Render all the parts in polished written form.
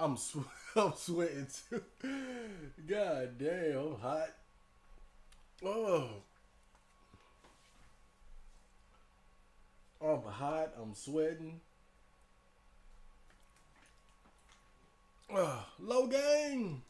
I'm sweating too. God damn, I'm hot. Oh, I'm hot. I'm sweating. Low game.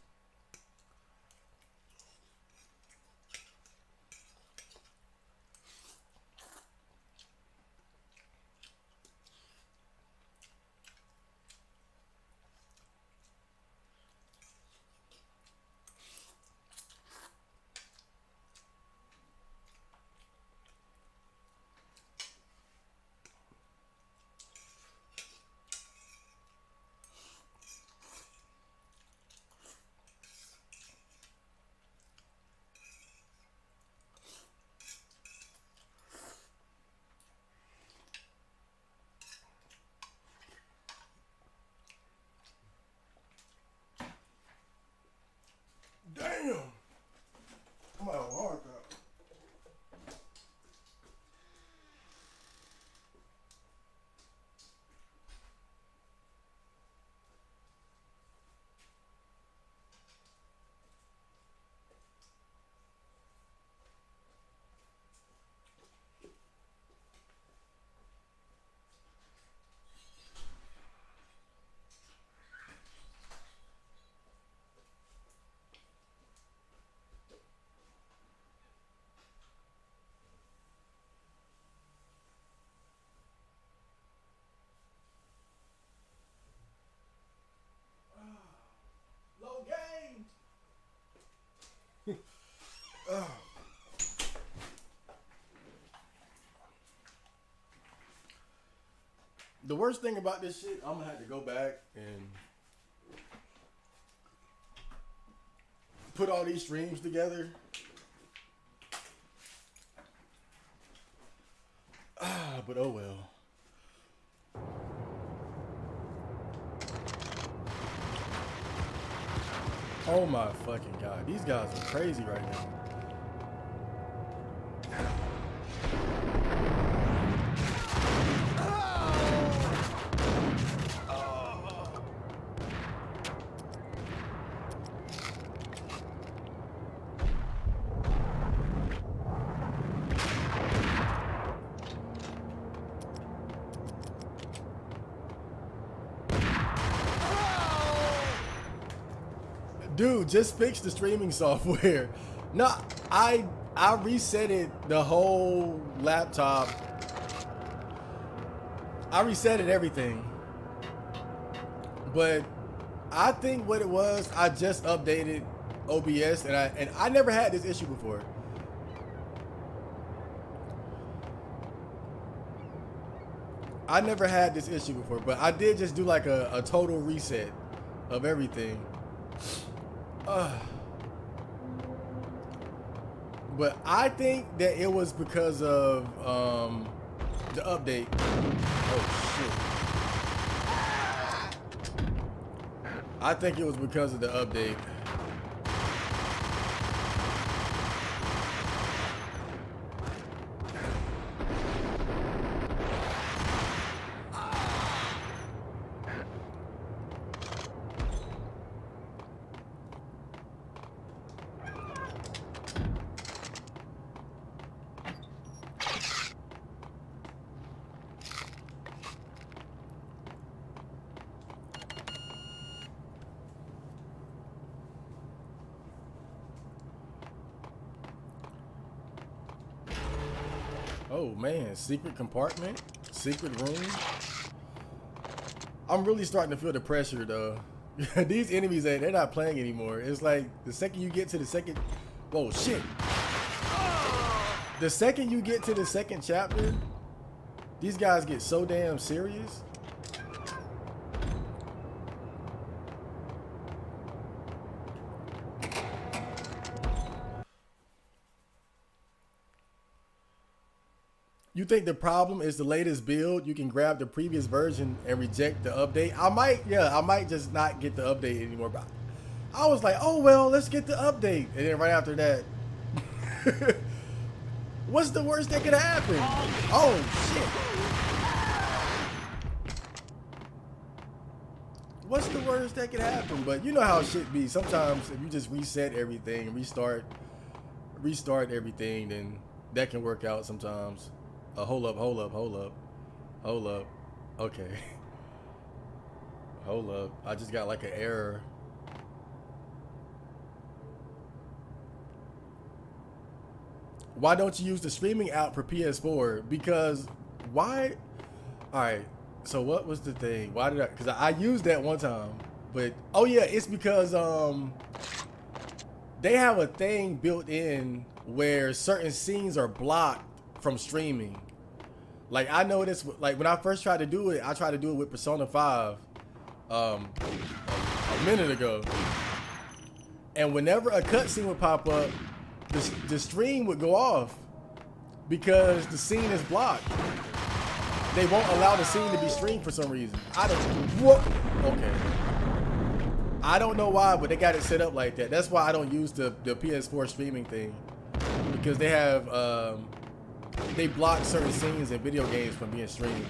Damn. I'm out hard though. Low game. The worst thing about this shit, I'm gonna have to go back and put all these streams together. But oh well. Oh my fucking god. These guys are crazy right now. Dude, just fix the streaming software. No, I reset it, the whole laptop. I reset it everything. But I think what it was, I just updated OBS and I never had this issue before. I never had this issue before, but I did just do like a total reset of everything. But I think that it was because of the update. Oh shit. I think it was because of the update. Oh man, secret compartment, secret room. I'm really starting to feel the pressure though. These enemies, they're not playing anymore. It's like the second you get to the second, whoa shit. The second you get to the second chapter, these guys get so damn serious. You think the problem is the latest build? You can grab the previous version and reject the update. I might just not get the update anymore. But I was like, oh well, let's get the update. And then right after that, what's the worst that could happen? Oh shit! what's the worst that could happen? But you know how shit be. Sometimes if you just reset everything, restart everything, then that can work out sometimes. Hold up. Okay. Hold up. I just got like an error. Why don't you use the streaming app for PS4? Because why? All right. So what was the thing? Why did I? Because I used that one time, but oh yeah, it's because they have a thing built in where certain scenes are blocked from streaming. Like I noticed, like when I first tried to do it, I tried to do it with Persona 5 a minute ago, and whenever a cutscene would pop up, the stream would go off because the scene is blocked. They won't allow the scene to be streamed for some reason. I don't. What? Okay. I don't know why, but they got it set up like that. That's why I don't use the PS4 streaming thing, because they have they block certain scenes in video games from being streamed.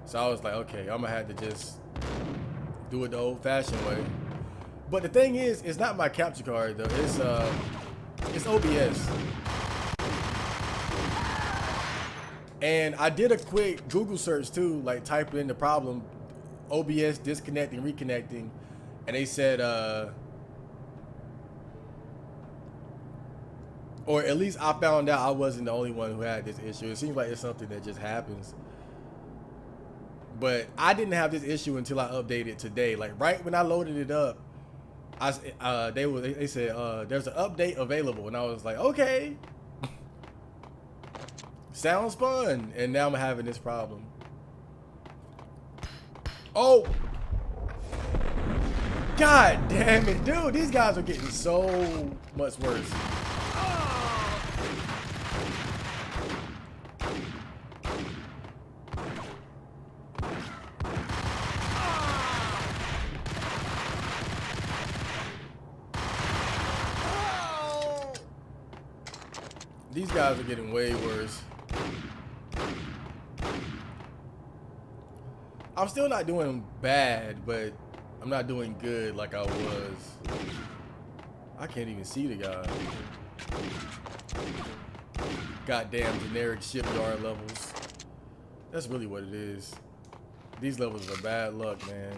So I was like, okay, I'm gonna have to just do it the old-fashioned way. But the thing is, it's not my capture card though. It's OBS. And I did a quick Google search too, like type in the problem, OBS disconnecting, reconnecting, and they said, or at least I found out I wasn't the only one who had this issue. It seems like it's something that just happens. But I didn't have this issue until I updated today. Like right when I loaded it up, they said there's an update available, and I was like, okay. Sounds fun, and now I'm having this problem. Oh! God damn it, dude! These guys are getting so much worse. These guys are getting way worse. I'm still not doing bad, but I'm not doing good like I was. I can't even see the guy. Goddamn generic shipyard levels. That's really what it is. These levels are bad luck, man.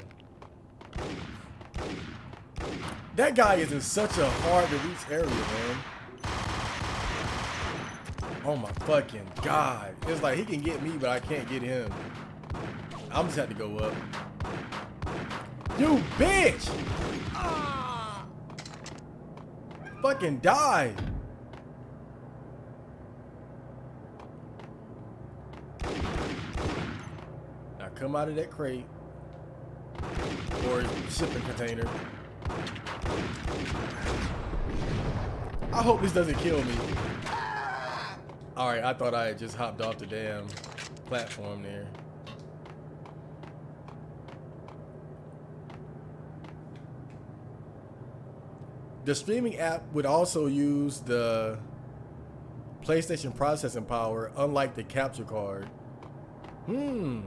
That guy is in such a hard to reach area, man. Oh my fucking God. It's like he can get me, but I can't get him. I'm just have to go up. You bitch! Fucking die! Now come out of that crate. Or shipping container. I hope this doesn't kill me. Alright, I thought I had just hopped off the damn platform there. The streaming app would also use the PlayStation processing power, unlike the capture card. Well,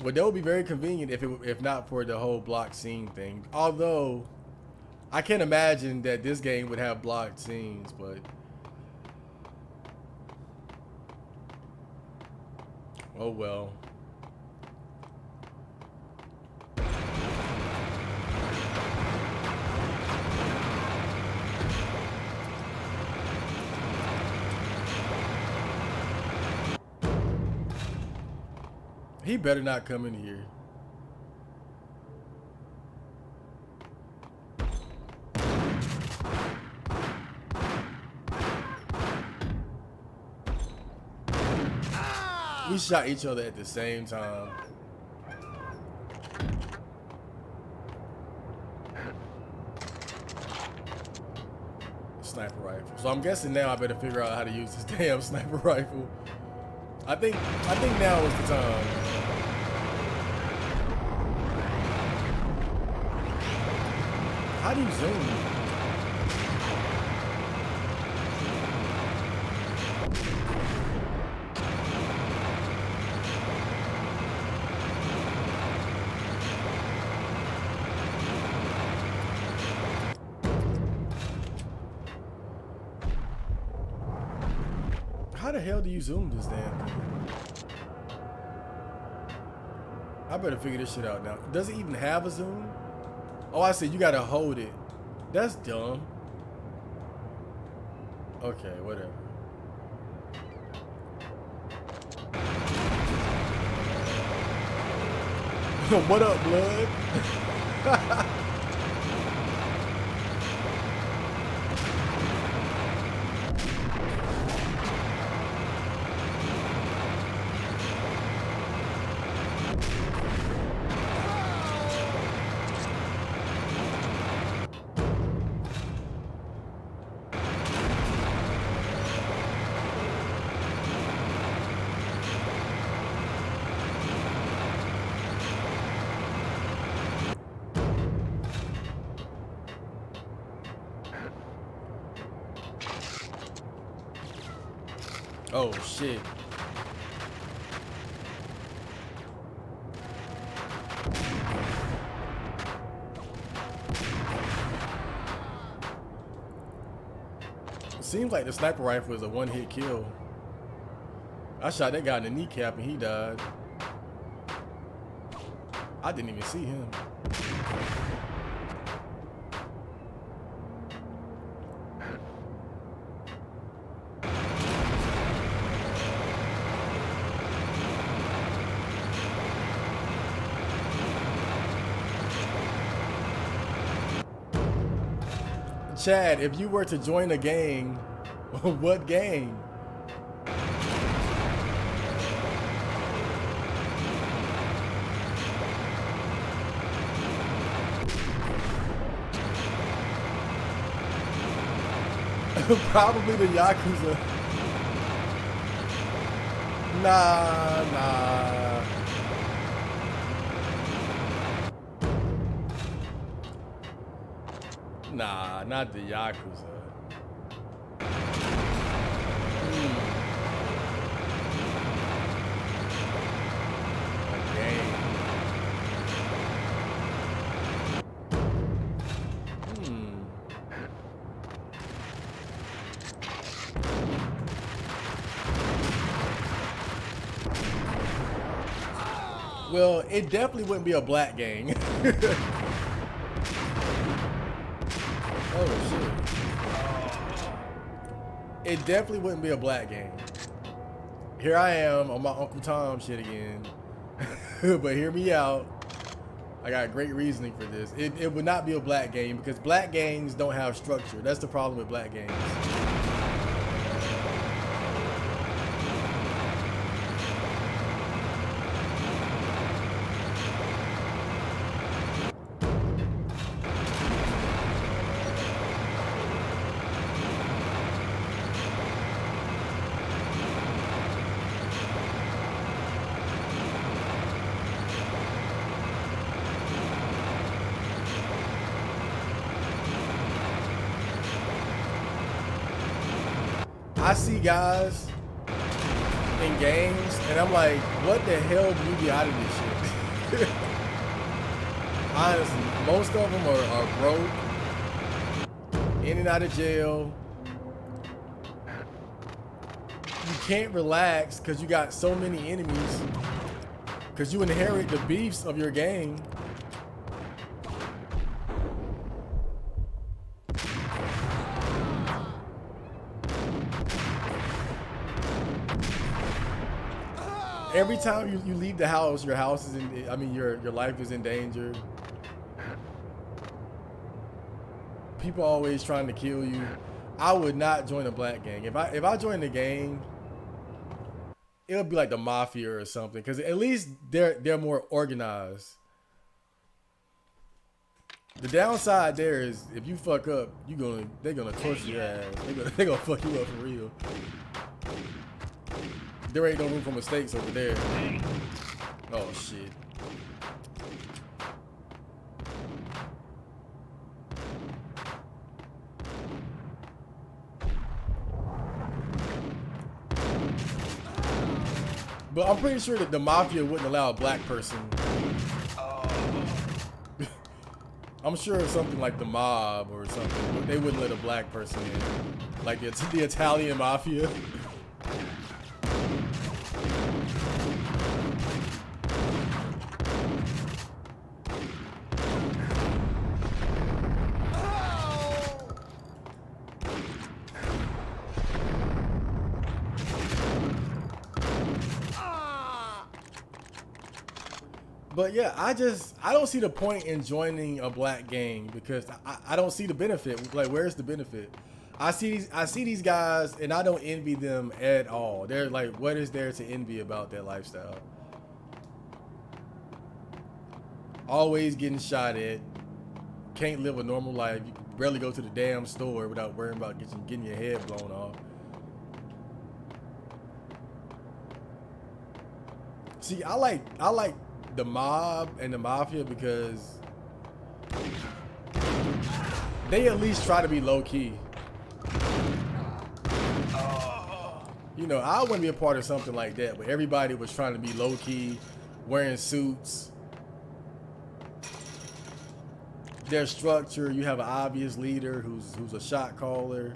that would be very convenient if not for the whole block scene thing. Although, I can't imagine that this game would have blocked scenes, but oh well. He better not come in here. We shot each other at the same time. Sniper rifle. So I'm guessing now I better figure out how to use this damn sniper rifle. I think now is the time. How do you zoom? the hell do you zoom this damn thing? I better figure this shit out now. Does it even have a zoom? Oh, I see. You gotta hold it. That's dumb. Okay, whatever. What up, blood? Oh shit. Seems like the sniper rifle is a one-hit kill. I shot that guy in the kneecap and he died. I didn't even see him. Chad, if you were to join a gang, what gang? Probably the Yakuza. Nah. Nah, not the Yakuza. A gang. Well, it definitely wouldn't be a black gang. Oh shit. It definitely wouldn't be a black gang. Here I am on my Uncle Tom shit again. But hear me out. I got great reasoning for this. It would not be a black gang because black gangs don't have structure. That's the problem with black gangs. I see guys in games, and I'm like, what the hell do you get out of this shit? Honestly, most of them are broke, in and out of jail. You can't relax because you got so many enemies, because you inherit the beefs of your gang. Every time you leave the house, your house is in, I mean, your life is in danger. People always trying to kill you. I would not join a black gang. If I joined a gang, it'll be like the mafia or something, because at least they're more organized. The downside there is if you fuck up, they're gonna torture your ass. They're gonna fuck you up for real. There ain't no room for mistakes over there. Oh shit. But I'm pretty sure that the mafia wouldn't allow a black person. I'm sure it's something like the mob or something. They wouldn't let a black person in. Like the Italian mafia. But yeah, I don't see the point in joining a black gang because I don't see the benefit. Like, where's the benefit? I see these guys and I don't envy them at all. They're like, what is there to envy about their lifestyle? Always getting shot at, can't live a normal life. You can barely go to the damn store without worrying about getting your head blown off. See, I like the mob and the mafia because they at least try to be low key. You know, I want to be a part of something like that, where everybody was trying to be low key, wearing suits. Their structure, you have an obvious leader who's a shot caller.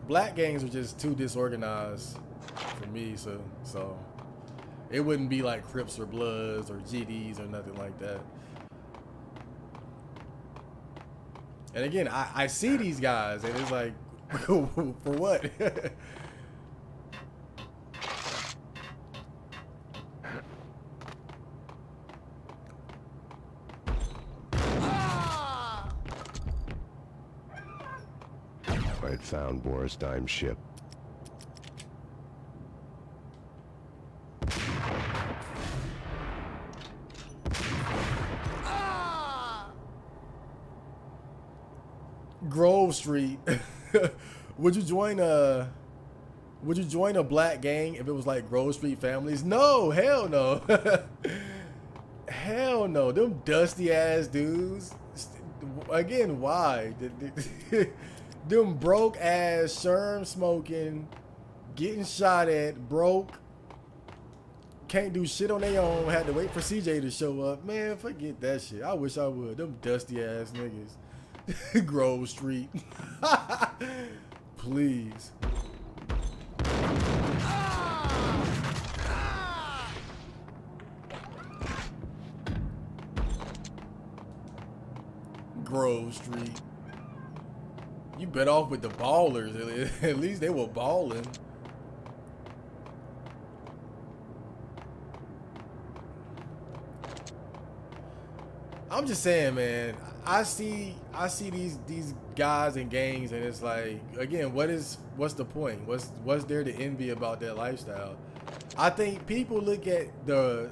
Black gangs are just too disorganized for me, so it wouldn't be like Crips or Bloods or GDs or nothing like that. And again, I see these guys and it's like, for what? I had found Boris Dime's ship. Grove Street. Would you join a black gang if it was like Grove Street Families? No, hell no. Hell no. Them dusty ass dudes. Again, why? Them broke ass, sherm smoking, getting shot at, broke, can't do shit on their own, had to wait for CJ to show up. Man, forget that shit. I wish I would. Them dusty ass niggas. Grove Street. Please. Grove Street. You bet off with the ballers. At least they were balling. I'm just saying, man. I see these guys and gangs, and it's like, again, what's the point? What's there to envy about their lifestyle? I think people look at the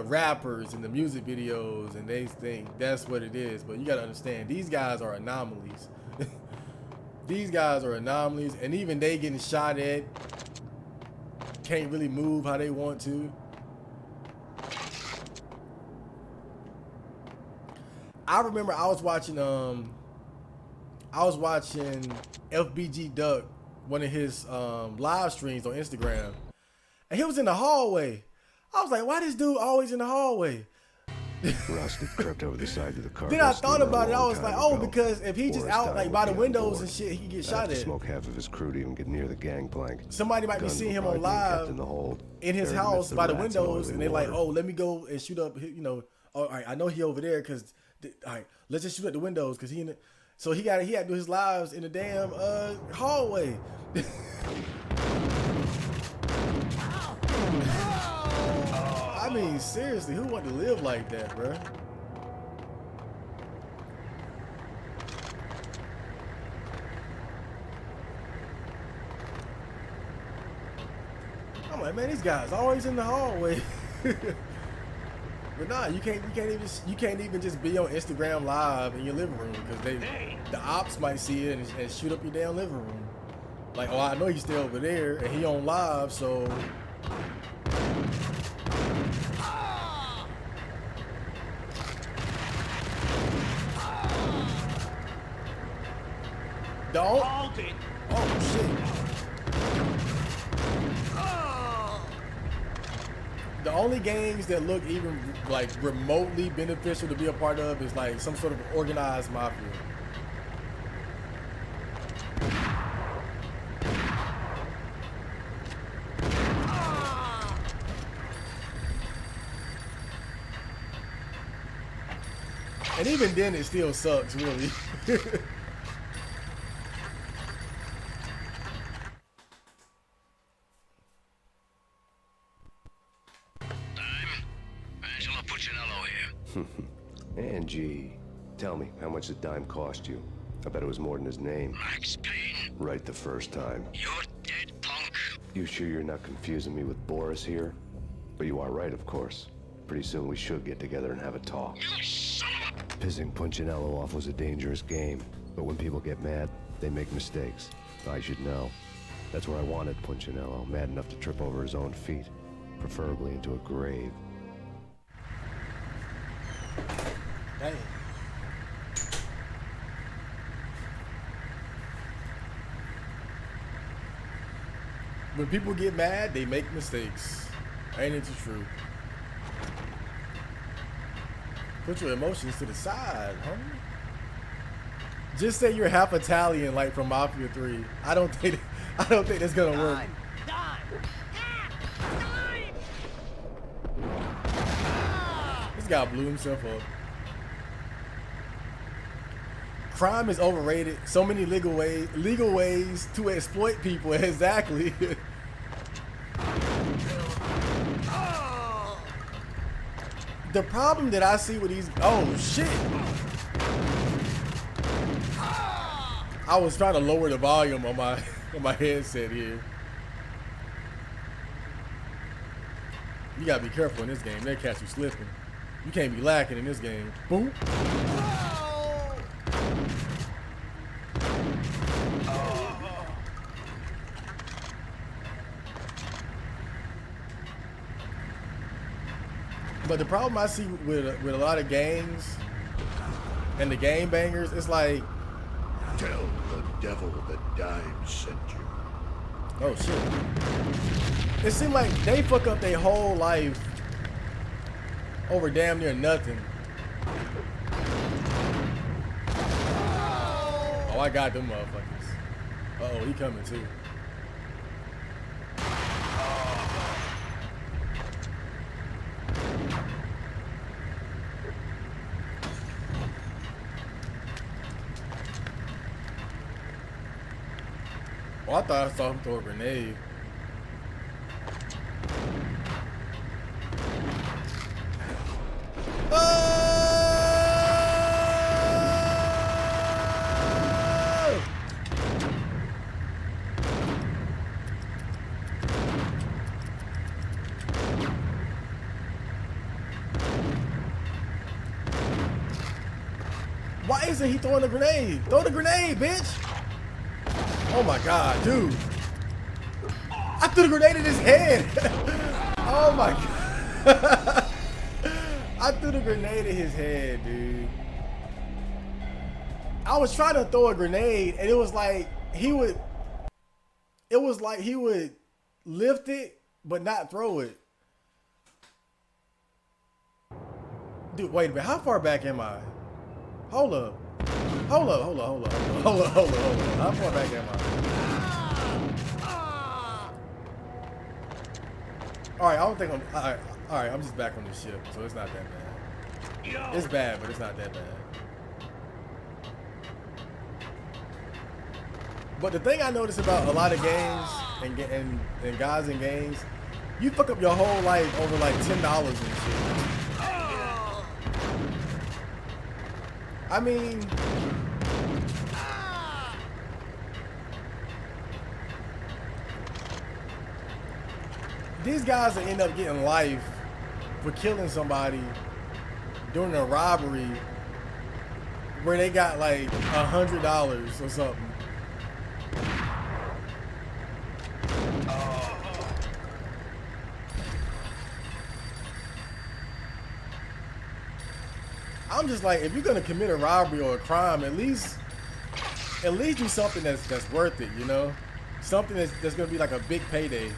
rappers and the music videos, and they think that's what it is. But you gotta understand, these guys are anomalies. These guys are anomalies, and even they getting shot at, can't really move how they want to. I remember I was watching FBG Duck, one of his live streams on Instagram, and he was in the hallway. I was like, why this dude always in the hallway? Rust had crept over the side of the car. Then I thought about it. I was like, oh, because if he just out like by the windows and shit, he can get shot at. Smoke half of his crew to even get near the gangplank. Somebody might be seeing him on live in his house by the windows, and they're like, oh, let me go and shoot up. You know, all right, I know he over there because, all right, let's just shoot at the windows because he in the, so he had to do his lives in the damn hallway. I mean, seriously, who want to live like that, bro? I'm like, man, these guys always in the hallway. But nah, you can't even just be on Instagram Live in your living room because the ops might see it and shoot up your damn living room. Like, oh, I know he's still over there and he on live, so. Oh shit. The only gangs that look even like remotely beneficial to be a part of is like some sort of organized mafia. And even then it still sucks, really. Punchinello here. Angie, tell me, how much did Dime cost you? I bet it was more than his name. Max Payne. Right the first time. You're dead, punk. You sure you're not confusing me with Boris here? But you are right, of course. Pretty soon we should get together and have a talk. You son of a... Pissing Punchinello off was a dangerous game, but when people get mad, they make mistakes. I should know. That's where I wanted Punchinello, mad enough to trip over his own feet, preferably into a grave. Dang. When people get mad, they make mistakes. Ain't it the truth? Put your emotions to the side, homie. Just say you're half Italian, like from Mafia 3. I don't think that's gonna work. This guy blew himself up. Crime is overrated. So many legal ways to exploit people. Exactly. The problem that I see with these, oh shit. I was trying to lower the volume on my headset here. You gotta be careful in this game. They'll catch you slipping. You can't be lacking in this game. Boom. But the problem I see with a lot of gangs and the game bangers, it's like, tell the devil that Dime sent you. oh shit. It seemed like they fuck up their whole life over damn near nothing. Oh, I got them motherfuckers. Uh-oh, he coming too. Oh, I thought I saw him throw a grenade. Why isn't he throwing a grenade? Throw the grenade, bitch! Oh my god, dude. I threw the grenade in his head. Oh my god. I threw the grenade in his head, dude. I was trying to throw a grenade and it was like he would lift it but not throw it. Dude, wait a minute. How far back am I? Hold up. Hold up. How far back am I? Alright, I don't think I'm... Alright, I'm just back on the ship, so it's not that bad. It's bad, but it's not that bad. But the thing I notice about a lot of games and guys in games, you fuck up your whole life over like $10 and shit. I mean... these guys will end up getting life for killing somebody during a robbery where they got like $100 or something. I'm just like, if you're gonna commit a robbery or a crime, at least do something that's worth it, you know? Something that's gonna be like a big payday.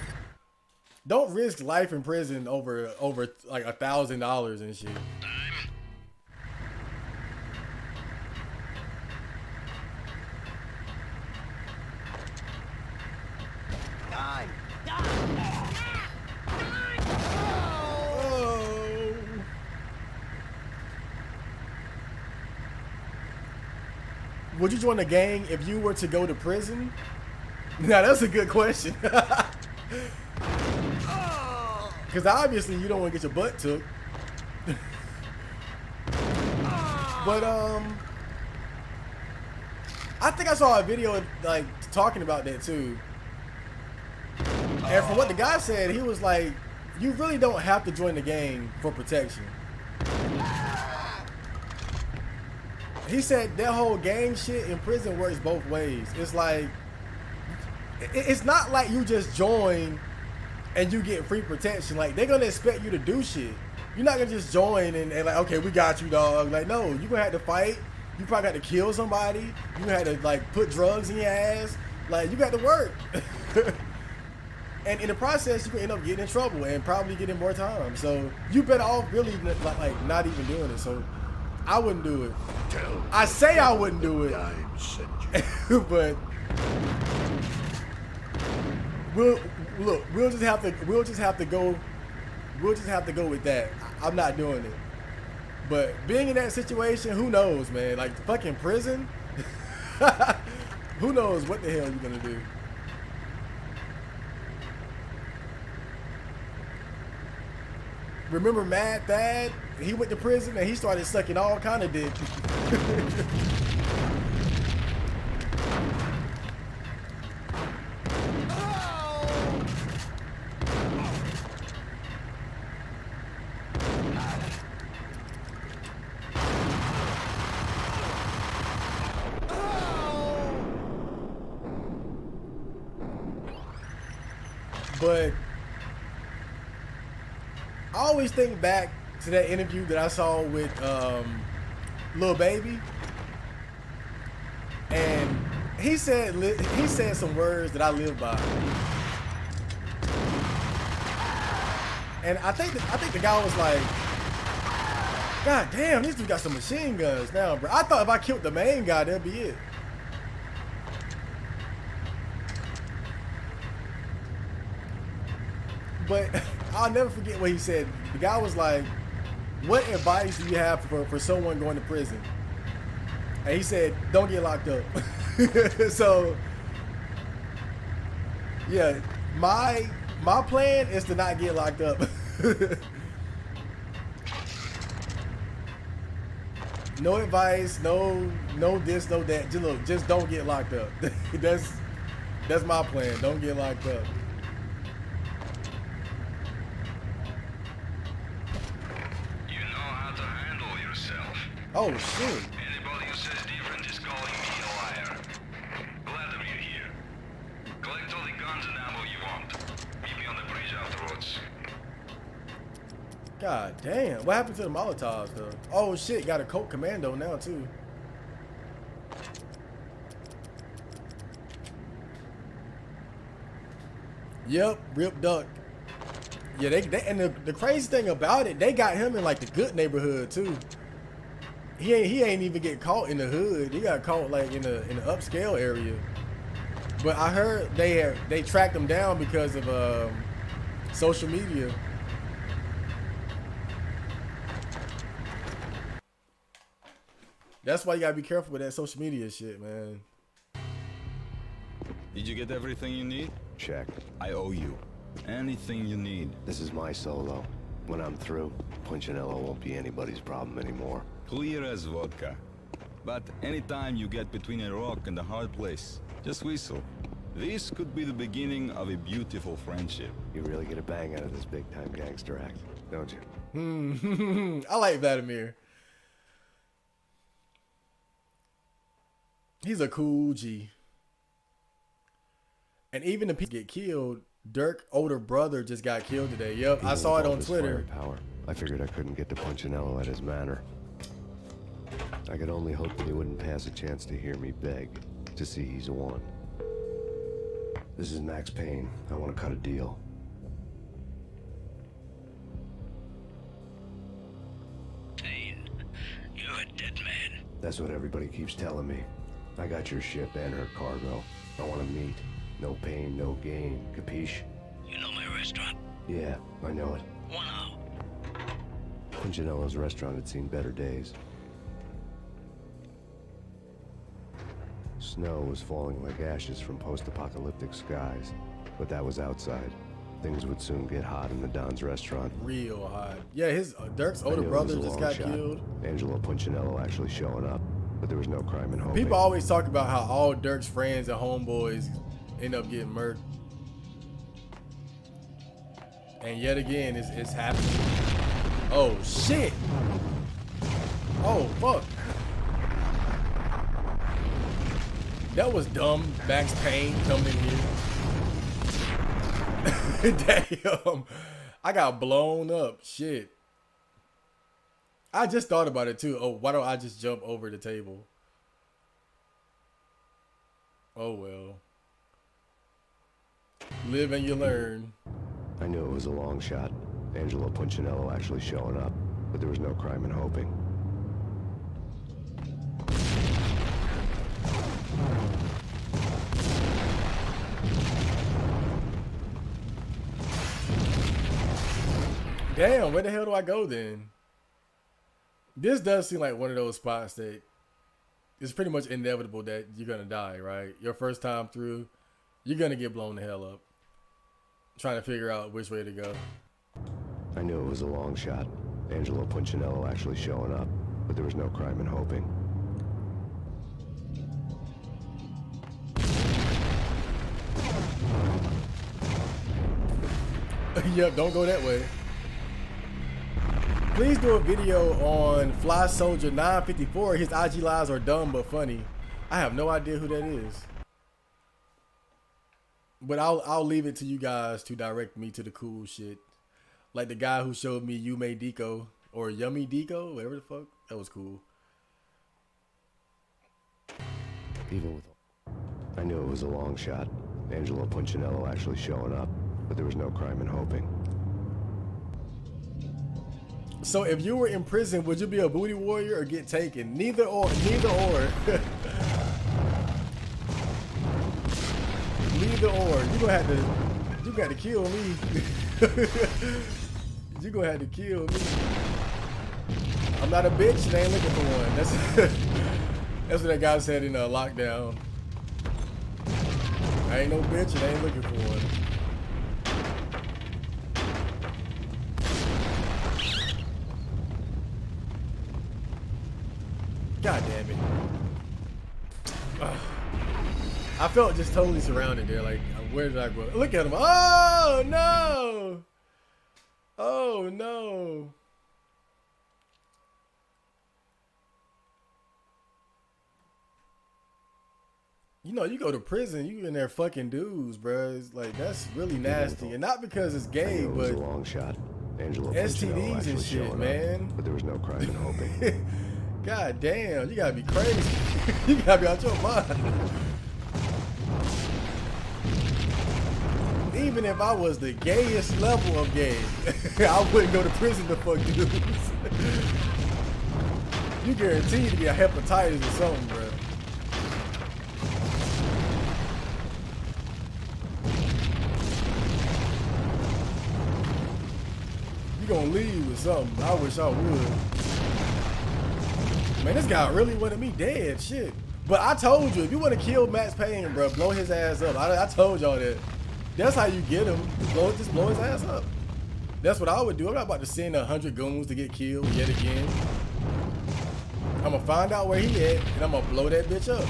Don't risk life in prison over like $1,000 and shit. Oh. Would you join a gang if you were to go to prison? Now that's a good question. Because obviously you don't want to get your butt took. But I think I saw a video like talking about that too. And from what the guy said, he was like, you really don't have to join the gang for protection. He said that whole gang shit in prison works both ways. It's like, it's not like you just join and you get free protection. Like, they're gonna expect you to do shit. You're not gonna just join and like, okay, we got you, dog. Like, no, you're gonna have to fight. You probably got to kill somebody. You gonna have to like put drugs in your ass. Like, you got to work. And in the process, you can end up getting in trouble and probably getting more time. So you better off really like not even doing it. So I wouldn't do it. I say I wouldn't do it, but we'll just have to go with that. I'm not doing it. But being in that situation, who knows, man? Like fucking prison. Who knows what the hell you're gonna do? Remember Mad Thad? He went to prison and he started sucking all kind of dick. But I always think back to that interview that I saw with Lil Baby, and he said some words that I live by, and I think the guy was like, God damn, this dude got some machine guns now, bro. I thought if I killed the main guy, that'd be it. But I'll never forget what he said. The guy was like, what advice do you have for someone going to prison? And he said, don't get locked up. So, yeah, my plan is to not get locked up. No advice, no this, no that. Just look, just don't get locked up. That's my plan. Don't get locked up. Oh shit. Anybody who says different is calling me a liar. Glad that you're here. Collect all the guns and ammo you want. Meet me on the bridge afterwards. God damn. What happened to the Molotovs though? Oh shit, got a Colt Commando now too. Yep, Rip Duck. Yeah, they and the crazy thing about it, they got him in like the good neighborhood too. He ain't even get caught in the hood. He got caught like in the upscale area. But I heard they tracked him down because of social media. That's why you gotta be careful with that social media shit, man. Did you get everything you need? Check. I owe you. Anything you need. This is my solo. When I'm through, Punchinello won't be anybody's problem anymore. Clear as vodka. But anytime you get between a rock and a hard place, just whistle. This could be the beginning of a beautiful friendship. You really get a bang out of this big-time gangster act, don't you? I like Vladimir. He's a cool G. And even if people get killed, Dirk's older brother just got killed today. Yep, I saw it on Twitter. Firepower. I figured I couldn't get to Punchinello at his manor. I could only hope that he wouldn't pass a chance to hear me beg to see he's won. This is Max Payne. I want to cut a deal. Payne, you're a dead man. That's what everybody keeps telling me. I got your ship and her cargo. I want to meet. No pain, no gain. Capiche? You know my restaurant? Yeah, I know it. 1 hour. Punchinello's restaurant had seen better days. Snow was falling like ashes from post-apocalyptic skies, but that was outside. things would soon get hot in the Don's restaurant. Real hot. Yeah, his Dirk's I older knew it brother was a just long got shot. killed. Angelo Punchinello actually showing up, but there was no crime in hoping. People always talk about how all Dirk's friends and homeboys end up getting murked. And yet again, it's happening. Oh, shit. Oh, fuck. That was dumb. Max Payne coming in here. Damn. I got blown up. Shit. I just thought about it too. Oh, why don't I just jump over the table? Oh, well. Live and you learn. I knew it was a long shot. Angelo Punchinello actually showing up, but there was no crime in hoping. Damn, where the hell do I go then? This does seem like one of those spots that it's pretty much inevitable that you're gonna die, right? Your first time through, you're gonna get blown the hell up. Trying to figure out which way to go. I knew it was a long shot. Angelo Punchinello actually showing up, but there was no crime in hoping. Yep, don't go that way. Please do a video on Fly Soldier 954. His IG lives are dumb but funny. I have no idea who that is. But I'll leave it to you guys to direct me to the cool shit. Like the guy who showed me Yume Deco or Yummy Deco, whatever the fuck. That was cool. Even with... I knew it was a long shot. Angelo Punchinello actually showing up, but there was no crime in hoping. So if you were in prison, would you be a booty warrior or get taken? Neither or. Neither or. Neither or. You gonna have to. You got to kill me. You gonna have to kill me. I'm not a bitch and I ain't looking for one. That's what that guy said in lockdown. I ain't no bitch and I ain't looking for one. God damn it. Ugh. I felt just totally surrounded there. Like, where did I go? Look at him. Oh, no. Oh, no. You know, you go to prison, you in there fucking dudes, bro. It's like, that's really nasty. And not because it's gay, it was but a long shot. Angelo STDs and shit, man. Up, but there was no crime in hoping. God damn, you gotta be crazy. You gotta be out your mind. Even if I was the gayest level of gay, I wouldn't go to prison to fuck dudes. You guaranteed to be a hepatitis or something, bro. You gonna leave with something. I wish I would. Man, this guy really wanted me dead. Shit. But I told you, if you want to kill Max Payne, bro, blow his ass up. I told y'all that. That's how you get him. Just blow his ass up. That's what I would do. I'm not about to send 100 goons to get killed yet again. I'm going to find out where he at, and I'm going to blow that bitch up.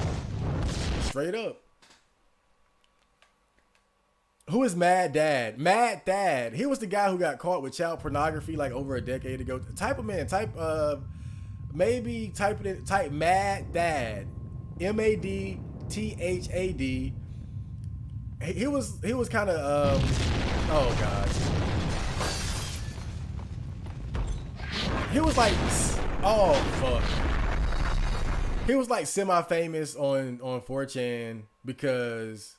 Straight up. Who is Mad Dad? Mad Dad. He was the guy who got caught with child pornography like over a decade ago. Type him in. Type Mad Dad. MADTHAD. He was kind of oh god. He was like, oh fuck. He was like semi-famous on 4chan because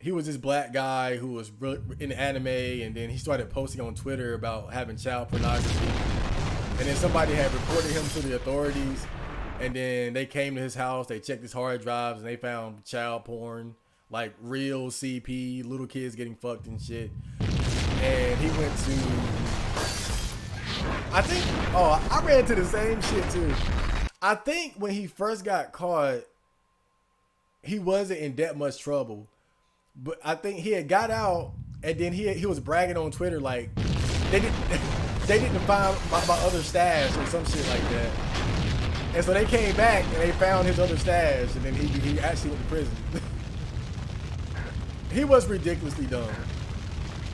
he was this black guy who was in anime, and then he started posting on Twitter about having child pornography. And then somebody had reported him to the authorities, and then they came to his house, they checked his hard drives, and they found child porn, like real CP, little kids getting fucked and shit. And he went to, I think, oh, I ran into the same shit too. I think when he first got caught, he wasn't in that much trouble. But I think he had got out, and then he was bragging on Twitter like they didn't they didn't find my other stash or some shit like that. And so they came back and they found his other stash, and then he actually went to prison. He was ridiculously dumb.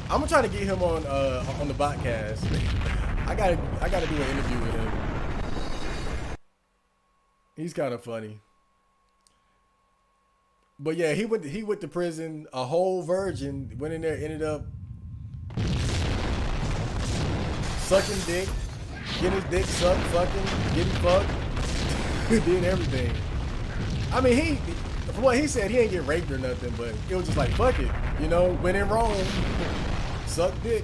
I'm gonna try to get him on the podcast. I gotta do an interview with him. He's kind of funny. But yeah, he went to prison, a whole virgin, went in there, ended up sucking dick, getting his dick sucked, fucking, getting fucked, did everything. I mean, from what he said, he ain't get raped or nothing, but it was just like, fuck it, you know, when in Rome, suck dick.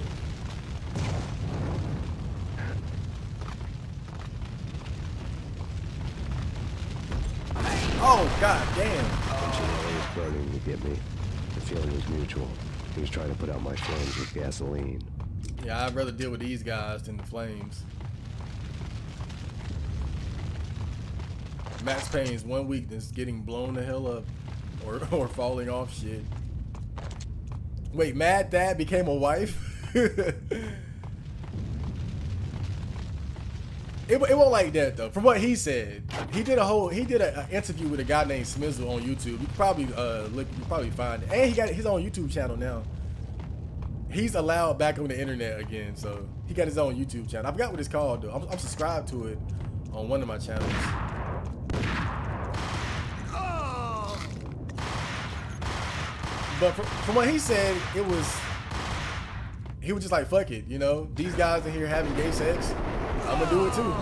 Oh, god damn. Punchinello was burning to get me. The feeling was mutual. He was trying to put out my flames with gasoline. Yeah, I'd rather deal with these guys than the flames. Max Payne's one weakness, getting blown the hell up or falling off shit. Wait, Mad Dad became a wife? It won't like that though. From what he said, he did an interview with a guy named Smizzle on YouTube. You can probably find it. And he got his own YouTube channel now. He's allowed back on the internet again, so he got his own YouTube channel. I forgot what it's called though. I'm subscribed to it on one of my channels. But from what he said, he was just like, fuck it, you know, these guys in here having gay sex, I'm gonna do it too.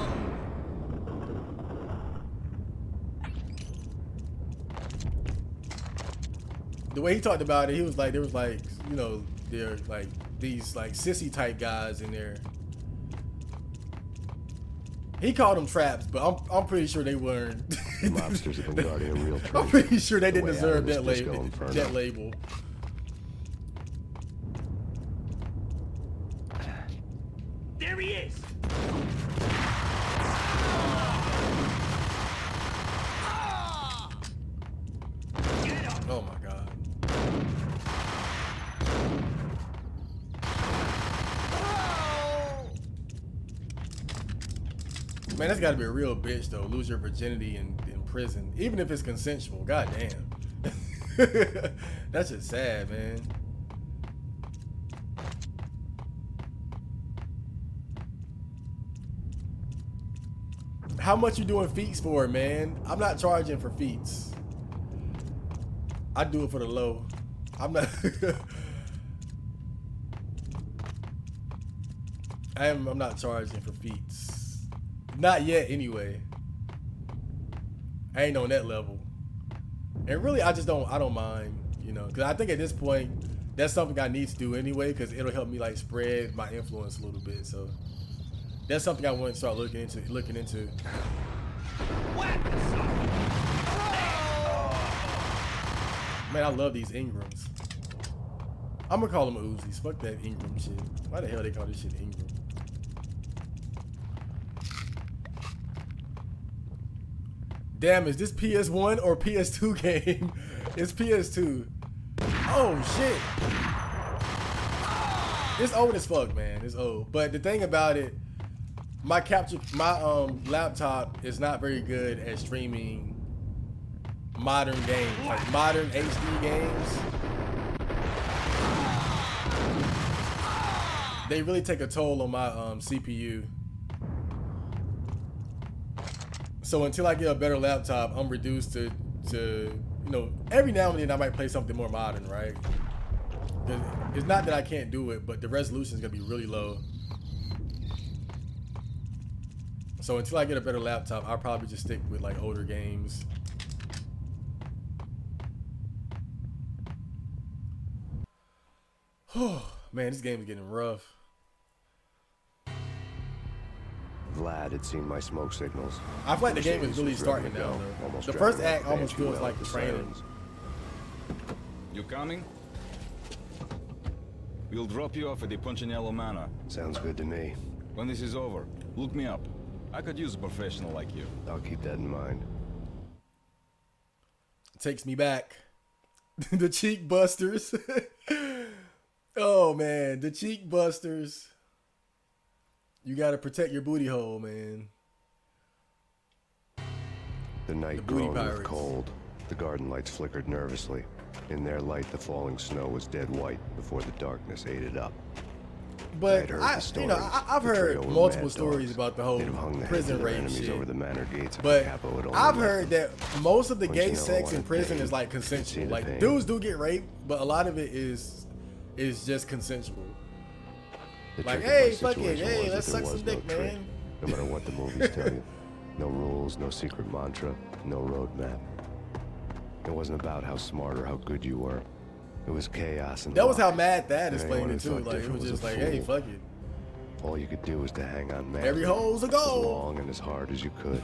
The way he talked about it, he was like, there was like, you know, there like these like sissy type guys in there. He called them traps, but I'm pretty sure they weren't. The mobsters have been guarding a real treasure. I'm pretty sure they didn't way deserve out of that this label. disco inferno. That label. There he is! Oh my god. Man, that's gotta be a real bitch though. Lose your virginity in prison. Even if it's consensual. God damn. That's just sad, man. How much you doing feats for, man? I'm not charging for feats. I do it for the low. I'm not. I'm not charging for feats. Not yet, anyway. I ain't on that level. And really, I don't mind, you know, because I think at this point, that's something I need to do anyway, because it'll help me like spread my influence a little bit. So that's something I want to start looking into. Man, I love these Ingrams. I'm gonna call them Uzis. Fuck that Ingram shit. Why the hell they call this shit Ingram? Damn, is this PS1 or PS2 game? It's PS2. Oh shit. It's old as fuck, man. It's old. But the thing about it, my laptop is not very good at streaming modern games, like modern HD games. They really take a toll on my CPU. So until I get a better laptop, I'm reduced to you know, every now and then I might play something more modern, right? It's not that I can't do it, but the resolution is gonna be really low. So until I get a better laptop, I'll probably just stick with like older games. Man, this game is getting rough. Vlad had seen my smoke signals. I feel like the game is really starting now, though. The first act almost feels like the training. You coming? We'll drop you off at the Punchinello Manor. Sounds good to me. When this is over, look me up. I could use a professional like you. I'll keep that in mind. Takes me back. The cheek busters. Oh man, the cheek busters. You gotta protect your booty hole, man. The night The booty groaned with pirates. cold. The garden lights flickered nervously. In their light, the falling snow was dead white before the darkness ate it up. But I'd heard the I've stories. heard The trio were multiple mad stories dogs. about the whole They'd have hung the heads prison of their rape enemies shit. over the manor gates if But Capo had only I've left heard them. that most of the gay Punchinello sex in wanted prison Payne. is like See consensual. the Like pain. dudes do get raped, but a lot of it is just consensual. The Like, trick of hey, my fuck it, situation hey, was let's that there suck was some no dick, trick. man. No matter what the movies tell you. No rules, no secret mantra, no roadmap. It wasn't about how smart or how good you were. It was chaos and That was luck. how Mad Thad And explained anyone it who too. thought Like it different was was just a like, hey, fool. fuck it. All you could do was to hang on man. Every hole's a As goal. long and as hard as you could.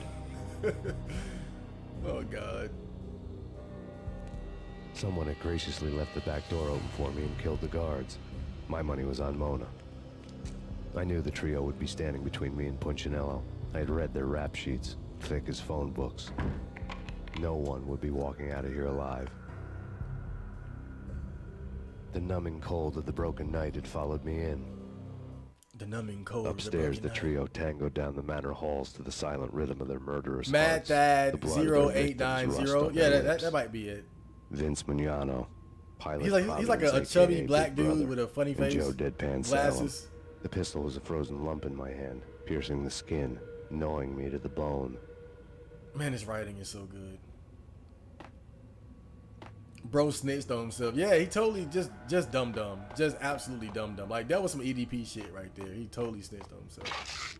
Oh god. Someone had graciously left the back door open for me and killed the guards. My money was on Mona. I knew the trio would be standing between me and Punchinello. I had read their rap sheets, thick as phone books. No one would be walking out of here alive. The numbing cold of the broken night had followed me in. The numbing cold. of Upstairs, the broken trio tangoed down the manor halls to the silent rhythm of their murderous night. Mad hearts. The Thad blood of their victims 0890. rushed up Yeah, their that lips. might be it. Vince Magnano, Pilot He's like Providence, a chubby aka black Big Brother, dude with a funny and face, Joe Deadpan glasses. Salem. The pistol was a frozen lump in my hand, piercing the skin, gnawing me to the bone. Man, his writing is so good. Bro snitched on himself. Yeah, he totally just dumb. Just absolutely dumb. Like that was some EDP shit right there. He totally snitched on himself.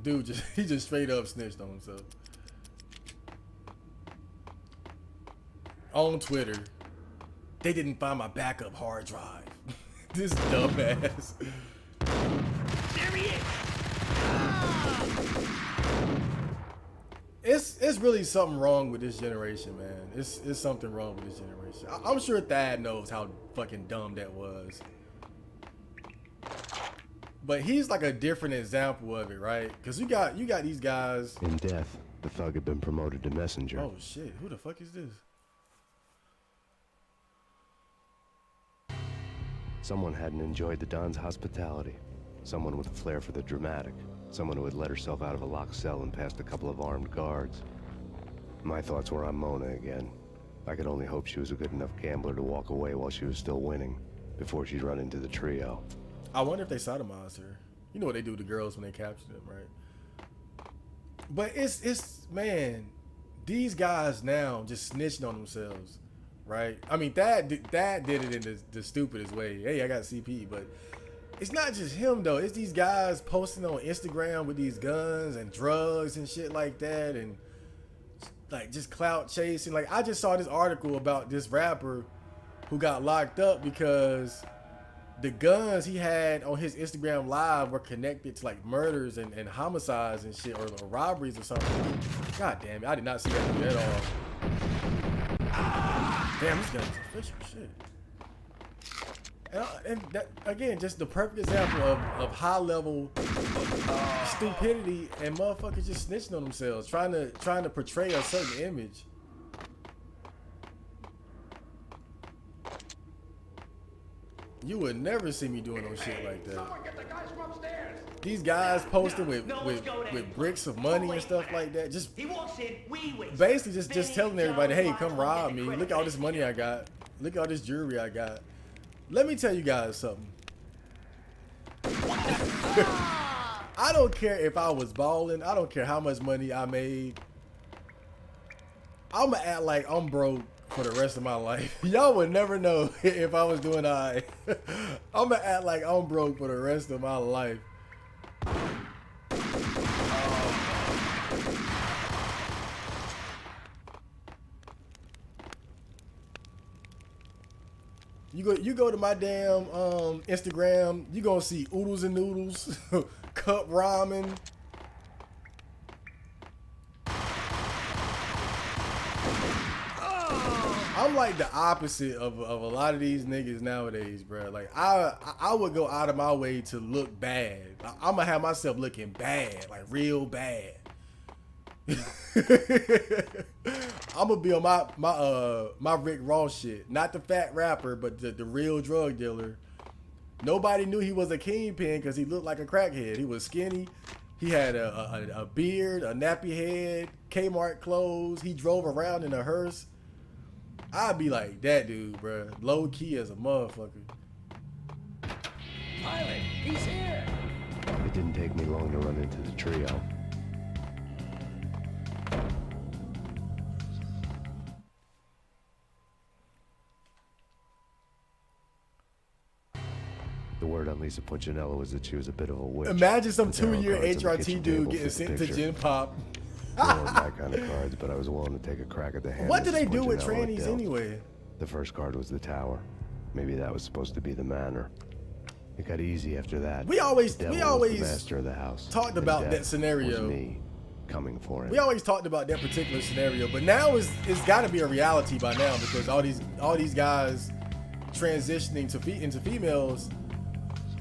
Dude, he just straight up snitched on himself. On Twitter, they didn't find my backup hard drive. This dumbass. There he is. It's really something wrong with this generation, man. It's something wrong with this generation. I'm sure Thad knows how fucking dumb that was. But he's like a different example of it, right? Because you got these guys. In death, the thug had been promoted to messenger. Oh shit! Who the fuck is this? Someone hadn't enjoyed the Don's hospitality. Someone with a flair for the dramatic. Someone who had let herself out of a locked cell and past a couple of armed guards. My thoughts were on Mona again. I could only hope she was a good enough gambler to walk away while she was still winning, before she'd run into the trio. I wonder if they sodomized her. You know what they do to girls when they capture them, right? But it's man, these guys now just snitching on themselves, right? I mean, Thad did it in the stupidest way. Hey, I got CP, but it's not just him though. It's these guys posting on Instagram with these guns and drugs and shit like that, and like just clout chasing. Like I just saw this article about this rapper who got locked up because the guns he had on his Instagram live were connected to like murders and homicides and shit, or robberies or something. God damn it, I did not see that at all. Damn, this gun is official shit. And that, again, just the perfect example of high level stupidity and motherfuckers just snitching on themselves, trying to portray a certain image. You would never see me doing no shit like that. Someone get the guys from upstairs. These guys posting with let's go there. bricks of money and stuff like that, just He walks in, we wait. basically just telling everybody, hey, come rob me. Look at all this money I got. Look at all this jewelry I got. Let me tell you guys something. I don't care if I was balling. I don't care how much money I made. I'ma act like I'm broke for the rest of my life. Y'all would never know if I was doing alright. I'ma act like I'm broke for the rest of my life. You go to my damn Instagram, you gonna see oodles and noodles, cup ramen. I'm like the opposite of a lot of these niggas nowadays, bro. Like I would go out of my way to look bad. I'm gonna have myself looking bad, like real bad. I'm gonna be on my Rick Ross shit. Not the fat rapper, but the real drug dealer. Nobody knew he was a kingpin because he looked like a crackhead. He was skinny. He had a beard, a nappy head, Kmart clothes. He drove around in a hearse. I'd be like that dude, bro. Low key as a motherfucker. Pilot, he's here. It didn't take me long to run into the trio. The word on Lisa Punchinello was that she was a bit of a witch. Imagine some The tarot 2-year cards on the HRT kitchen dude table getting fit the sent to picture. Gen Pop. They weren't my kind of cards, but I was willing to take a crack at the hand. What do Mrs. they do with Punchinello had trannies dealt. anyway? The first card was the tower. Maybe that was supposed to be the manor. It got easy after that. We always The devil was always the master of the house. talked and about death that scenario. Was me coming for him. We always talked about that particular scenario, but now it's got to be a reality by now because all these guys transitioning into females.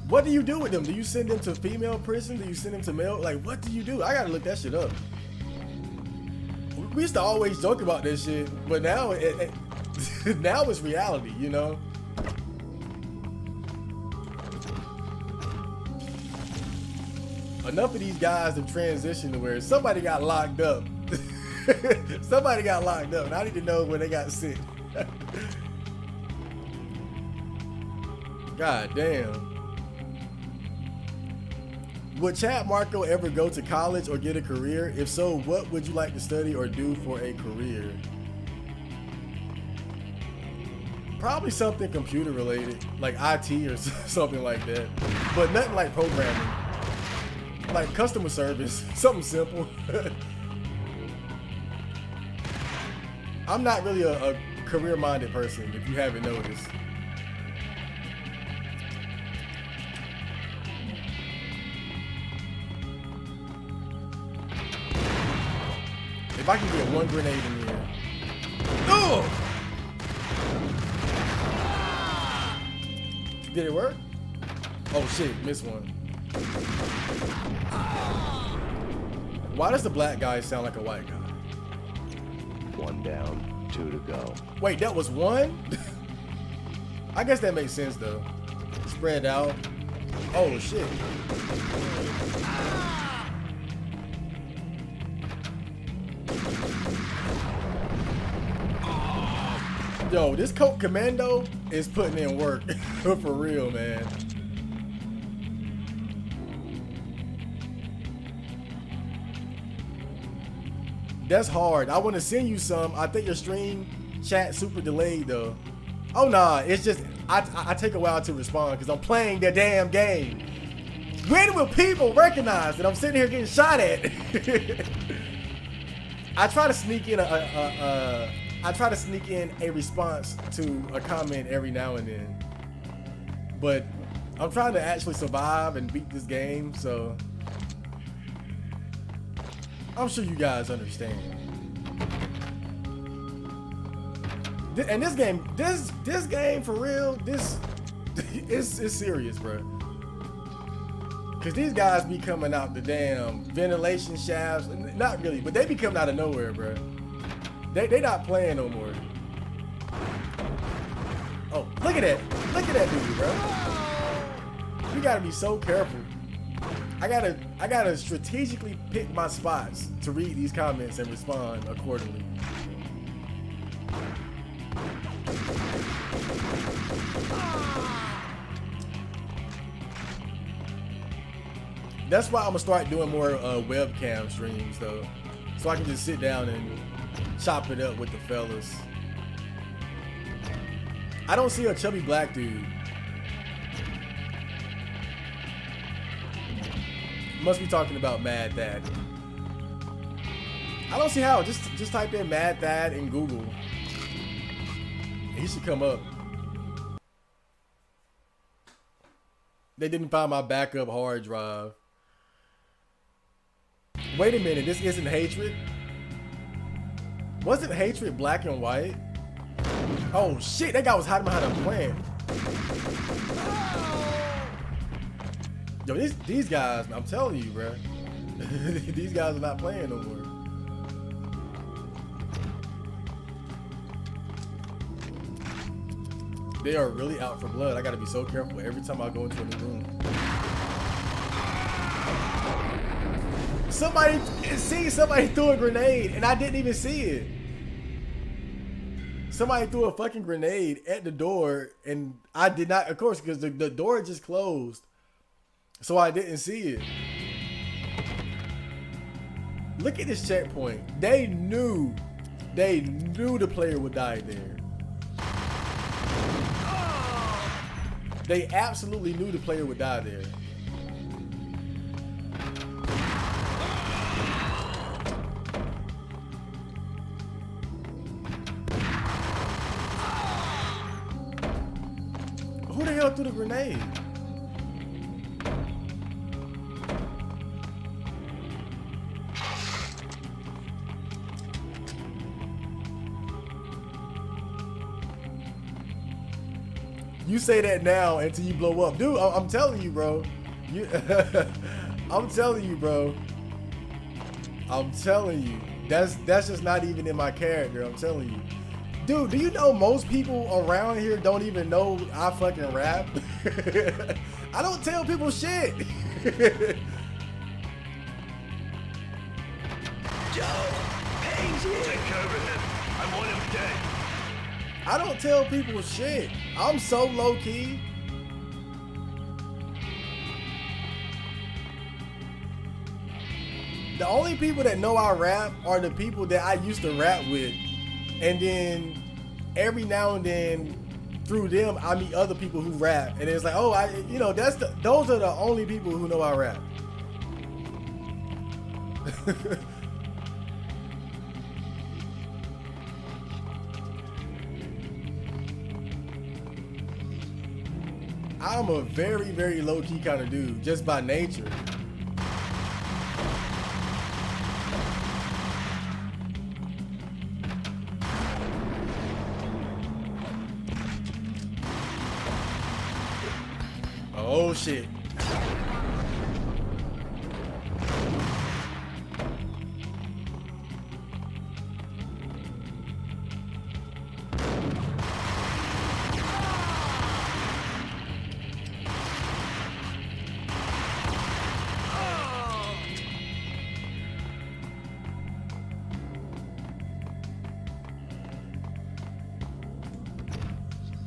What do you do with them? Do you send them to female prison? Do you send them to male? Like, what do you do? I gotta look that shit up. We used to always joke about this shit, but now now it's reality, you know. Enough of these guys have transitioned to where somebody got locked up. Somebody got locked up, and I need to know where they got sent. God damn. Would Chad Marco ever go to college or get a career? If so, what would you like to study or do for a career? Probably something computer related, like IT or something like that. But nothing like programming. Like customer service, something simple. I'm not really a career-minded person, if you haven't noticed. If I can get one grenade in here. Oh! Did it work? Oh shit, missed one. Why does the black guy sound like a white guy? One down, 2 to go. Wait, that was one? I guess that makes sense though. Spread out. Oh shit. Yo, this Coke Commando is putting in work for real, man. That's hard. I want to send you some. I think your stream chat super delayed though. Oh nah, it's just I take a while to respond because I'm playing the damn game. When will people recognize that I'm sitting here getting shot at? I try to sneak in a response to a comment every now and then, but I'm trying to actually survive and beat this game, so I'm sure you guys understand. And this game for real, it's serious, bro. Cause these guys be coming out the damn ventilation shafts. Not really, but they be coming out of nowhere, bro. They not playing no more. Oh, look at that. Look at that dude, bro. You gotta be so careful. I gotta strategically pick my spots to read these comments and respond accordingly. That's why I'm gonna start doing more webcam streams though, so I can just sit down and chop it up with the fellas. I don't see a chubby black dude. Must be talking about Mad Thad. I don't see how. Just type in Mad Thad in Google. He should come up. They didn't find my backup hard drive. Wait a minute, this isn't Hatred? Wasn't Hatred black and white? Oh shit, that guy was hiding behind a plant. Yo, these guys, I'm telling you, bro. These guys are not playing no more. They are really out for blood. I gotta be so careful every time I go into a new room. Somebody threw a grenade and I didn't even see it. Somebody threw a fucking grenade at the door and I did not, of course, because the door just closed. So I didn't see it. Look at this checkpoint. They knew the player would die there. They absolutely knew the player would die there. Who the hell threw the grenade? You say that now until you blow up. Dude, I'm telling you, bro. I'm telling you, bro. I'm telling you. That's just not even in my character. I'm telling you. Dude, do you know most people around here don't even know I fucking rap? I don't tell people shit. Joe, Payne's here. Take care of him. I want him dead. I don't tell people shit. I'm so low key. The only people that know I rap are the people that I used to rap with. And then every now and then through them, I meet other people who rap. And it's like, oh, those are the only people who know I rap. I'm a very, very low-key kind of dude, just by nature. Oh, shit.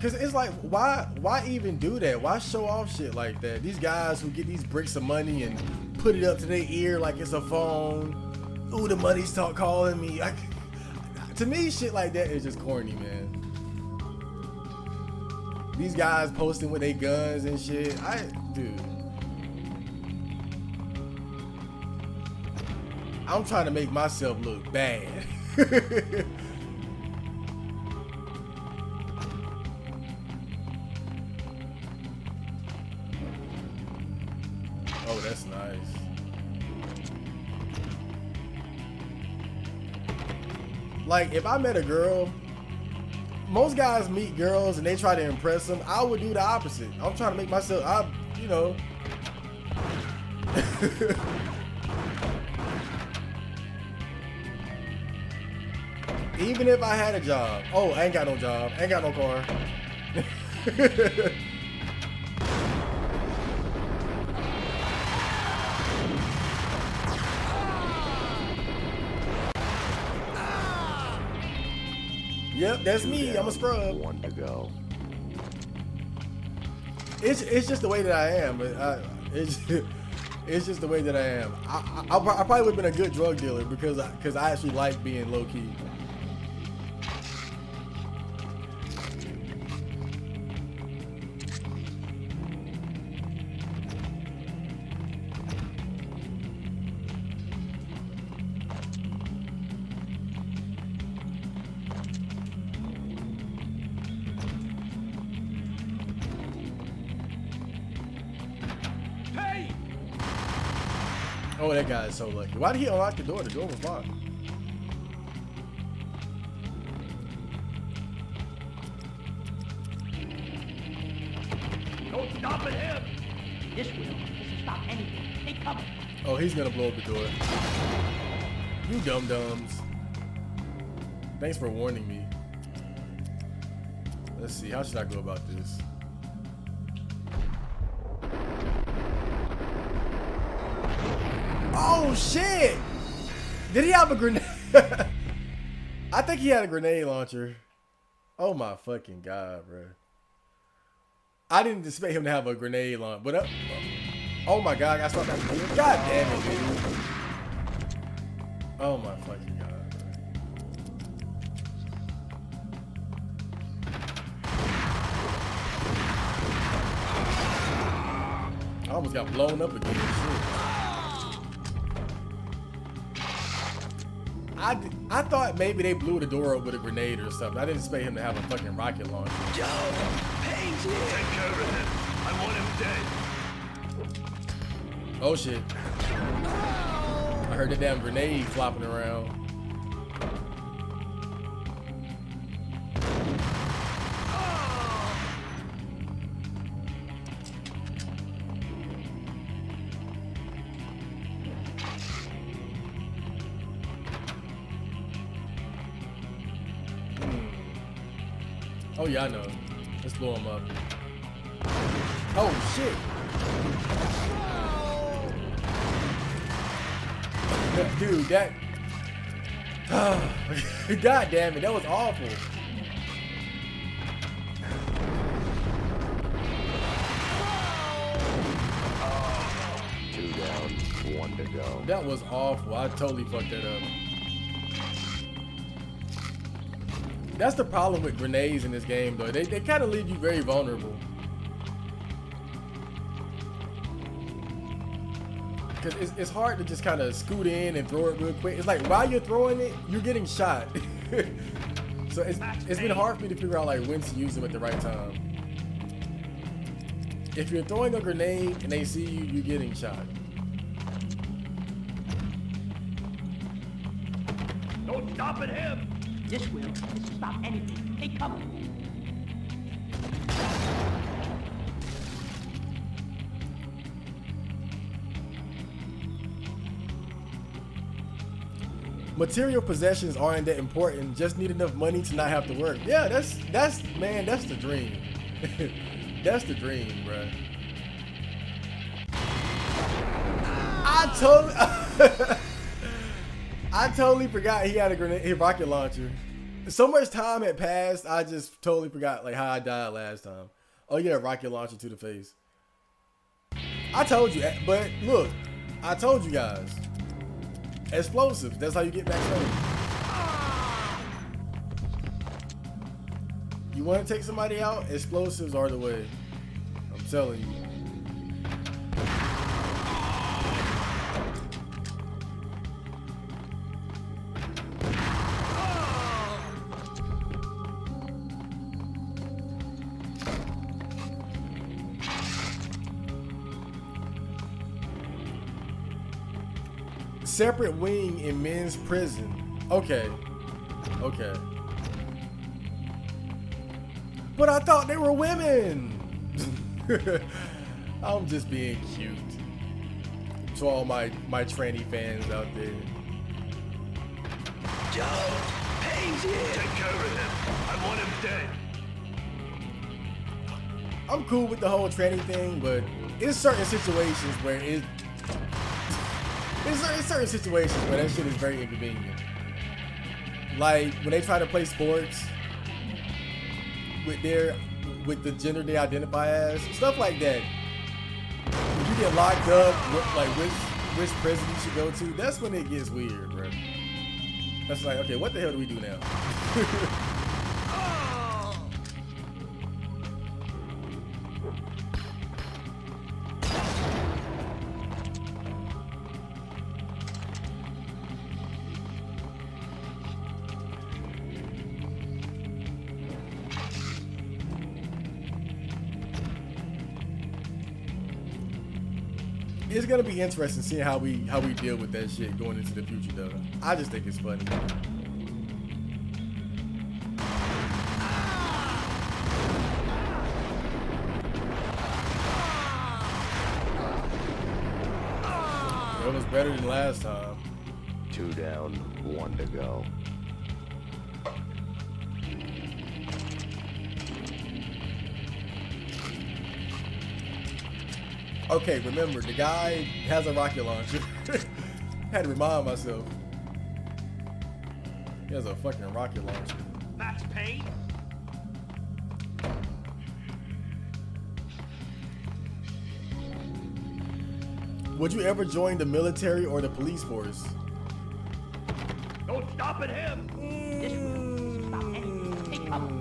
Cause it's like, why even do that? Why show off shit like that? These guys who get these bricks of money and put it up to their ear like it's a phone. Ooh, the money's calling me. To me, shit like that is just corny, man. These guys posting with their guns and shit. Dude. I'm trying to make myself look bad. Oh, that's nice. Like, if I met a girl, most guys meet girls and they try to impress them. I would do the opposite. I'm trying to make myself, Even if I had a job. Oh, I ain't got no job. I ain't got no car. Yep, that's me. I'm a scrub. One to go. It's just the way that I am. It's just the way that I am. I probably would have been a good drug dealer because I actually like being low key. Oh, that guy is so lucky. Why did he unlock the door? The door was locked. Don't stop at him. This will stop anything. They coming. Oh, he's gonna blow up the door. You dum-dums. Thanks for warning me. Let's see. How should I go about this? Oh shit! Did he have a grenade? I think he had a grenade launcher. Oh my fucking god, bro! I didn't expect him to have a grenade launcher. But oh my god, I saw that. God damn it, dude! Oh my fucking god. I almost got blown up again. Shit. I thought maybe they blew the door up with a grenade or something. I didn't expect him to have a fucking rocket launcher. Joe, Payne's here. Take care of him. I want him dead. Oh shit. I heard the damn grenade flopping around. Oh yeah, I know. Let's blow him up. Oh shit! Dude, that. God damn it, that was awful. Two down, one to go. That was awful. I totally fucked that up. That's the problem with grenades in this game, though. They kind of leave you very vulnerable. Because it's hard to just kind of scoot in and throw it real quick. It's like while you're throwing it, you're getting shot. So it's been hard for me to figure out like when to use them at the right time. If you're throwing a grenade and they see you, you're getting shot. No stopping him. This will stop anything. Take cover. Material possessions aren't that important. Just need enough money to not have to work. Yeah, that's man, that's the dream. That's the dream, bro. I totally forgot he had a rocket launcher. So much time had passed, I just totally forgot like how I died last time. Oh yeah, rocket launcher to the face. I told you, but look, I told you guys. Explosives, that's how you get backstage. You want to take somebody out? Explosives are the way. I'm telling you. Separate wing in men's prison. Okay. Okay. But I thought they were women. I'm just being cute. To all my tranny fans out there. Joe, Payne's here. Take care of him. I want him dead. I'm cool with the whole tranny thing, but in certain situations where there's certain situations where that shit is very inconvenient. Like when they try to play sports with the gender they identify as, stuff like that. If you get locked up, like which prison you should go to, that's when it gets weird, bro. That's like, okay, what the hell do we do now? It's gonna be interesting seeing how we deal with that shit going into the future, though. I just think it's funny. It was better than last time. Two down, one to go. Okay, remember, the guy has a rocket launcher. Had to remind myself. He has a fucking rocket launcher. That's Payne? Would you ever join the military or the police force? Don't stop at him! This will doesn't stop anything. Take cover.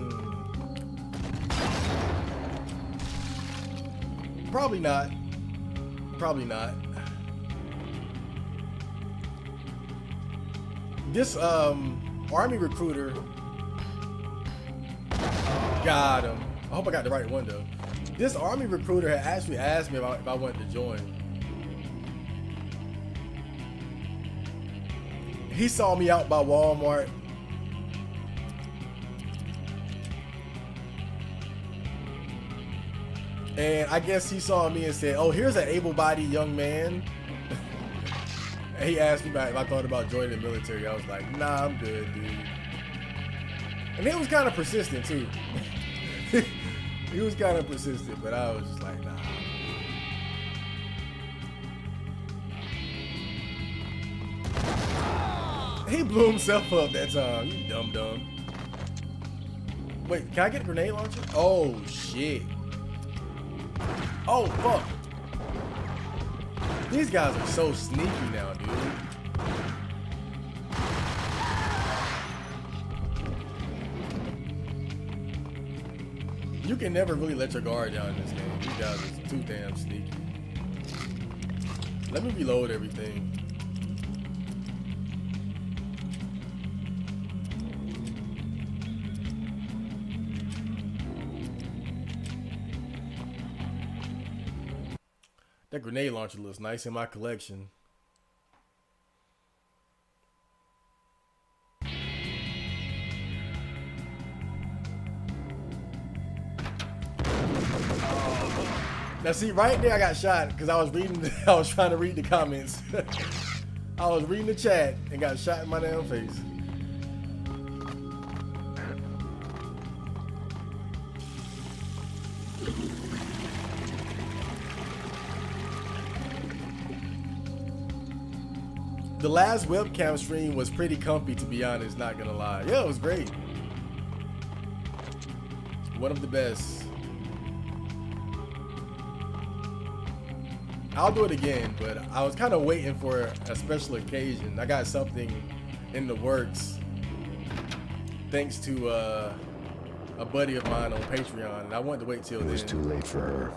Probably not. Probably not. This army recruiter got him. I hope I got the right one though. This army recruiter had actually asked me if I wanted to join. He saw me out by Walmart. And I guess he saw me and said, "Oh, here's an able-bodied young man." And he asked me if I thought about joining the military. I was like, "Nah, I'm good, dude." And he was kind of persistent too. He was kind of persistent, but I was just like, "Nah." He blew himself up that time. You dumb. Wait, can I get a grenade launcher? Oh shit. Oh fuck. These guys are so sneaky now, dude. You can never really let your guard down in this game. These guys are too damn sneaky. Let me reload everything. That grenade launcher looks nice in my collection. Now see, right there I got shot because I was reading. I was trying to read the comments. I was reading the chat and got shot in my damn face. The last webcam stream was pretty comfy, to be honest, not gonna lie. Yeah, it was great. One of the best. I'll do it again, but I was kind of waiting for a special occasion. I got something in the works thanks to a buddy of mine on Patreon, and I wanted to wait till It was then. too late for her.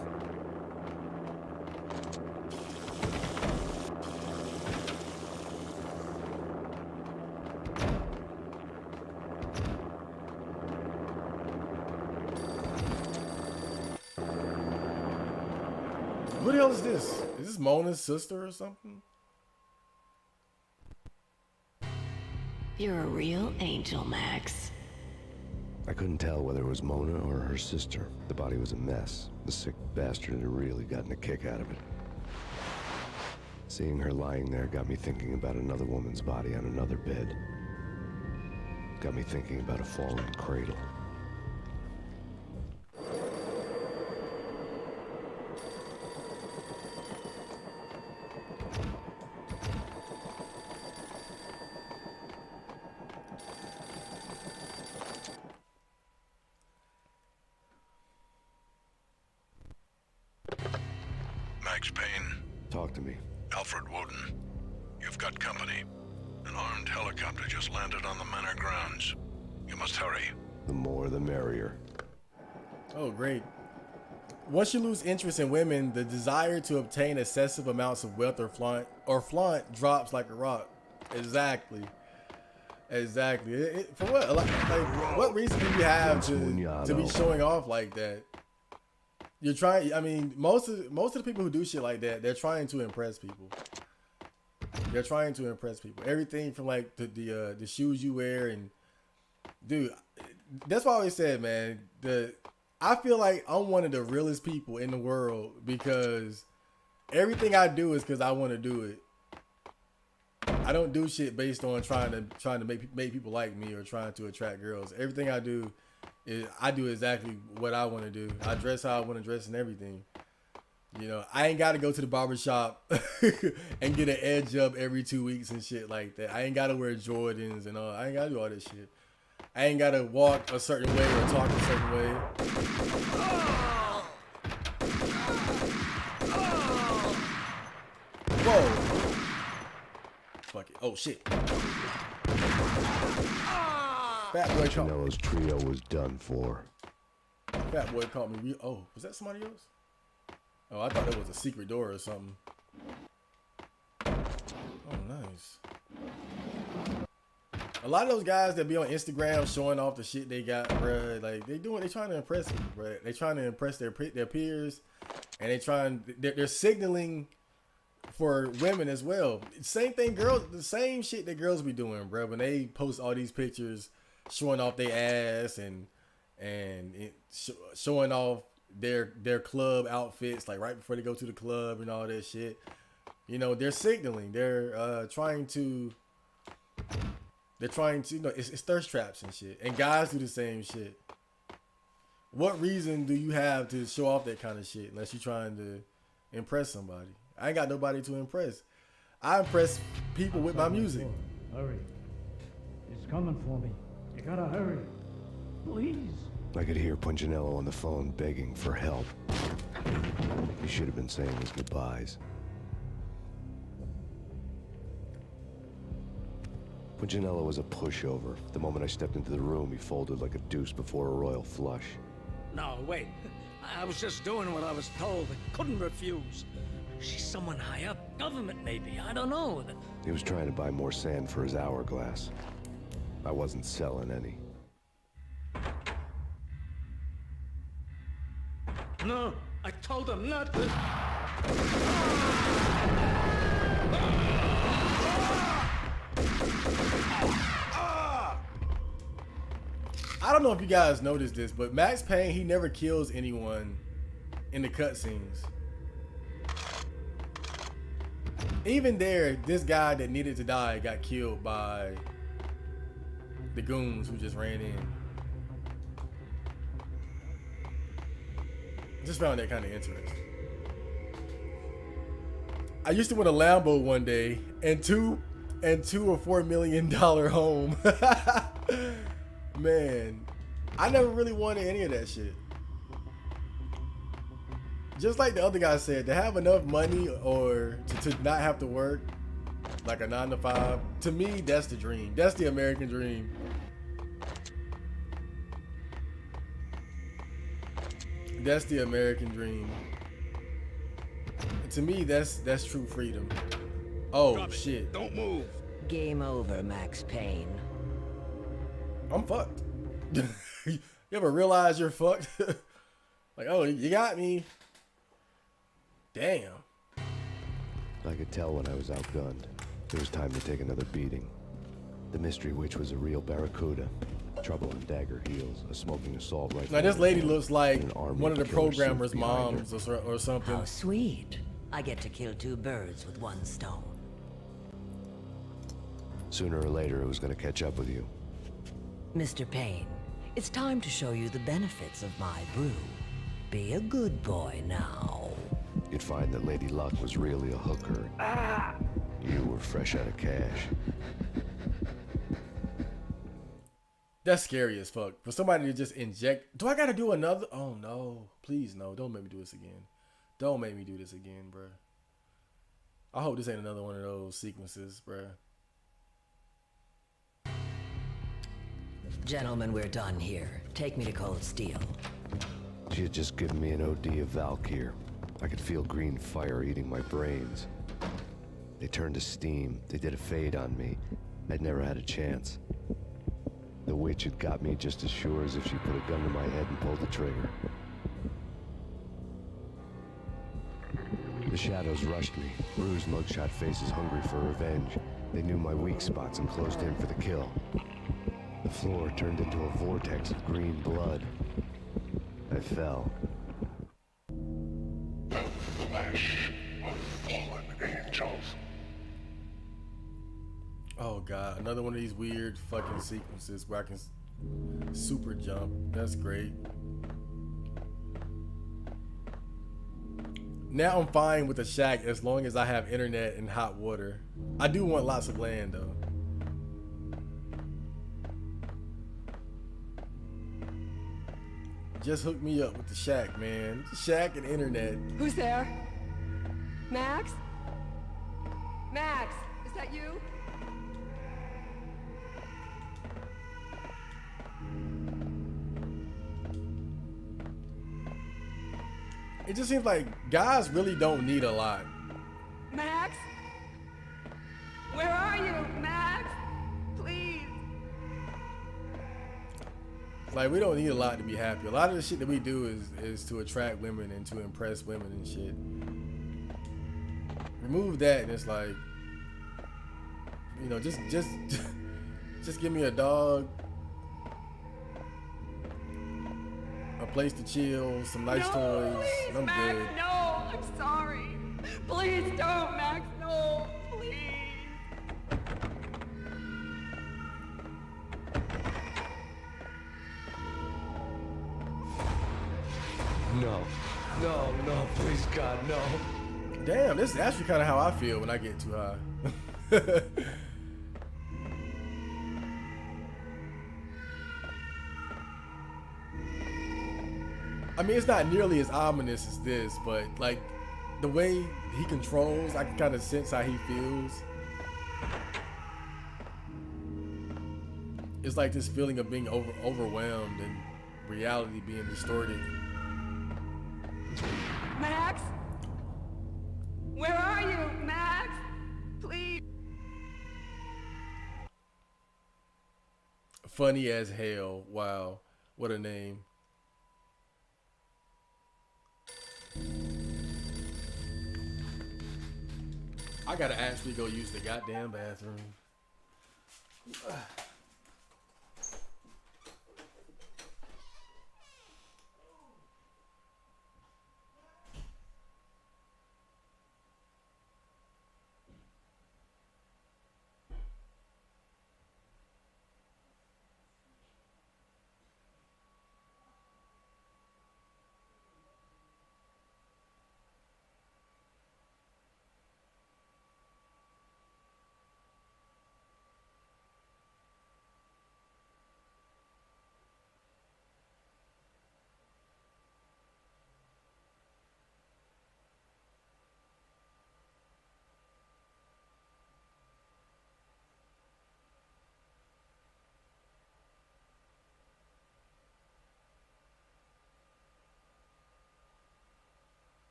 Who the hell is this? Is this Mona's sister or something? You're a real angel, Max. I couldn't tell whether it was Mona or her sister. The body was a mess. The sick bastard had really gotten a kick out of it. Seeing her lying there got me thinking about another woman's body on another bed. Got me thinking about a fallen cradle. Max Payne, Talk to me. Alfred Woden. You've got company. An armed helicopter just landed on the manor grounds. You must hurry. The more the merrier. Oh, great. Once you lose interest in women, the desire to obtain excessive amounts of wealth or flaunt drops like a rock. Exactly. For what? Like, what reason do you have to be showing off like that? You're trying. I mean, most of the people who do shit like that, they're trying to impress people. They're trying to impress people. Everything from like the shoes you wear, and dude, that's why I always said, man. I feel like I'm one of the realest people in the world because everything I do is because I want to do it. I don't do shit based on trying to make people like me or trying to attract girls. Everything I do is I do exactly what I want to do. I dress how I want to dress and everything. You know, I ain't got to go to the barber shop and get an edge up every 2 weeks and shit like that. I ain't got to wear Jordans and all. I ain't got to do all this shit. I ain't got to walk a certain way or talk a certain way. Whoa. Fuck it. Oh, shit. Fat boy caught me. Punchinello's trio was done for. Fat boy caught me. Oh, was that somebody else? Oh, I thought it was a secret door or something. Oh, nice. A lot of those guys that be on Instagram showing off the shit they got, bruh, like they trying to impress me, bruh. They trying to impress their peers, and they're signaling for women as well. Same thing, girls. The same shit that girls be doing, bruh. When they post all these pictures showing off their ass and showing off their club outfits, like right before they go to the club and all that shit. You know, they're signaling. They're trying to, you know, it's thirst traps and shit. And guys do the same shit. What reason do you have to show off that kind of shit unless you're trying to impress somebody? I ain't got nobody to impress. I impress people with my music. Hurry. It's coming for me. You gotta hurry. Please. I could hear Punchinello on the phone begging for help. He should have been saying his goodbyes. Punchinello was a pushover. The moment I stepped into the room, he folded like a deuce before a royal flush. No, wait. I was just doing what I was told. I couldn't refuse. She's someone high up. Government, maybe. I don't know. He was trying to buy more sand for his hourglass. I wasn't selling any. No, I told him not to. I don't know if you guys noticed this, but Max Payne, he never kills anyone in the cutscenes. Even there, this guy that needed to die got killed by the goons who just ran in. Just found that kind of interesting. I used to win a Lambo one day and $2 or $4 million home. Man, I never really wanted any of that shit. Just like the other guy said, to have enough money or to not have to work like a 9 to 5, to me, that's the dream. That's the American dream. That's the American dream. To me, that's true freedom. Oh, shit. Don't move. Game over, Max Payne. I'm fucked. You ever realize you're fucked? Like, oh, you got me. Damn. I could tell when I was outgunned. It was time to take another beating. The mystery witch was a real barracuda. Trouble in dagger heels, a smoking assault rifle. Now this lady looks like and an army one of the of killer programmers' suits behind moms or something. How sweet. I get to kill two birds with one stone. Sooner or later, it was going to catch up with you. Mr. Payne, it's time to show you the benefits of my brew. Be a good boy now. You'd find that Lady Luck was really a hooker. You were fresh out of cash. That's scary as fuck. For somebody to just inject. Do I gotta do another? Oh no. Please no. Don't make me do this again. Don't make me do this again, bruh. I hope this ain't another one of those sequences, bruh. Gentlemen, we're done here. Take me to Cold Steel. She had just given me an OD of Valkyr. I could feel green fire eating my brains. They turned to steam. They did a fade on me. I'd never had a chance. The witch had got me just as sure as if she put a gun to my head and pulled the trigger. The shadows rushed me. Bruised mugshot faces hungry for revenge. They knew my weak spots and closed in for the kill. The floor turned into a vortex of green blood. I fell. Flesh of fallen angels. Oh god, another one of these weird fucking sequences where I can super jump. That's great. Now I'm fine with the shack as long as I have internet and hot water. I do want lots of land though. Just hook me up with the shack, man. Shack and internet. Who's there? Max? Max, is that you? It just seems like guys really don't need a lot. Max? Where are you, Max? Please. Like, we don't need a lot to be happy. A lot of the shit that we do is to attract women and to impress women and shit. Remove that and it's like, you know, just give me a dog, a place to chill, some nice toys. Please, I'm Max, good. no, I'm sorry. Please don't, Max, no, please. No, please, God, no. Damn, this is actually kind of how I feel when I get too high. I mean, it's not nearly as ominous as this, but like the way he controls, I can kind of sense how he feels. It's like this feeling of being overwhelmed and reality being distorted. Max? Where are you, Max? Please. Funny as hell. Wow. What a name. I gotta actually go use the goddamn bathroom.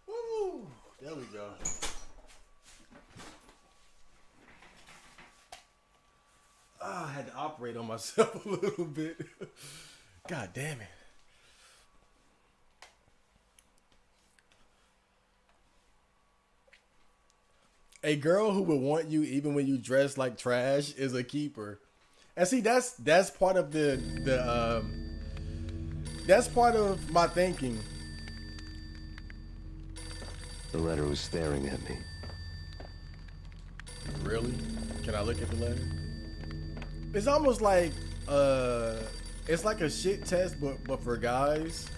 Woo! There we go. I had to operate on myself a little bit. God damn it. A girl who would want you even when you dress like trash is a keeper. And see, that's part of that's part of my thinking. The letter was staring at me. Really? Can I look at the letter? It's almost like it's like a shit test but for guys.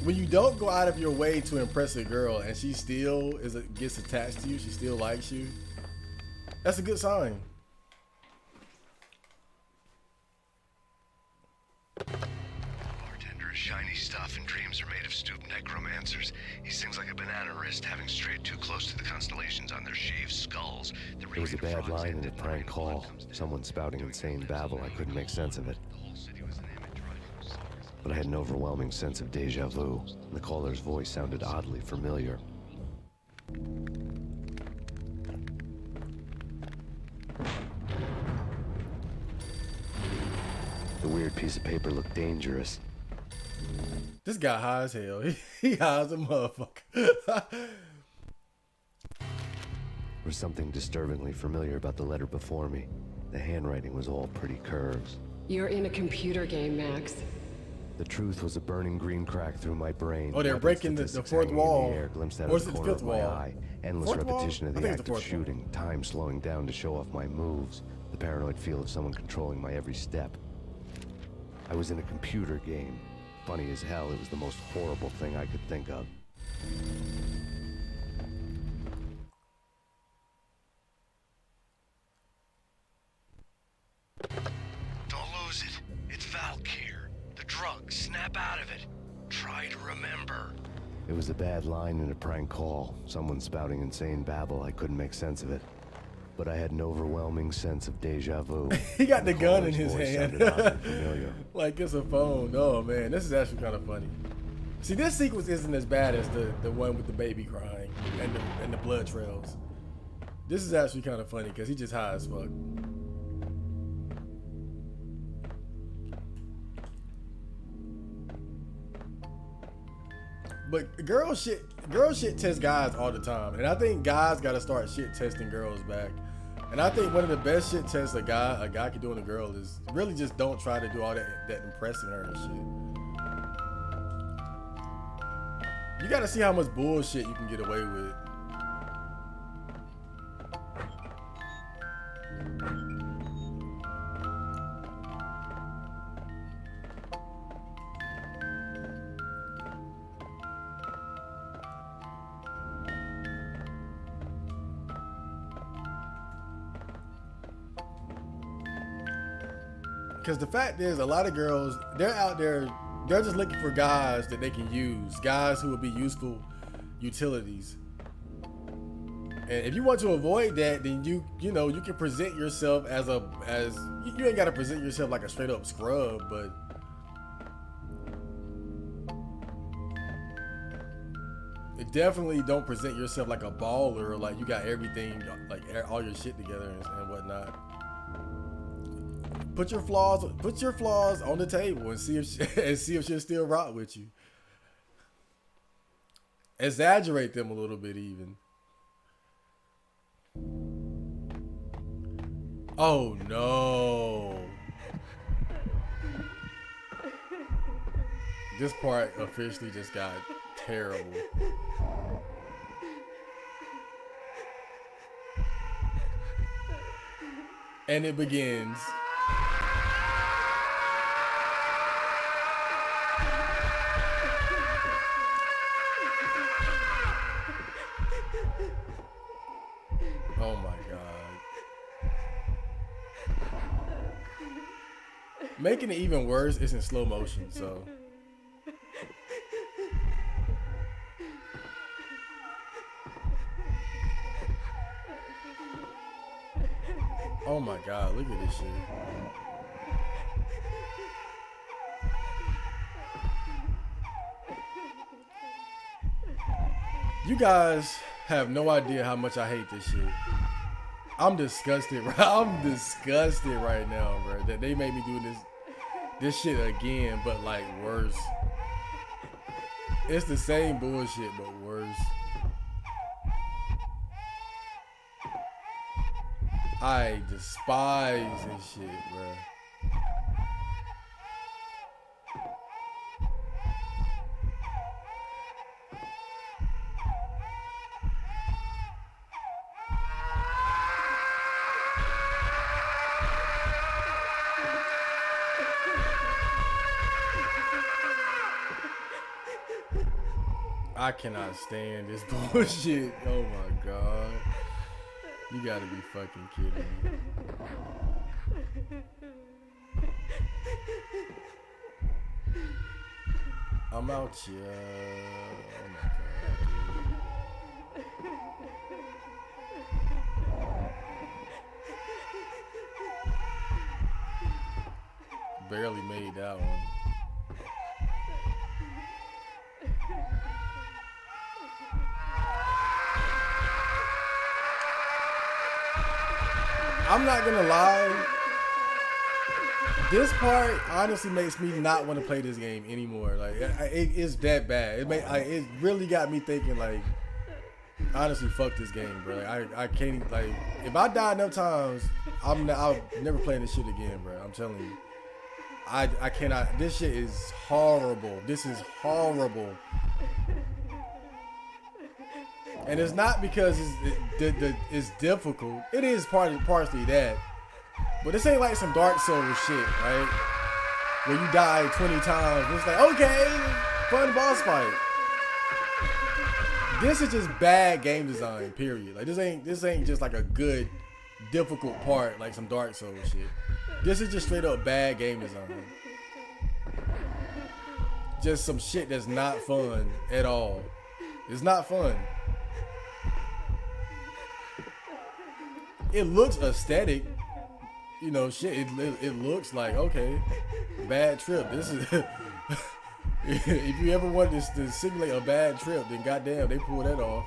When you don't go out of your way to impress a girl and she still gets attached to you, she still likes you, that's a good sign. shiny stuff, and dreams are made of stooped necromancers. He sings like a banana wrist, having strayed too close to the constellations on their shaved skulls. It was a bad line in a prank call. Someone spouting insane babble. I couldn't make sense of it. But I had an overwhelming sense of deja vu. The caller's voice sounded oddly familiar. The weird piece of paper looked dangerous. This guy high as hell. He high as a motherfucker. There was something disturbingly familiar about the letter before me. The handwriting was all pretty curves. You're in a computer game, Max. The truth was a burning green crack through my brain. Oh, they're breaking the fourth wall. The air, glimpsed out Or of is the it the corner fifth of my wall? eye. Endless Fourth wall? repetition of I the think it's act the of fourth wall. shooting. Time slowing down to show off my moves. The paranoid feel of someone controlling my every step. I was in a computer game. Funny as hell, it was the most horrible thing I could think of. Don't lose it. It's Valkyr. The drug. Snap out of it. Try to remember. It was a bad line in a prank call. Someone spouting insane babble. I couldn't make sense of it. But I had an overwhelming sense of deja vu. He got the gun in caller's his voice hand. sounded oddly familiar. Like it's a phone. Oh man, this is actually kind of funny. See, this sequence isn't as bad as the one with the baby crying and the blood trails. This is actually kind of funny because he just high as fuck. But girl shit tests guys all the time, and I think guys gotta start shit testing girls back. And I think one of the best shit tests a guy can do on a girl is really just don't try to do all that impressing her and shit. You gotta see how much bullshit you can get away with. Because the fact is, a lot of girls, they're out there, they're just looking for guys that they can use, guys who will be useful utilities. And if you want to avoid that, then you can present yourself as you ain't got to present yourself like a straight up scrub, but definitely don't present yourself like a baller, like you got everything, like all your shit together and whatnot. Put your flaws on the table and see if she'll still rock with you. Exaggerate them a little bit even. Oh no. This part officially just got terrible. And it begins. Oh my God. Making it even worse is in slow motion, so. Oh my God, look at this shit. You guys have no idea how much I hate this shit. I'm disgusted. I'm disgusted right now, bro. That they made me do this shit again, but like worse. It's the same bullshit, but worse. I despise this shit, bro. I cannot stand this bullshit. Oh my God. You gotta be fucking kidding me. I'm out here. Oh my god, dude. Barely made that one. I'm not gonna lie. This part honestly makes me not want to play this game anymore. Like it's that bad. It really got me thinking like, honestly, fuck this game, bro. Like, I can't like if I die enough times, I'll never play this shit again, bro. I'm telling you. I cannot. This shit is horrible. This is horrible. And it's not because it's difficult. It is partially that. But this ain't like some Dark Souls shit, right? Where you die 20 times. It's like, okay, fun boss fight. This is just bad game design, period. Like this ain't just like a good, difficult part like some Dark Souls shit. This is just straight up bad game design. Just some shit that's not fun at all. It's not fun. It looks aesthetic. You know, shit, it looks like, okay, bad trip. This is, if you ever wanted to simulate a bad trip, then goddamn, they pulled that off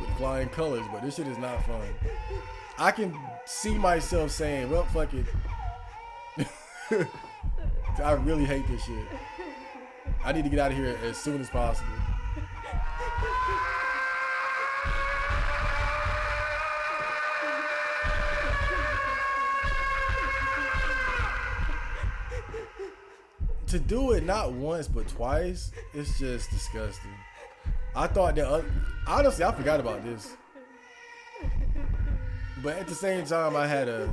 with flying colors, but this shit is not fun. I can see myself saying, well, fuck it. I really hate this shit. I need to get out of here as soon as possible. To do it not once but twice, it's just disgusting. I thought that honestly, I forgot about this, but at the same time, I had a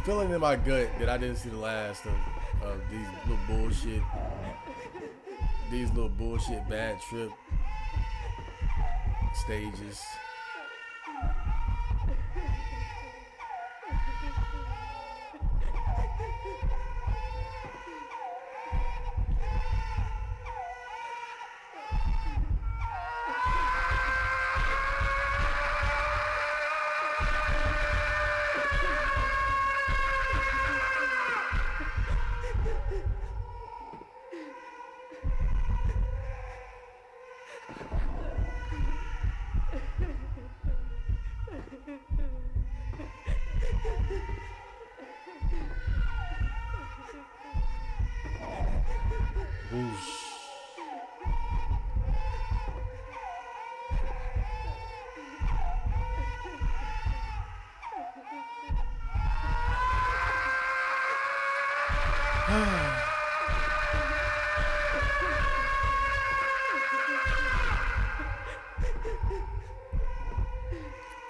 feeling in my gut that I didn't see the last of these little bullshit bad trip stages. Whoosh.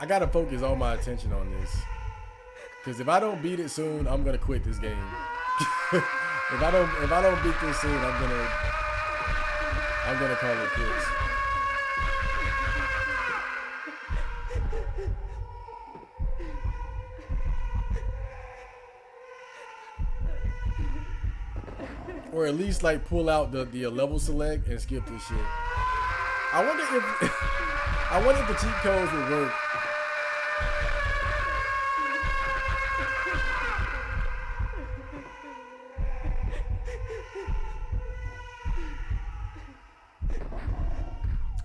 I gotta focus all my attention on this, because if I don't beat it soon, I'm gonna quit this game. If I don't beat this soon, I'm gonna call it quits. Or at least like pull out the level select and skip this shit. I wonder if the cheat codes would work.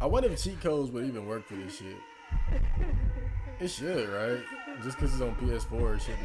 I wonder if cheat codes would even work for this shit. It should, right? Just because it's on PS4, it shouldn't.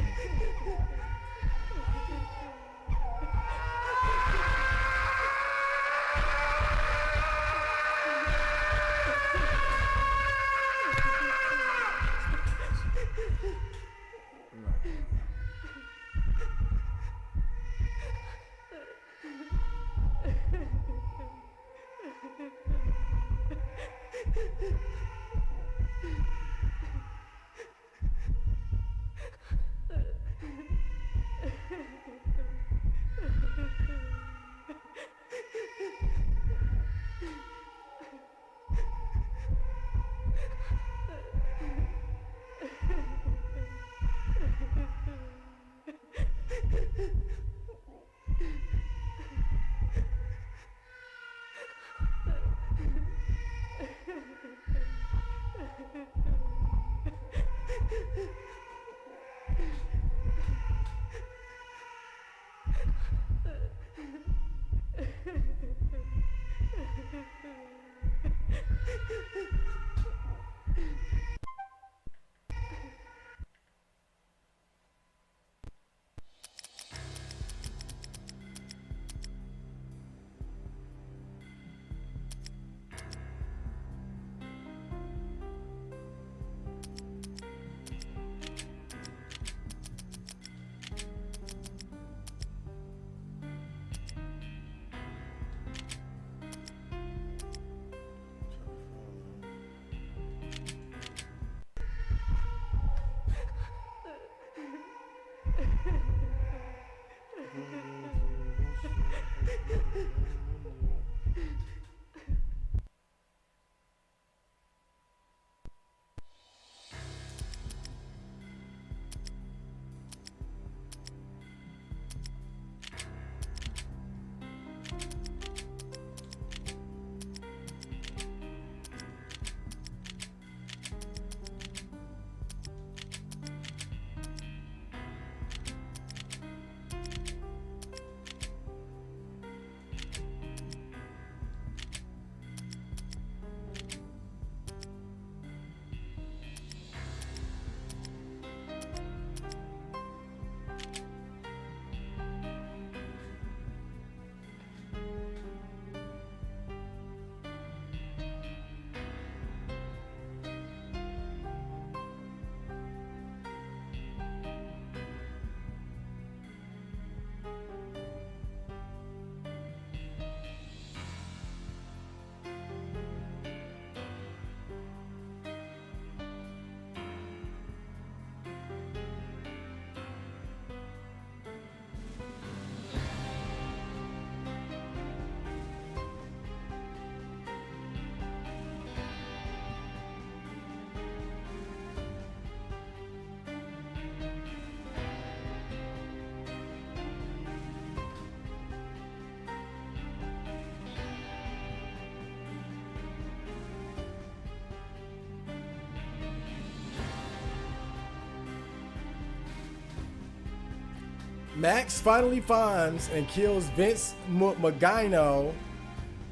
Max finally finds and kills Vince Magino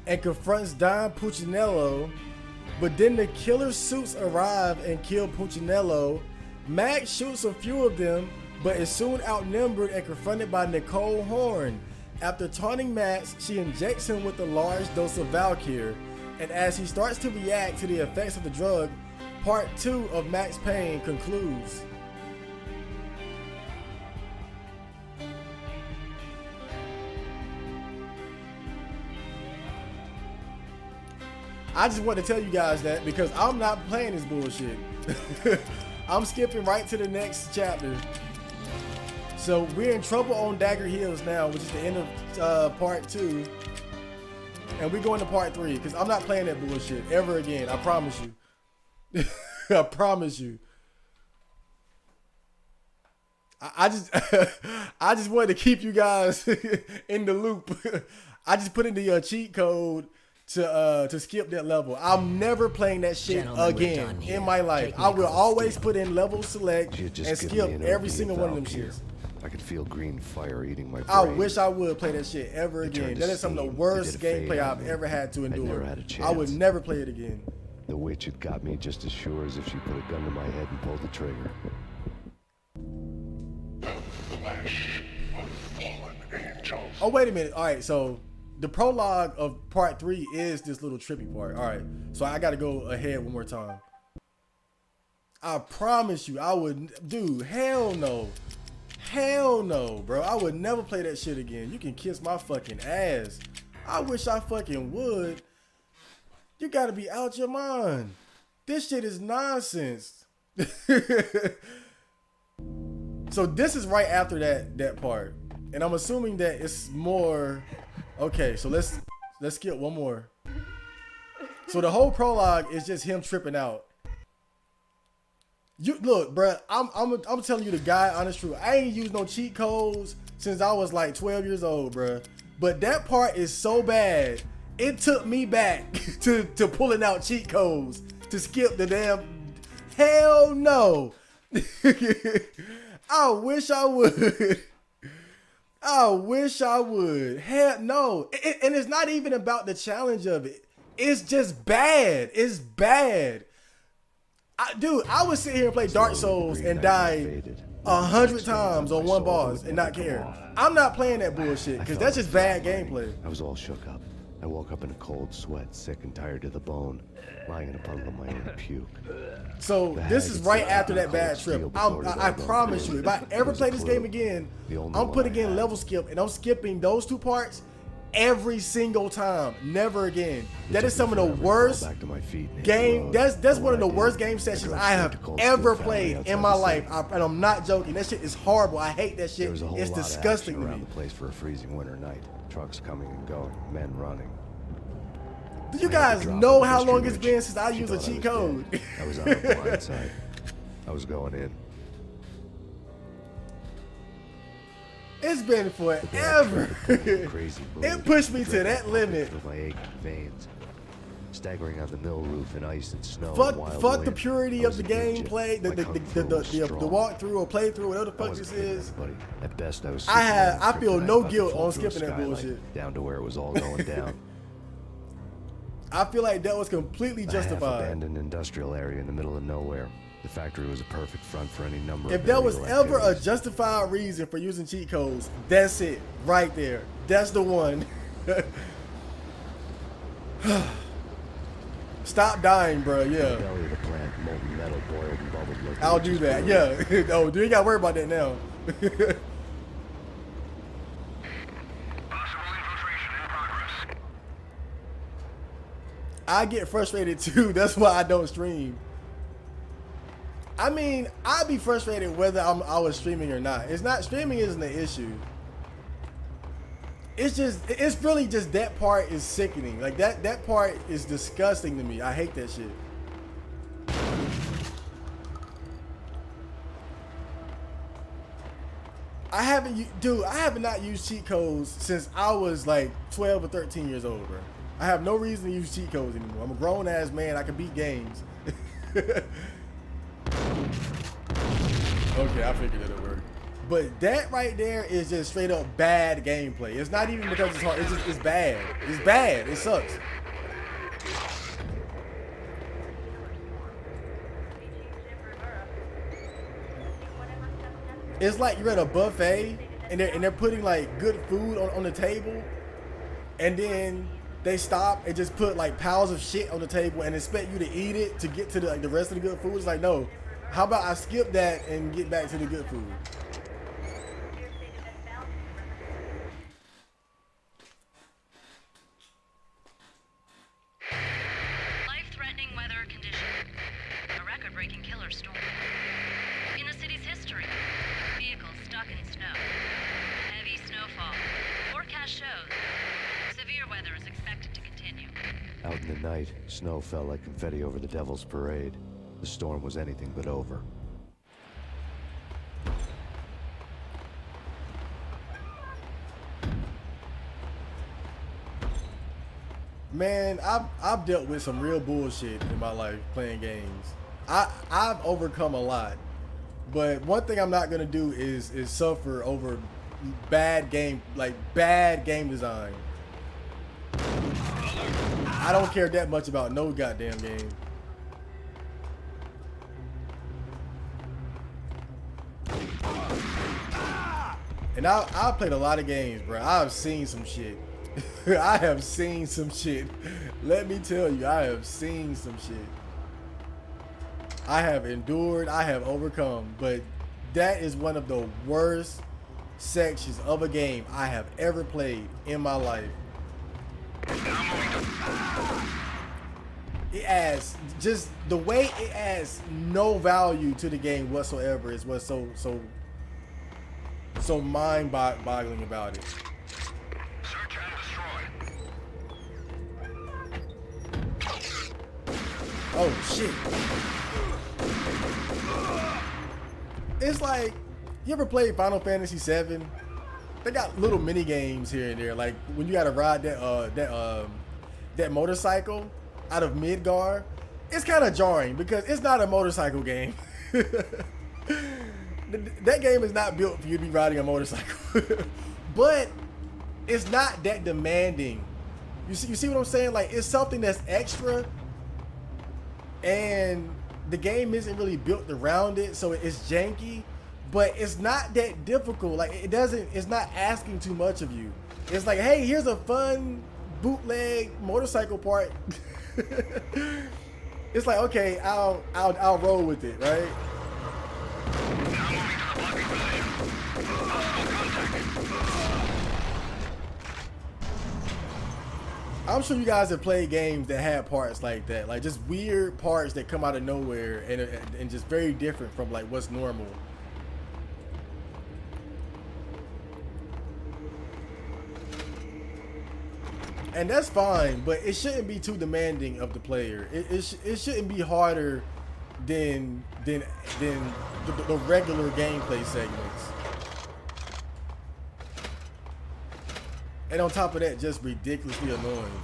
and confronts Don Puccinello, but then the killer suits arrive and kill Puccinello. Max shoots a few of them, but is soon outnumbered and confronted by Nicole Horn. After taunting Max, she injects him with a large dose of Valkyr, and as he starts to react to the effects of the drug, part 2 of Max Payne concludes. I just want to tell you guys that because I'm not playing this bullshit. I'm skipping right to the next chapter. So we're in trouble on Dagger Hills now, which is the end of part 2. And we're going to part 3 because I'm not playing that bullshit ever again. I promise you. I promise you. I just I just wanted to keep you guys in the loop. I just put in the cheat code to skip that level. I'm never playing that shit again in my life. I will always put in level select and skip every single one of them shits. I could feel green fire eating my brain. I wish I would play that shit ever again. That is some of the worst gameplay I've ever had to endure. never had a chance. I would never play it again. The witch had got me just as sure as if she put a gun to my head and pulled the trigger. Oh, wait a minute. All right, so the prologue of part 3 is this little trippy part. All right, so I got to go ahead one more time. I promise you, I would, dude, hell no. Hell no, bro. I would never play that shit again. You can kiss my fucking ass. I wish I fucking would. You gotta be out your mind. This shit is nonsense. So this is right after that part. And I'm assuming that it's more. Okay, so let's skip one more. So the whole prologue is just him tripping out. You look, bruh, I'm telling you the guy honest truth. I ain't used no cheat codes since I was like 12 years old, bruh. But that part is so bad, it took me back to pulling out cheat codes to skip the damn. Hell no. I wish I would. I wish I would. Hell no. And it's not even about the challenge of it. It's just bad. It's bad. Dude, I would sit here and play Dark Souls and die 100 times on one boss and not care. I'm not playing that bullshit because that's just bad gameplay. I was all shook up. I woke up in a cold sweat, sick and tired to the bone, lying in a puddle of my own puke. So this is right after that bad trip. I promise you, if I ever play this game again, I'm putting in level skip and I'm skipping those two parts every single time. Never again. That is some of the worst game. That's one of the worst game sessions I have ever played in my life. And I'm not joking. That shit is horrible. I hate that shit. It's disgusting to me. Around the place for a freezing winter night. Trucks coming and going, men running. Do you guys know how long it's been since I used a cheat code? I was on the blind side. I was going in. It's been forever. It pushed me to that limit. With my aching veins. Staggering on the mill roof in ice and snow. Fuck the purity of the gameplay, the walkthrough or playthrough, whatever the fuck this is. At best, I was. I feel no guilt on skipping that bullshit. Down to where it was all going down. I feel like that was completely justified. Abandoned industrial area in the middle of nowhere. The factory was a perfect front for any number of If there was illegal ever a justified reason for using cheat codes, that's it, right there. That's the one. Stop dying, bro. Yeah. Belly of the plant, molten metal boiled and bubbled like I'll do that. Yeah. Oh, you ain't got to worry about that now. I get frustrated too. That's why I don't stream. I mean, I'd be frustrated whether I was streaming or not. It's not, streaming isn't the issue. It's really just that part is sickening. Like that part is disgusting to me. I hate that shit. I have not used cheat codes since I was like 12 or 13 years old, bro. I have no reason to use cheat codes anymore. I'm a grown ass man. I can beat games. Okay, I figured it'll work. But that right there is just straight up bad gameplay. It's not even because it's hard. It's bad. It's bad. It sucks. It's like you're at a buffet and they're putting like good food on the table, and then they stop and just put like piles of shit on the table and expect you to eat it to get to the rest of the good food. It's like, no. How about I skip that and get back to the good food? Life-threatening weather conditions. A record-breaking killer storm. In the city's history, vehicles stuck in snow. Heavy snowfall. Forecast shows severe weather is expected to continue. Out in the night, snow fell like confetti over the Devil's Parade. The storm was anything but over. Man, I've dealt with some real bullshit in my life playing games. I've overcome a lot, but one thing I'm not gonna do is suffer over bad game design. I don't care that much about no goddamn game. And I played a lot of games, bro. I've seen some shit. I have seen some shit. Let me tell you, I have seen some shit. I have endured, I have overcome, but that is one of the worst sections of a game I have ever played in my life. It adds, just the way it adds no value to the game whatsoever is what's so mind-boggling about it. Search and destroy. Oh shit. It's like, you ever played Final Fantasy VII? They got little mini games here and there, like when you gotta ride that motorcycle out of Midgar. It's kind of jarring because it's not a motorcycle game. That game is not built for you to be riding a motorcycle. But it's not that demanding. You see what I'm saying? Like, it's something that's extra, and the game isn't really built around it, so it's janky, but it's not that difficult. Like, it's not asking too much of you. It's like, hey, here's a fun bootleg motorcycle part. It's like, okay, I'll roll with it, right? I'm sure you guys have played games that had parts like that, like just weird parts that come out of nowhere and just very different from like what's normal. And that's fine, but it shouldn't be too demanding of the player. It shouldn't be harder than the regular gameplay segments. And on top of that, just ridiculously annoying.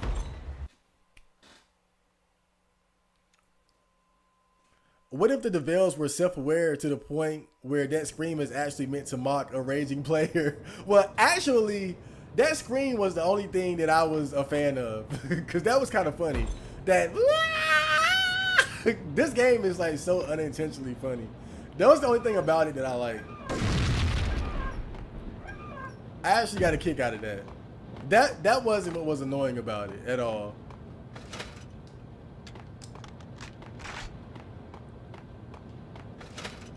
What if the DeVales were self-aware to the point where that scream is actually meant to mock a raging player? Well, actually, that scream was the only thing that I was a fan of, because that was kind of funny. That this game is like so unintentionally funny. That was the only thing about it that I like. I actually got a kick out of that. That wasn't what was annoying about it at all.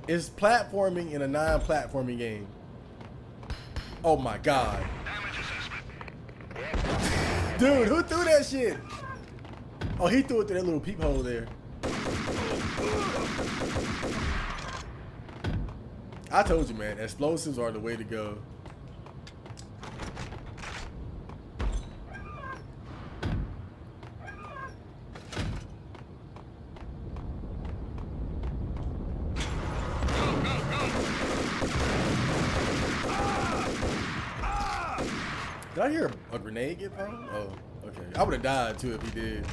It's platforming in a non-platforming game. Oh my god. Dude, who threw that shit? Oh, he threw it through that little peephole there. I told you, man, explosives are the way to go. Did I hear a grenade get thrown? Oh, okay. I would have died too if he did.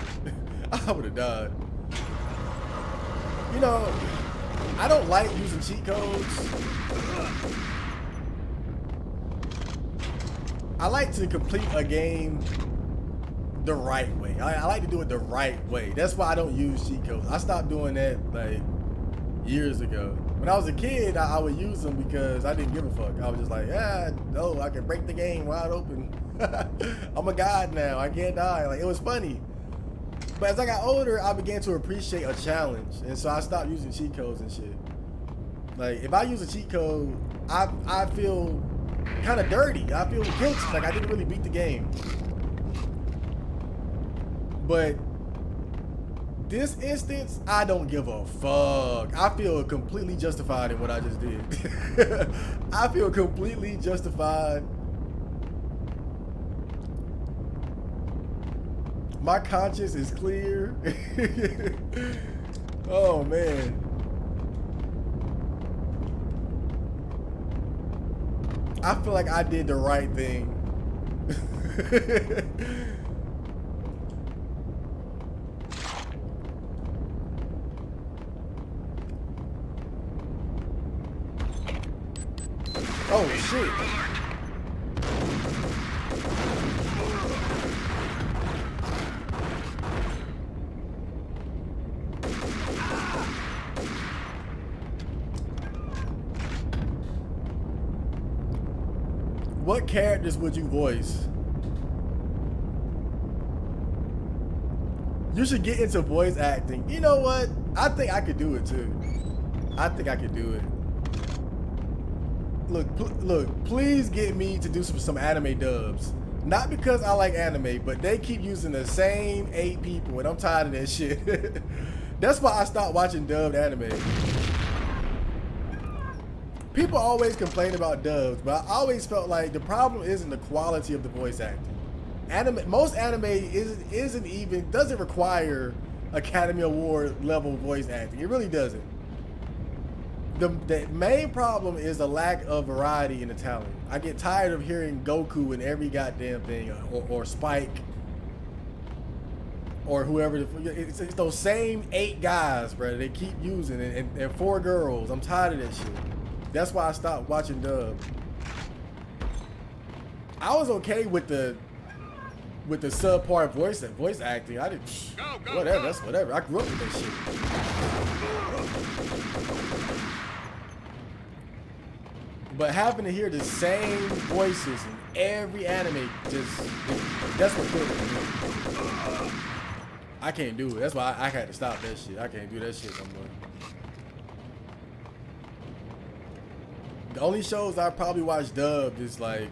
I would have died. You know, I don't like using cheat codes. I like to complete a game the right way. I like to do it the right way. That's why I don't use cheat codes. I stopped doing that like years ago. When I was a kid, I would use them because I didn't give a fuck. I was just like, yeah, no, I can break the game wide open. I'm a god now. I can't die. Like, it was funny. But as I got older, I began to appreciate a challenge. And so I stopped using cheat codes and shit. Like, if I use a cheat code, I feel kind of dirty. I feel guilty. Like, I didn't really beat the game. But this instance, I don't give a fuck. I feel completely justified in what I just did. I feel completely justified. My conscience is clear. Oh, man. I feel like I did the right thing. Oh, shit. What characters would you voice? You should get into voice acting. You know what? I think I could do it too. I think I could do it. Look, please get me to do some anime dubs. Not because I like anime, but they keep using the same 8 people and I'm tired of that shit. That's why I stopped watching dubbed anime. People always complain about dubs, but I always felt like the problem isn't the quality of the voice acting. Most anime doesn't require Academy Award level voice acting. It really doesn't. The main problem is the lack of variety in the talent. I get tired of hearing Goku in every goddamn thing, or Spike. or whoever. It's those same 8 guys, bro. They keep using it, and 4 girls. I'm tired of that shit. That's why I stopped watching dub. I was okay with the subpar voice acting. I didn't. Whatever. That's whatever. I grew up with that shit. But having to hear the same voices in every anime, that's what killed me. I can't do it. That's why I had to stop that shit. I can't do that shit no more. The only shows I probably watch dubbed is like,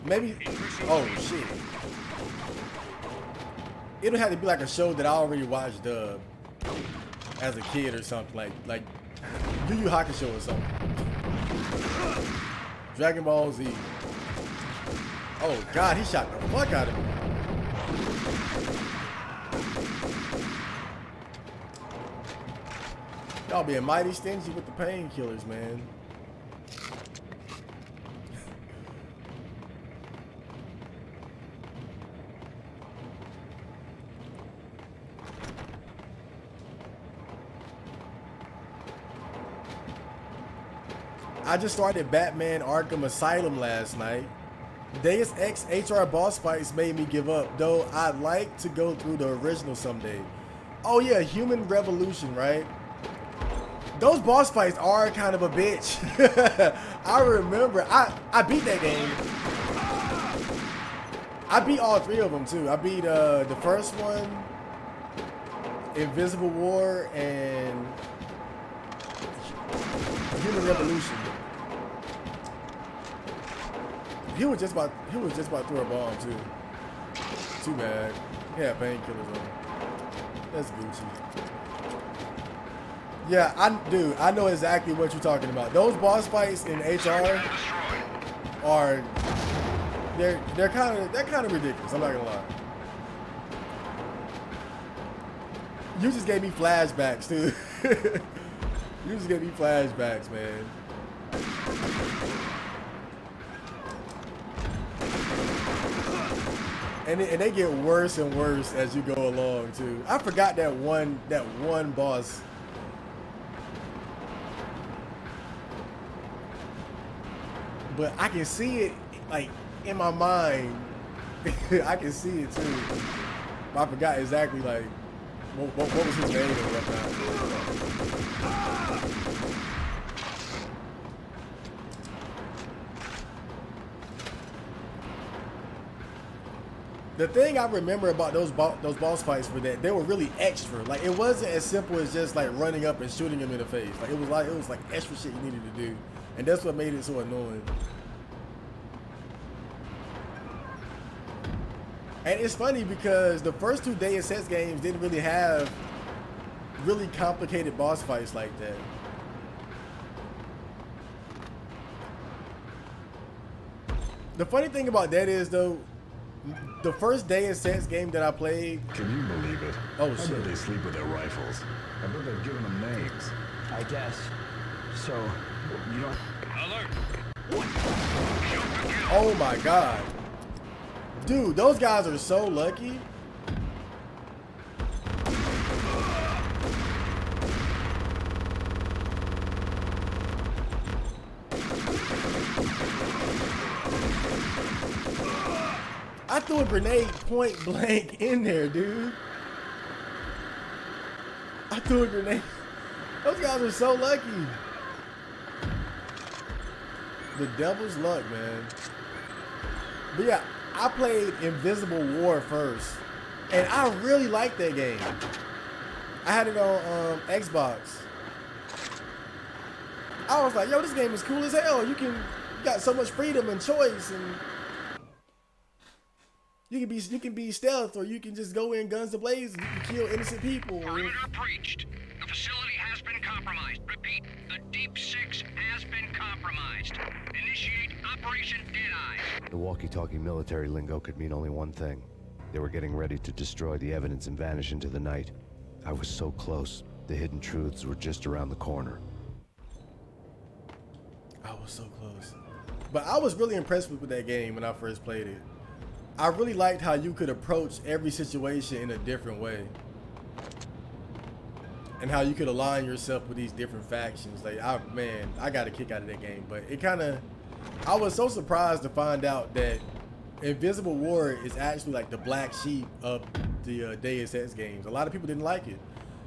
maybe, oh shit. It'll have to be like a show that I already watched dubbed as a kid or something, like Yu Yu Hakusho or something. Dragon Ball Z. Oh God, he shot the fuck out of me. Y'all being mighty stingy with the painkillers, man. I just started Batman Arkham Asylum last night. Deus Ex HR boss fights made me give up, though I'd like to go through the original someday. Oh yeah, Human Revolution, right? Those boss fights are kind of a bitch. I remember, I beat that game. I beat all 3 of them too. I beat the first one, Invisible War, and Human Revolution. He was just about to throw a bomb too. Too bad. He had painkillers on. That's Gucci. Yeah, I know exactly what you're talking about. Those boss fights in HR are they're kind of ridiculous. I'm not gonna lie. You just gave me flashbacks, too. You just gave me flashbacks, man. And they get worse and worse as you go along too. I forgot that one boss. But I can see it like in my mind. I can see it too. But I forgot exactly like what was his name and whatnot. The thing I remember about those boss fights were that they were really extra. Like it wasn't as simple as just like running up and shooting him in the face. Like it was like extra shit you needed to do, and that's what made it so annoying. And it's funny because the first 2 Deus Ex games didn't really have really complicated boss fights like that. The funny thing about that is though, the first Deus Ex game that I played. Can you believe it? Oh shit. I bet they sleep with their rifles. I bet they've given them names. I guess. So, you know. Alert! Oh my God. Dude, those guys are so lucky. I threw a grenade point blank in there, dude. I threw a grenade. Those guys are so lucky. The devil's luck, man. But yeah, I played Invisible War first, and I really liked that game. I had it on Xbox. I was like, yo, this game is cool as hell. You got so much freedom and choice, and you can be stealth, or you can just go in guns blazing. You can kill innocent people. Perimeter breached. The facility has been compromised. Repeat, the Deep Six has been compromised. Initiate Operation Deadeye. The walkie-talkie military lingo could mean only one thing. They were getting ready to destroy the evidence and vanish into the night. I was so close. The hidden truths were just around the corner. I was so close. But I was really impressed with that game when I first played it. I really liked how you could approach every situation in a different way. And how you could align yourself with these different factions. Like, I got a kick out of that game. But it kind of, I was so surprised to find out that Invisible War is actually like the black sheep of the Deus Ex games. A lot of people didn't like it.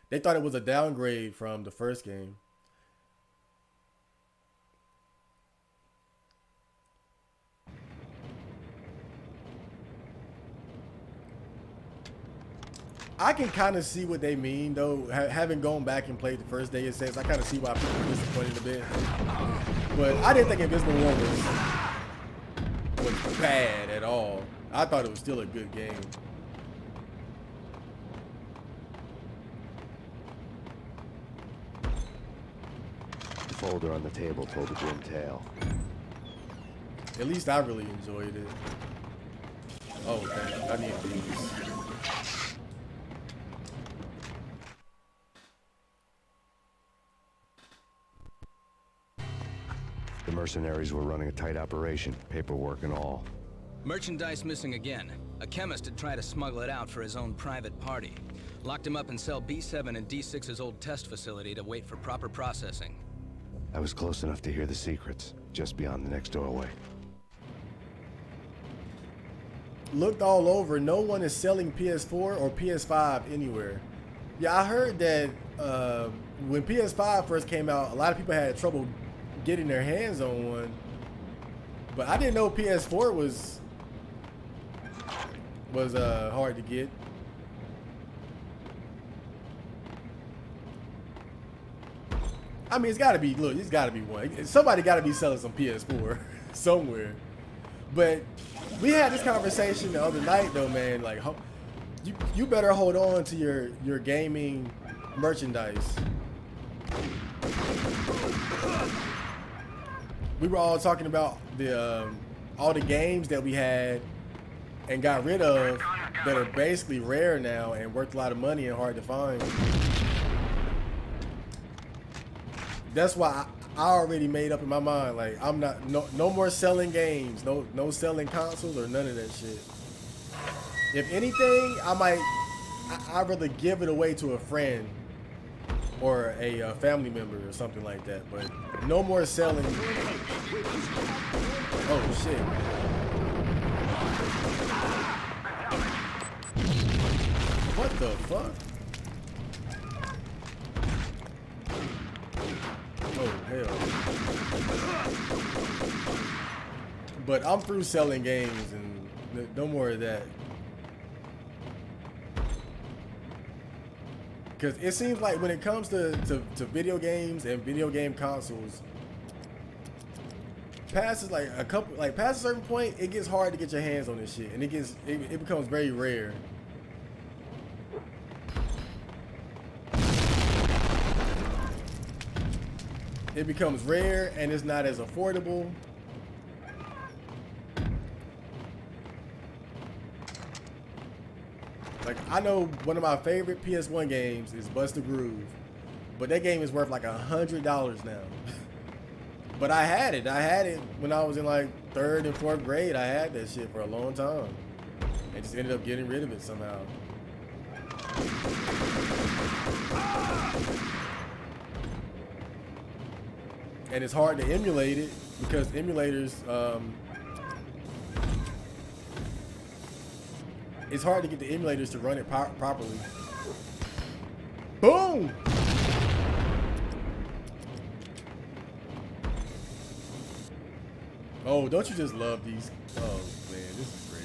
They thought it was a downgrade from the first game. I can kind of see what they mean, though. Having gone back and played the first Deus Ex, I kind of see why people were disappointed a bit. But I didn't think Invisible War was bad at all. I thought it was still a good game. The folder on the table told a grim tale. At least I really enjoyed it. Oh, okay. I need these. The mercenaries were running a tight operation, paperwork and all. Merchandise missing again. A chemist had tried to smuggle it out for his own private party. Locked him up in cell B7 in D6's old test facility to wait for proper processing. I was close enough to hear the secrets, just beyond the next doorway. Looked all over. No one is selling PS4 or PS5 anywhere. Yeah, I heard that when PS5 first came out, a lot of people had trouble getting their hands on one. But I didn't know PS4 was hard to get. I mean, it's got to be, look, it's got to be one. Somebody got to be selling some PS4 somewhere. But we had this conversation the other night, though, man. Like, you better hold on to your gaming merchandise. We were all talking about the all the games that we had and got rid of that are basically rare now and worth a lot of money and hard to find. That's why I already made up in my mind, like, I'm not, no more selling games, no selling consoles or none of that shit. If anything, I'd rather give it away to a friend or a family member or something like that, but no more selling. Oh shit. What the fuck? Oh hell. But I'm through selling games and no more of that. Because it seems like when it comes to video games and video game consoles, past a certain point, it gets hard to get your hands on this shit, and it becomes very rare. It becomes rare and it's not as affordable. Like, I know one of my favorite PS1 games is Bust a Groove, but that game is worth like $100 now. But I had it when I was in like 3rd and 4th grade. I had that shit for a long time. I just ended up getting rid of it somehow. And it's hard to emulate it because emulators, it's hard to get the emulators to run it properly. Boom! Oh, don't you just love these? Oh man, this is great.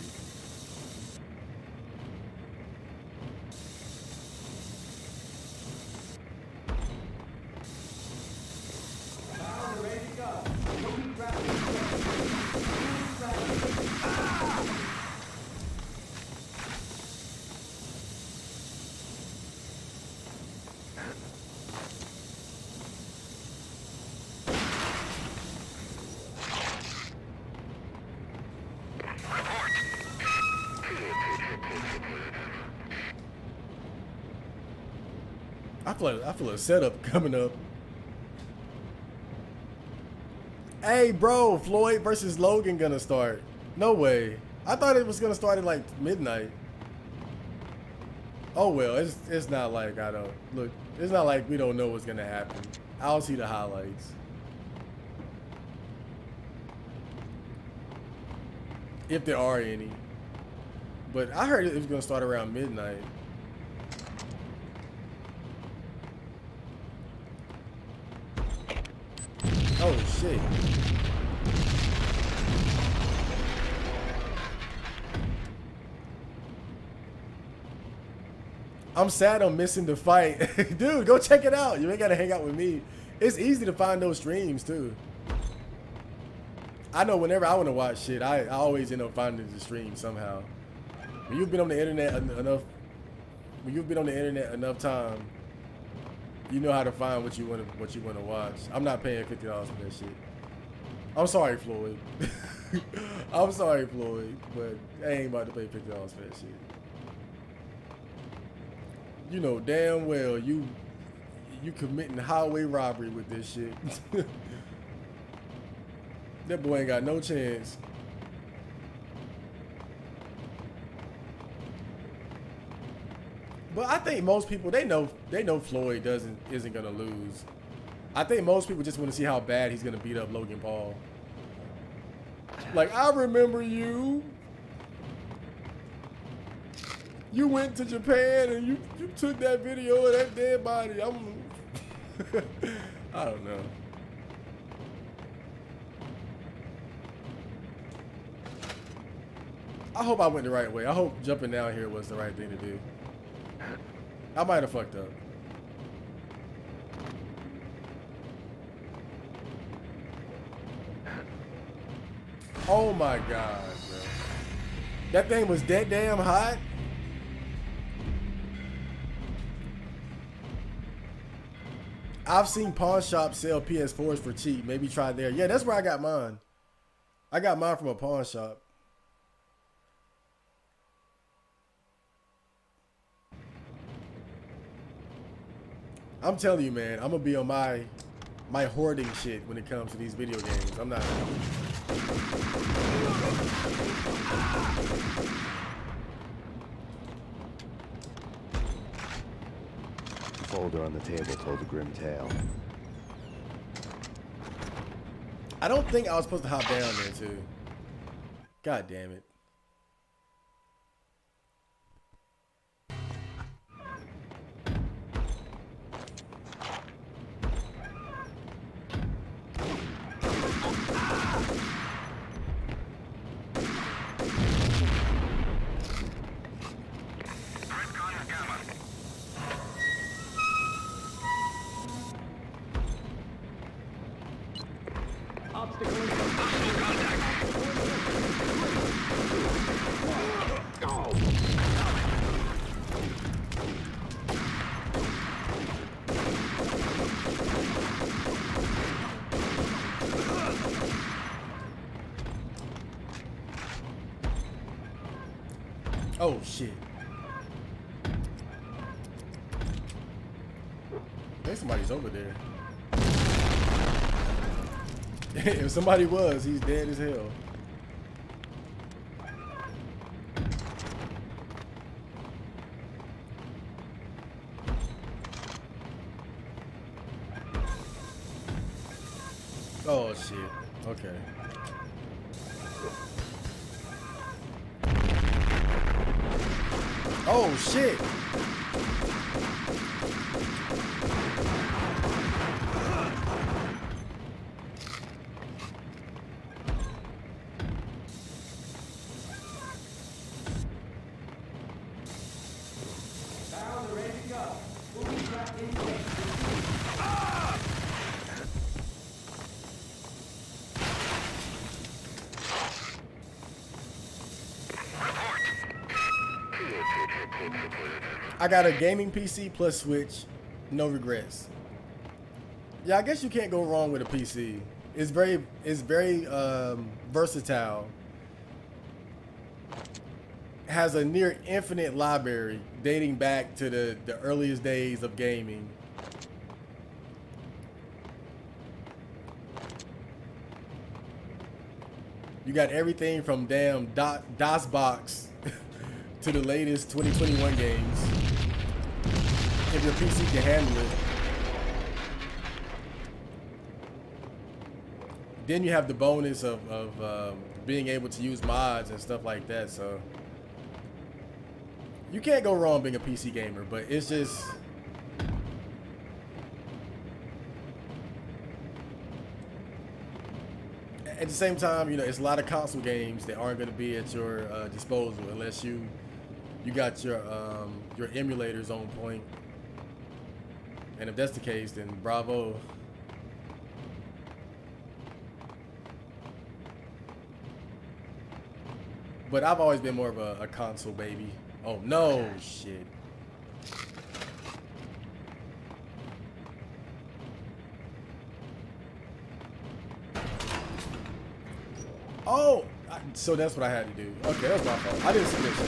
I feel a setup coming up. Hey, bro, Floyd versus Logan gonna start. No way. I thought it was gonna start at like midnight. Oh well, it's not like I don't look. It's not like we don't know what's gonna happen. I'll see the highlights. If there are any. But I heard it was gonna start around midnight. Oh shit. I'm sad I'm missing the fight. Dude, go check it out. You ain't gotta hang out with me. It's easy to find those streams too. I know whenever I want to watch shit, I always end up finding the stream somehow. When you've been on the internet enough time, you know how to find what you want to watch. I'm not paying $50 for that shit. I'm sorry, Floyd. I'm sorry, Floyd, but I ain't about to pay $50 for that shit. You know damn well you committing highway robbery with this shit. That boy ain't got no chance. But I think most people they know Floyd isn't gonna lose. I think most people just want to see how bad he's gonna beat up Logan Paul. Like, I remember you. You went to Japan and you took that video of that dead body. I don't know. I hope I went the right way. I hope jumping down here was the right thing to do. I might have fucked up. Oh my god, bro. That thing was that damn hot. I've seen pawn shops sell PS4s for cheap. Maybe try there. Yeah, that's where I got mine. I got mine from a pawn shop. I'm telling you, man, I'm gonna be on my hoarding shit when it comes to these video games. I'm not. The folder on the table told a grim tale. I don't think I was supposed to hop down there too. God damn it. Oh shit. I think somebody's over there. If somebody was, he's dead as hell. Oh shit. Okay. Oh shit. I got a gaming PC plus Switch, no regrets. Yeah, I guess you can't go wrong with a PC. It's very versatile. Has a near infinite library dating back to the earliest days of gaming. You got everything from damn DOSBox to the latest 2021 games. If your PC can handle it. Then you have the bonus of being able to use mods and stuff like that. So you can't go wrong being a PC gamer, but it's just... At the same time, you know, it's a lot of console games that aren't going to be at your disposal unless you got your emulators on point. And if that's the case, then bravo. But I've always been more of a console baby. Oh no, shit. Oh, so that's what I had to do. Okay, that's my fault. I didn't see this shit.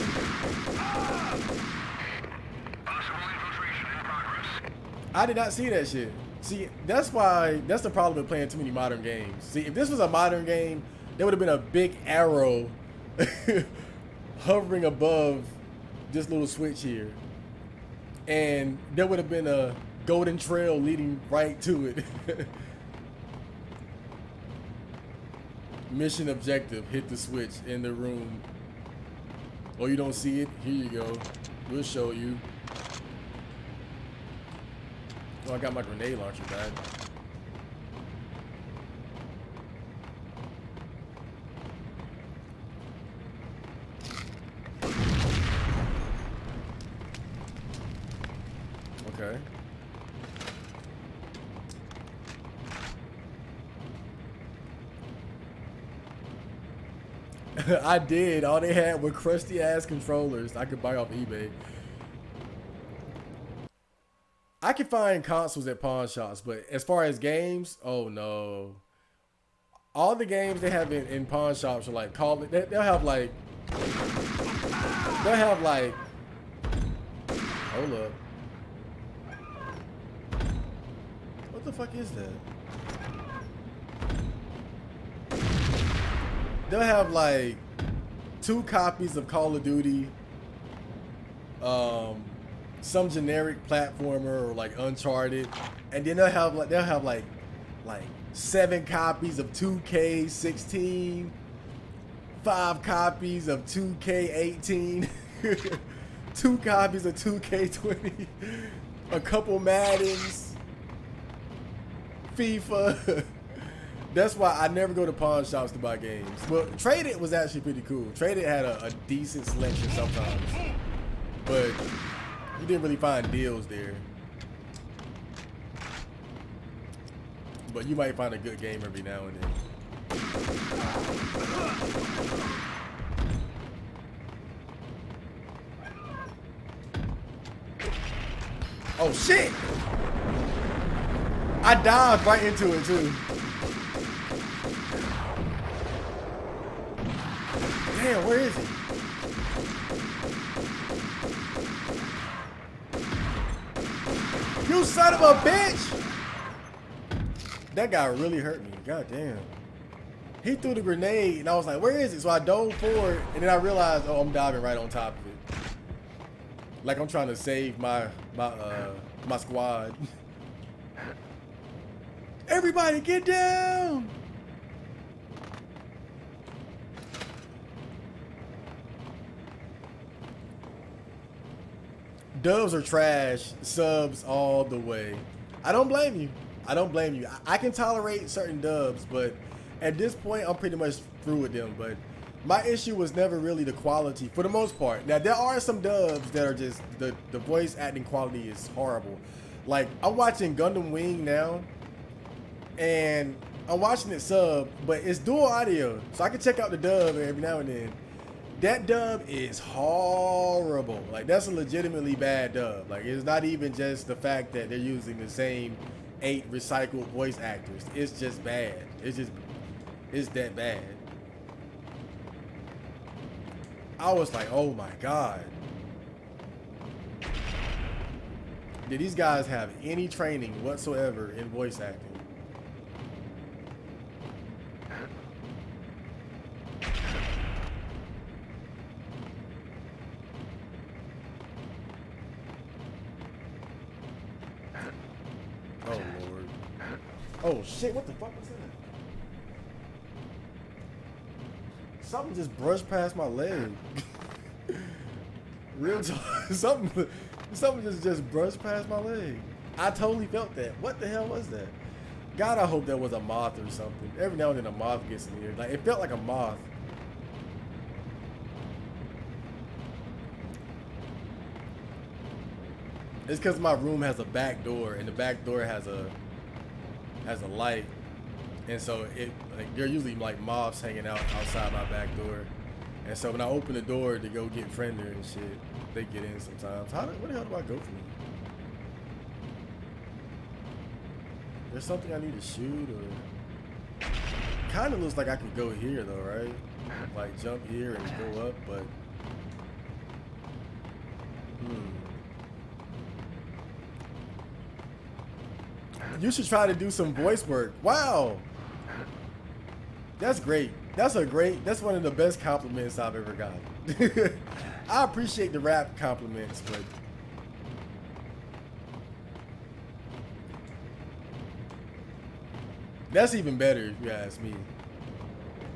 I did not see that shit. See, that's the problem with playing too many modern games. See, if this was a modern game, there would have been a big arrow hovering above this little switch here. And there would have been a golden trail leading right to it. Mission objective, hit the switch in the room. Oh, you don't see it? Here you go. We'll show you. Oh, I got my grenade launcher back. Okay. I did. All they had were crusty ass controllers I could buy off eBay. I can find consoles at pawn shops, but as far as games, oh no. All the games they have in pawn shops are like they'll have like hold up. What the fuck is that? They'll have like 2 copies of Call of Duty, some generic platformer or like Uncharted, and then they'll have like 7 copies of 2K16, 5 copies of 2K18, 2 copies of 2K20, a couple Maddens, FIFA. That's why I never go to pawn shops to buy games. Well, Trade It was actually pretty cool. Trade It had a decent selection sometimes, but you didn't really find deals there. But you might find a good game every now and then. Oh shit! I dived right into it too. Damn, where is he? You son of a bitch! That guy really hurt me. God damn. He threw the grenade and I was like, where is it? So I dove forward and then I realized, oh, I'm diving right on top of it. Like I'm trying to save my squad. Everybody get down! Dubs are trash, subs all the way. I don't blame you. I don't blame you. I can tolerate certain dubs, but at this point, I'm pretty much through with them. But my issue was never really the quality, for the most part. Now, there are some dubs that are just, the voice acting quality is horrible. Like, I'm watching Gundam Wing now, and I'm watching it sub, but it's dual audio, so I can check out the dub every now and then. That dub is horrible. Like, that's a legitimately bad dub. Like, it's not even just the fact that they're using the same 8 recycled voice actors. It's just bad. It's that bad. I was like, oh my God. Did these guys have any training whatsoever in voice acting? Oh lord. Oh shit, what the fuck was that? Something just brushed past my leg. Real talk. Something just brushed past my leg. I totally felt that. What the hell was that? God, I hope that was a moth or something. Every now and then a moth gets in here. Like, it felt like a moth. It's because my room has a back door, and the back door has a light, and so there are usually like moths hanging out outside my back door, and so when I open the door to go get Friender and shit, they get in sometimes. Where the hell do I go from here? There's something I need to shoot, or kind of looks like I could go here though, right? Like jump here and go up, but you should try to do some voice work. Wow. That's great. That's one of the best compliments I've ever gotten. I appreciate the rap compliments, but that's even better if you ask me.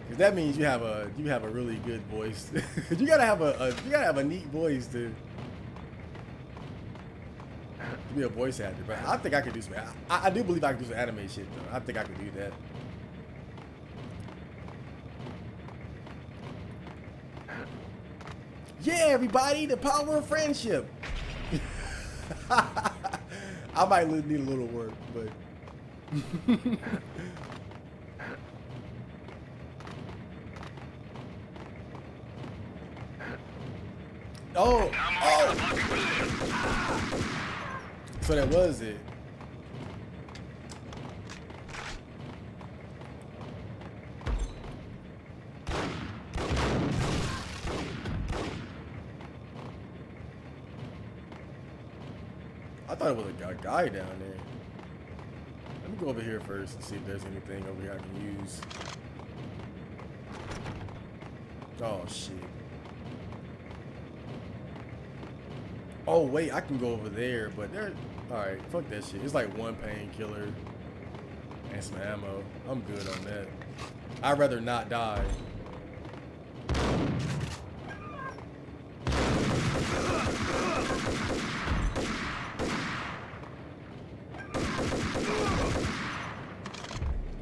Cause that means you have a really good voice. You gotta have a neat voice to be a voice actor, but I think I could do some. I do believe I could do some anime shit though. I think I could do that. Yeah, everybody, the power of friendship. I might need a little work, but oh. So that was it. I thought it was a guy down there. Let me go over here first and see if there's anything over here I can use. Oh shit. Oh wait, I can go over there, but there. All right, fuck that shit. It's like one painkiller and some ammo. I'm good on that. I'd rather not die.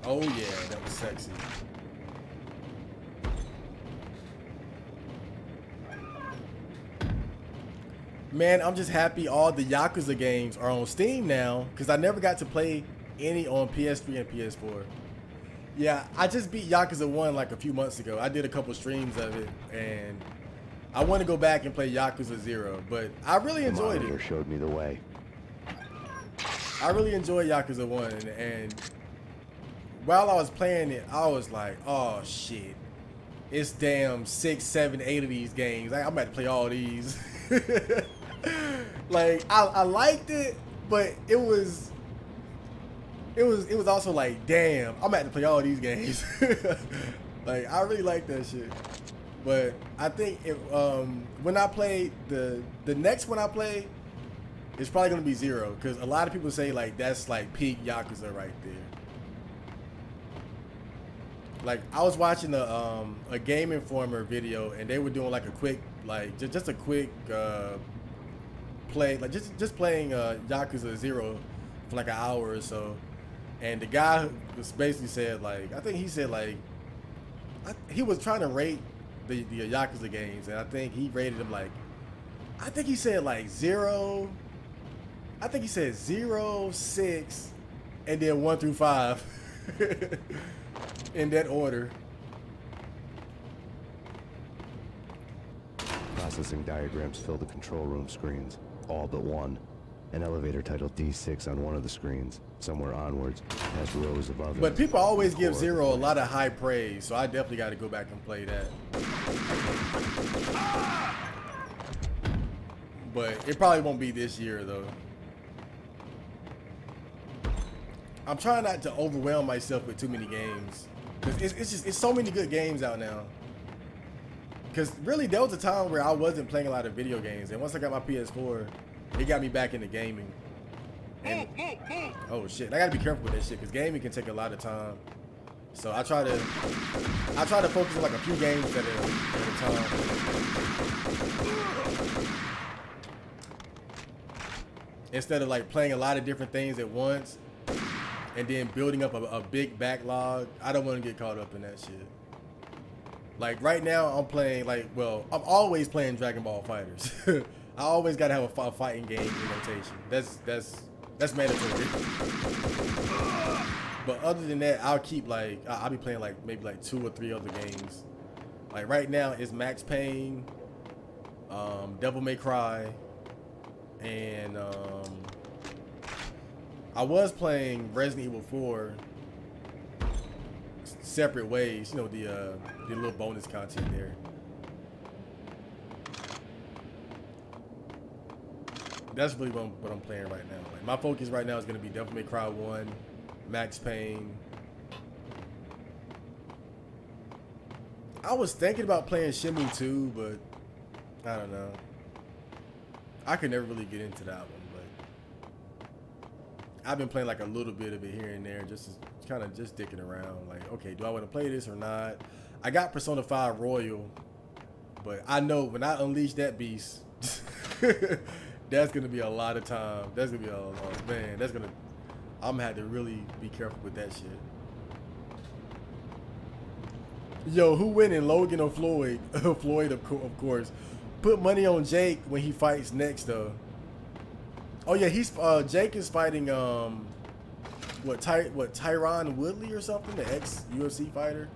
Oh yeah, that was sexy. Man, I'm just happy all the Yakuza games are on Steam now, because I never got to play any on PS3 and PS4. Yeah, I just beat Yakuza 1 like a few months ago. I did a couple streams of it, and I want to go back and play Yakuza 0, but I really enjoyed it. Showed me the way. I really enjoyed Yakuza 1, and while I was playing it, I was like, oh shit. It's damn 6, 7, 8 of these games. I'm about to play all these. Like I liked it, but it was also like, damn, I'm about to play all these games. Like I really like that shit. But I think when I play the next one I play, it's probably gonna be 0, because a lot of people say like that's like peak Yakuza right there. Like I was watching a Game Informer video, and they were doing like a quick, like just a quick play, like just playing Yakuza 0 for like an hour or so, and the guy was basically said like, I think he said like, he was trying to rate the Yakuza games, and I think he rated them like, I think he said like 0, I think he said 0, 6, and then 1 through 5. In that order. Processing diagrams fill the control room screens, all but one. An elevator titled D6 on one of the screens. Somewhere onwards, has rows of others. But people always give 0 a lot of high praise, so I definitely got to go back and play that. But it probably won't be this year though. I'm trying not to overwhelm myself with too many games. It's so many good games out now. Because really, there was a time where I wasn't playing a lot of video games. And once I got my PS4, it got me back into gaming. And, oh shit, I gotta be careful with that shit because gaming can take a lot of time. So I try to focus on like a few games at a time. Instead of like playing a lot of different things at once and then building up a big backlog. I don't want to get caught up in that shit. Like right now I'm playing I'm always playing Dragon Ball Fighters. I always gotta have a fighting game in rotation. That's mandatory. But other than that, I'll keep I'll be playing maybe 2 or 3 other games. Like right now it's Max Payne, Devil May Cry, and I was playing Resident Evil 4 separate ways, you know, the little bonus content there. That's really what I'm playing right now. Like my focus right now is gonna be Devil May Cry 1, Max Payne. I was thinking about playing Shenmue 2, but I don't know. I could never really get into that one, but I've been playing like a little bit of it here and there, just kind of just dicking around. Like, okay, do I want to play this or not? I got Persona 5 Royal, but I know when I unleash that beast, that's gonna be a lot of time. That's gonna be man. I'm gonna have to really be careful with that shit. Yo, who winning, Logan or Floyd? Floyd, of course. Put money on Jake when he fights next, though. Oh yeah, Jake is fighting Tyron Woodley or something, the ex-UFC fighter.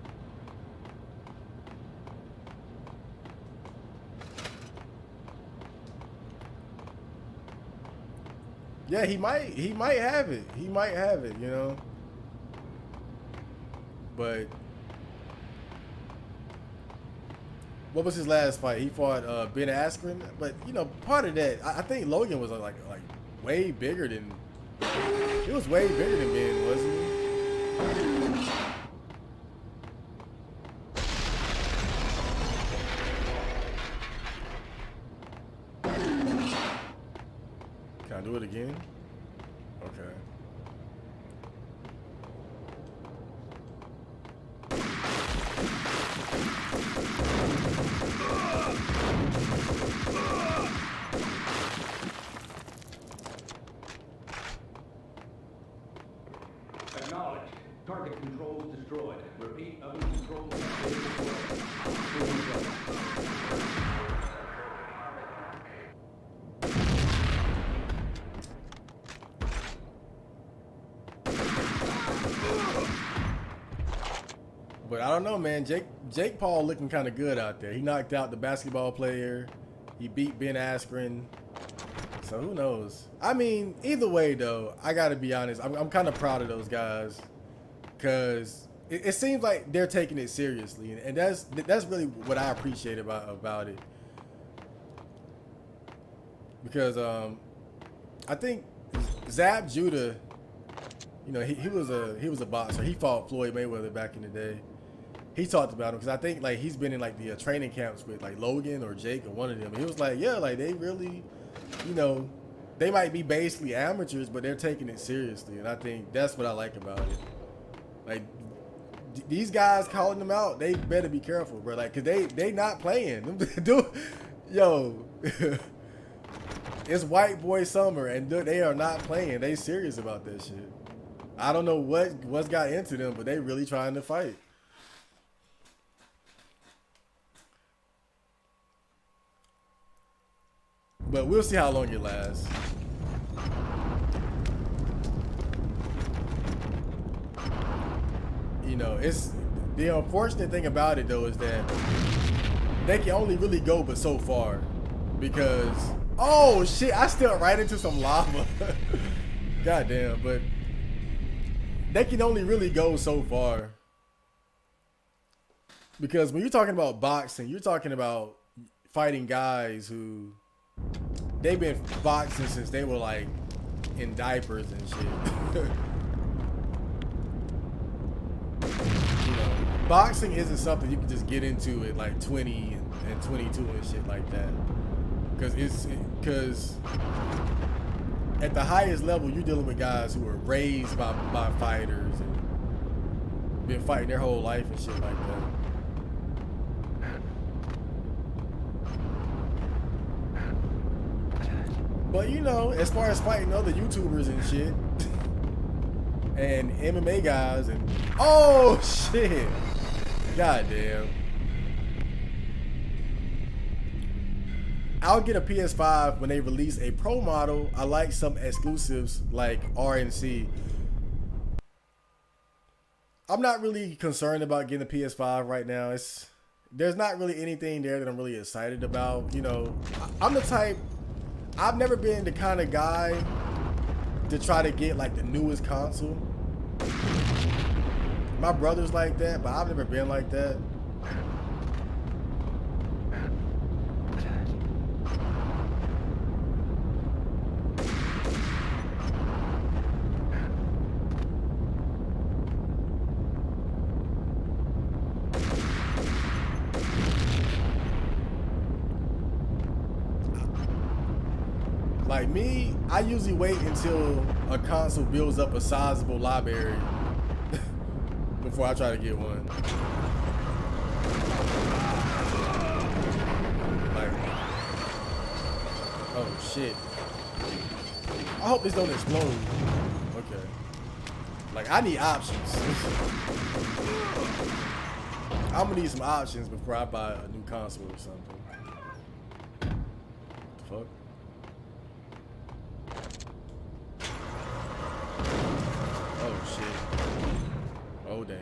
Yeah, he might have it. He might have it, you know. But what was his last fight? He fought Ben Askren, but you know, part of that, I think Logan was like way bigger than. He was way bigger than Ben, wasn't he? Can I do it again? Okay. Acknowledged. Target controls destroyed. Repeat, other controls destroyed. But I don't know, man. Jake Paul looking kind of good out there. He knocked out the basketball player. He beat Ben Askren. So who knows? I mean, either way, though, I got to be honest. I'm kind of proud of those guys because it seems like they're taking it seriously. And that's really what I appreciate about it. Because I think Zab Judah, you know, he was a boxer. He fought Floyd Mayweather back in the day. He talked about him because I think like he's been in like the training camps with like Logan or Jake or one of them. And he was like, yeah, like they really, you know, they might be basically amateurs, but they're taking it seriously. And I think that's what I like about it. Like these guys calling them out, they better be careful, bro. Like, cause they not playing. Dude, yo, it's white boy summer and they are not playing. They serious about that shit. I don't know what's got into them, but they really trying to fight. But we'll see how long it lasts. You know, it's the unfortunate thing about it though is that they can only really go but so far because oh shit, I stepped right into some lava. Goddamn, but they can only really go so far because when you're talking about boxing, you're talking about fighting guys who they've been boxing since they were like in diapers and shit. You know, boxing isn't something you can just get into at like 20 and 22 and shit like that. Because at the highest level, you're dealing with guys who were raised by fighters and been fighting their whole life and shit like that. But you know, as far as fighting other YouTubers and shit, and MMA guys, and oh shit, goddamn. I'll get a PS5 when they release a pro model. I like some exclusives like RNC. I'm not really concerned about getting a PS5 right now. There's not really anything there that I'm really excited about. You know, I'm the type, I've never been the kind of guy to try to get like the newest console. My brother's like that, but I've never been like that. Like me, I usually wait until a console builds up a sizable library before I try to get one. Like, oh shit. I hope this don't explode. Okay. Like, I need options. I'm gonna need some options before I buy a new console or something. What the fuck? Oh shit. Oh damn.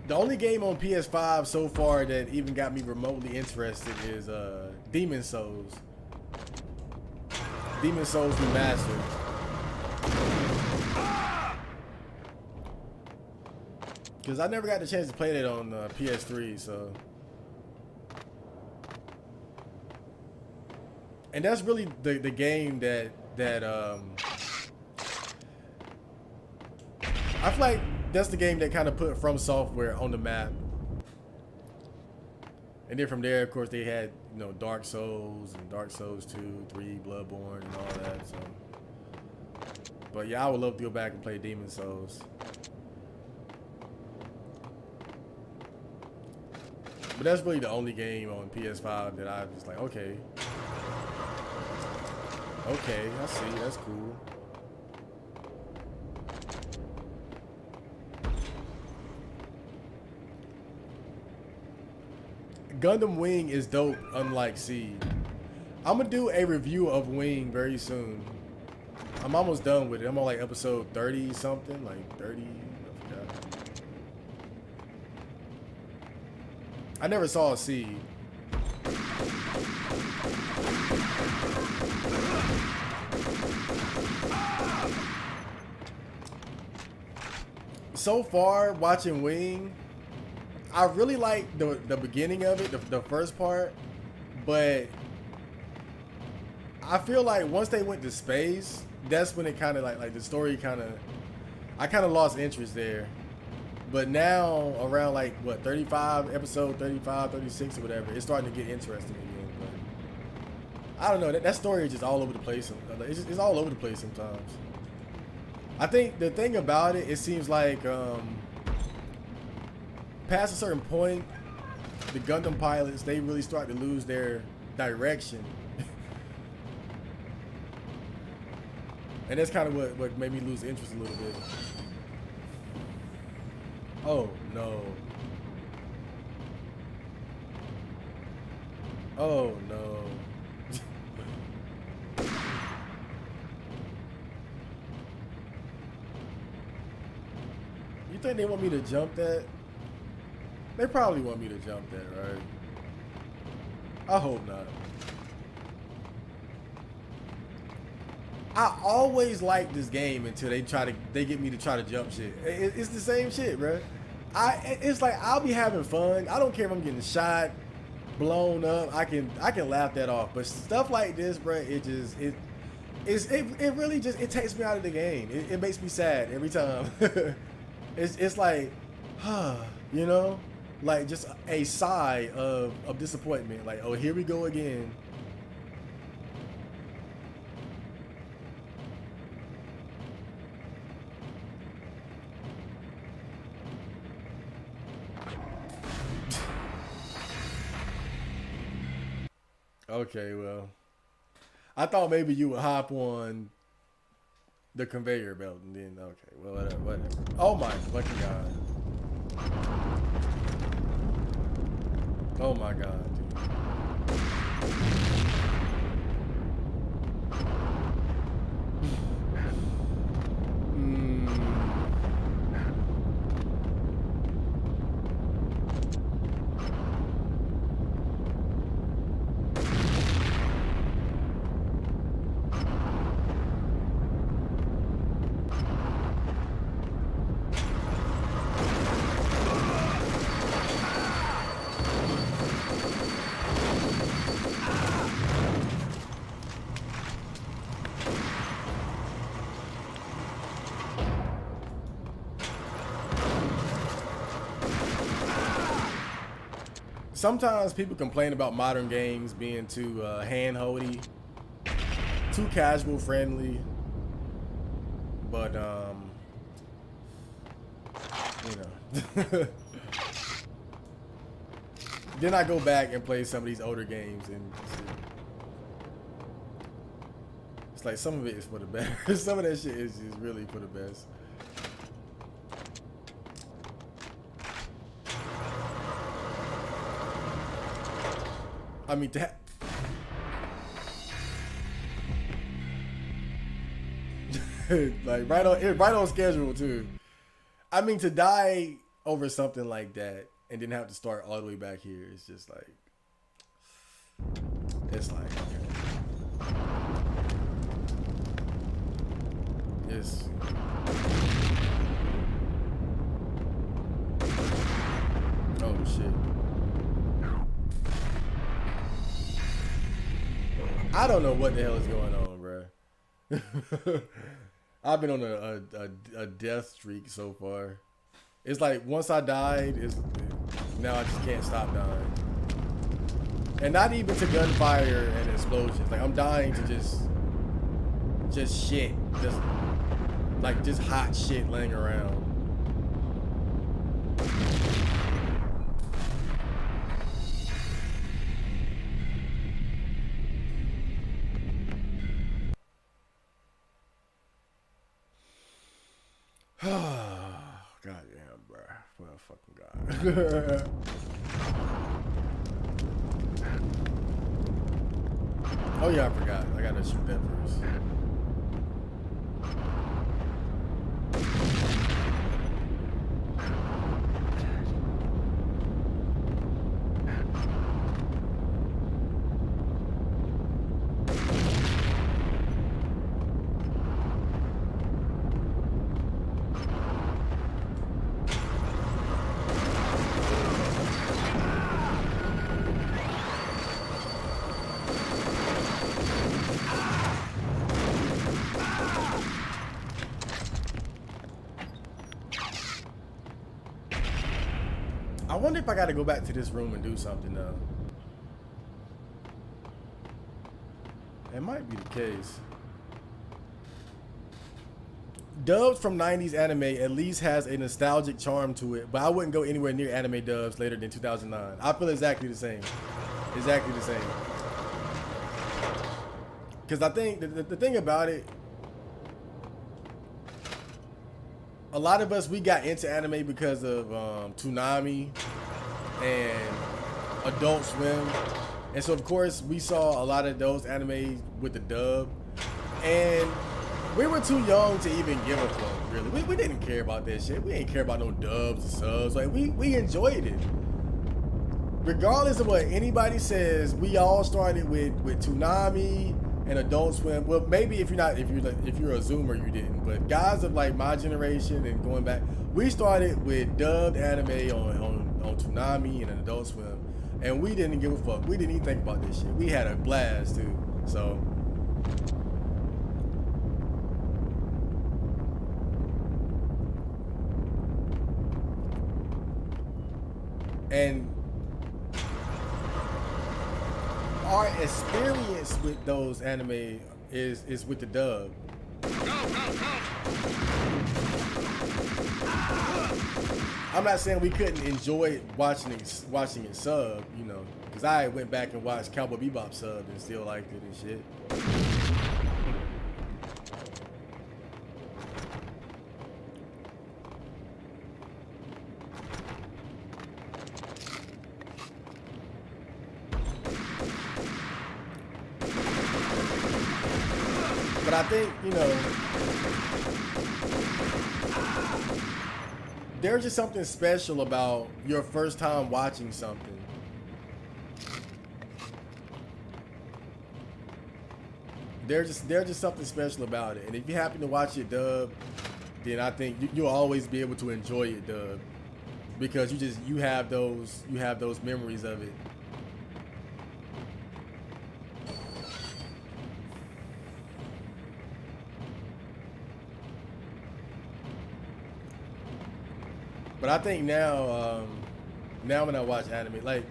The only game on PS5 so far that even got me remotely interested is Demon Souls. Demon Souls Remastered. Because I never got the chance to play that on PS3, so. And that's really the game that I feel like that's the game that kind of put From Software on the map. And then from there, of course, they had, you know, Dark Souls and Dark Souls 2, 3, Bloodborne, and all that. So, but yeah, I would love to go back and play Demon Souls. But that's really the only game on PS5 that I was like, okay. Okay, I see, that's cool. Gundam Wing is dope, unlike Seed. I'm gonna do a review of Wing very soon. I'm almost done with it. I'm on like episode 30 something, like 30, I forgot. I never saw a Seed. So far, watching Wing, I really like the beginning of it, the first part, but I feel like once they went to space, that's when it kind of like the story I kind of lost interest there. But now around like what, 35, episode 35, 36 or whatever, it's starting to get interesting again. But I don't know, that story is just all over the place. It's all over the place sometimes. I think the thing about it seems like past a certain point, the Gundam pilots, they really start to lose their direction. And that's kind of what made me lose interest a little bit. Oh no. Oh no. You think they want me to jump that? They probably want me to jump that, right? I hope not. I always like this game until they get me to try to jump shit. It's the same shit, bro. It's like I'll be having fun. I don't care if I'm getting shot. blown up, I can laugh that off. But stuff like this, bro, it really just, it takes me out of the game. It makes me sad every time. it's like, you know, like just a sigh of disappointment. Like, oh, here we go again. Okay, well, I thought maybe you would hop on the conveyor belt and then, okay, well, whatever. Oh my fucking god. Oh my god, dude. Sometimes people complain about modern games being too hand-holdy, too casual friendly, but you know. Then I go back and play some of these older games and it's like some of it is for the better. Some of that shit is really for the best. I mean, like right on schedule too. I mean, to die over something like that and then have to start all the way back here, it's just like, it's like, okay. It's oh shit. I don't know what the hell is going on, bro. I've been on a death streak so far. It's like once I died, now I just can't stop dying. And not even to gunfire and explosions. Like I'm dying to just shit, just hot shit laying around. God damn, bro. Well, fucking God. Oh yeah, I forgot. I gotta shoot that first. I wonder if I gotta go back to this room and do something though. It might be the case. Dubs from 90s anime at least has a nostalgic charm to it, but I wouldn't go anywhere near anime dubs later than 2009. I feel exactly the same. Exactly the same. Because I think the thing about it, a lot of us, we got into anime because of Toonami and Adult Swim. And so, of course, we saw a lot of those animes with the dub. And we were too young to even give a fuck, really. We didn't care about that shit. We didn't care about no dubs or subs. Like, we enjoyed it. Regardless of what anybody says, we all started with Toonami and Adult Swim. Well, maybe if you're a Zoomer, you didn't. But guys of like my generation and going back, we started with dubbed anime on Toonami and Adult Swim. And we didn't give a fuck. We didn't even think about this shit. We had a blast too. So and our experience with those anime is with the dub. I'm not saying we couldn't enjoy watching it sub, you know, because I went back and watched Cowboy Bebop sub and still liked it and shit. But I think, you know, there's just something special about your first time watching something. There's just something special about it. And if you happen to watch it dub, then I think you'll always be able to enjoy it dub, because you have those memories of it. But I think now when I watch anime, like,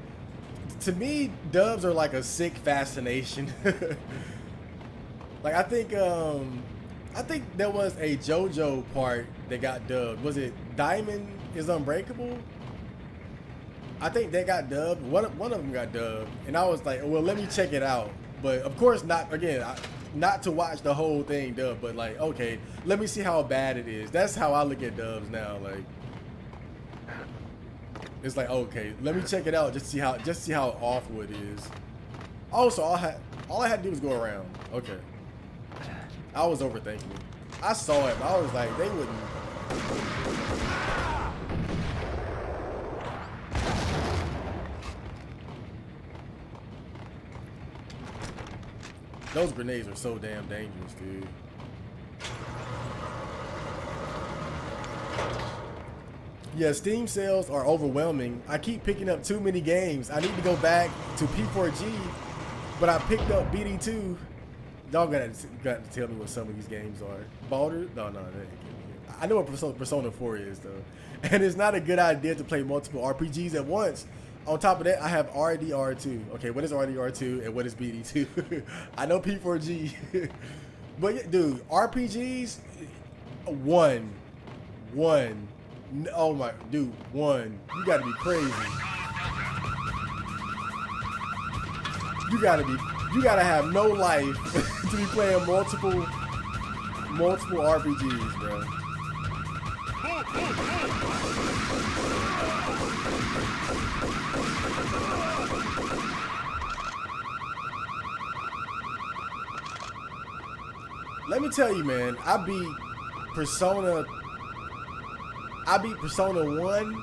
to me, dubs are like a sick fascination. Like, I think there was a JoJo part that got dubbed. Was it Diamond is Unbreakable? I think that got dubbed. One of them got dubbed, and I was like, well, let me check it out. But of course, not to watch the whole thing dubbed, but like, okay, let me see how bad it is. That's how I look at dubs now. Like, it's like, okay, let me check it out, just see how awful it is. Also, all I had to do was go around. Okay, I was overthinking it. I saw it, but I was like, they wouldn't. Those grenades are so damn dangerous, dude. Yeah, Steam sales are overwhelming. I keep picking up too many games. I need to go back to P4G, but I picked up BD2. Y'all got to tell me what some of these games are. Baldur? No, I know what Persona 4 is, though. And it's not a good idea to play multiple RPGs at once. On top of that, I have RDR2. Okay, what is RDR2 and what is BD2? I know P4G. But, yeah, dude, RPGs, one. Oh my, dude, one. You gotta be crazy. You gotta have no life to be playing multiple RPGs, bro. Let me tell you, man, I beat Persona 1,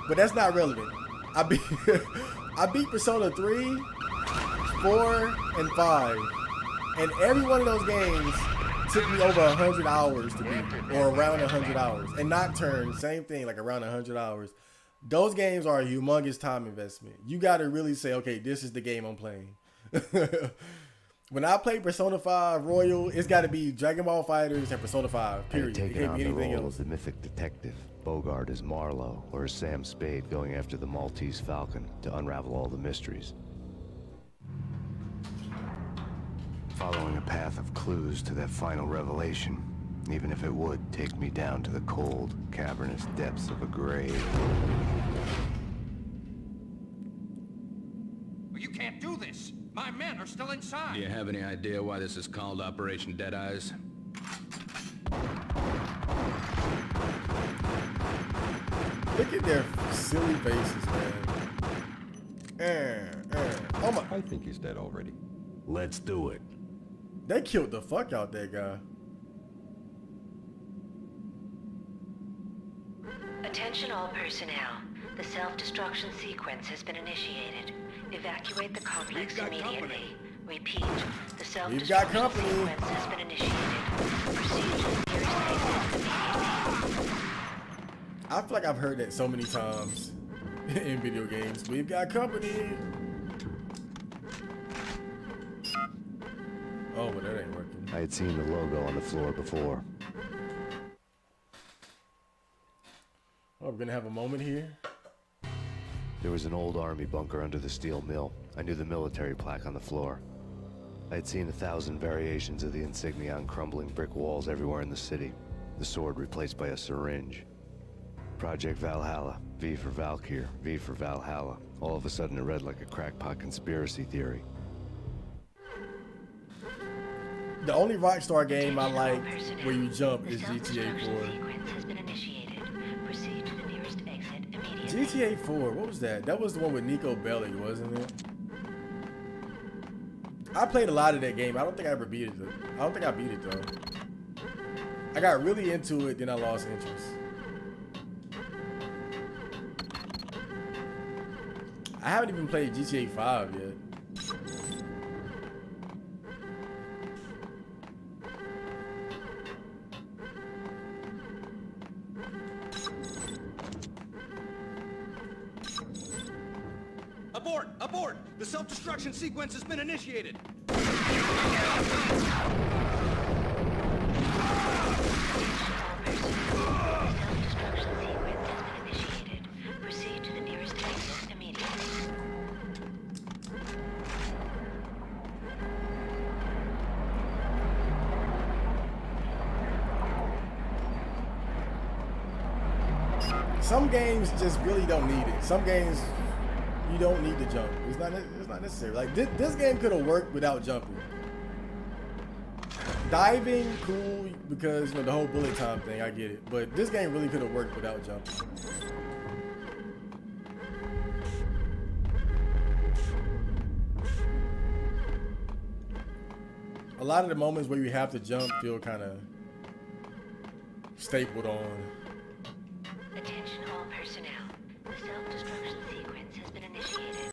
but that's not relevant. I beat Persona 3, 4, and 5, and every one of those games took me over 100 hours to beat, or around 100 hours. And Nocturne, same thing, like around 100 hours. Those games are a humongous time investment. You got to really say, okay, this is the game I'm playing. When I play Persona 5 Royal, it's got to be Dragon Ball FighterZ and Persona 5, period. Taking on the role of the mythic detective. Bogart as Marlowe, or as Sam Spade going after the Maltese Falcon to unravel all the mysteries. Following a path of clues to that final revelation, even if it would take me down to the cold, cavernous depths of a grave. You can't do this! My men are still inside! Do you have any idea why this is called Operation Deadeyes? Look at their silly faces, man. Oh my! I think he's dead already. Let's do it. They killed the fuck out that guy. Attention all personnel. The self-destruction sequence has been initiated. Evacuate the complex immediately. Repeat, the self-destruction sequence has been initiated. Proceed to the nearest exit immediately. I feel like I've heard that so many times in video games. We've got company. Oh, but that ain't working. I had seen the logo on the floor before. Oh, we're gonna have a moment here. There was an old army bunker under the steel mill. I knew the military plaque on the floor. I had seen 1,000 variations of the insignia on crumbling brick walls everywhere in the city. The sword replaced by a syringe. Project Valhalla, V for Valkyr, V for Valhalla. All of a sudden it read like a crackpot conspiracy theory. The only Rockstar game I like where you jump is GTA 4. GTA 4, what was that? That was the one with Nico Bellic, wasn't it? I played a lot of that game. I don't think I ever beat it though. I don't think I beat it though. I got really into it, then I lost interest. I haven't even played GTA 5 yet. Abort! Abort! The self-destruction sequence has been initiated! Proceed to the nearest exit immediately. Some games just really don't need it. Some games you don't need to jump. It's not necessary. Like this game could have worked without jumping. Diving, cool, because you know the whole bullet time thing, I get it. But this game really could have worked without jumping. A lot of the moments where you have to jump feel kind of stapled on. Attention all personnel. The self-destruction sequence has been initiated.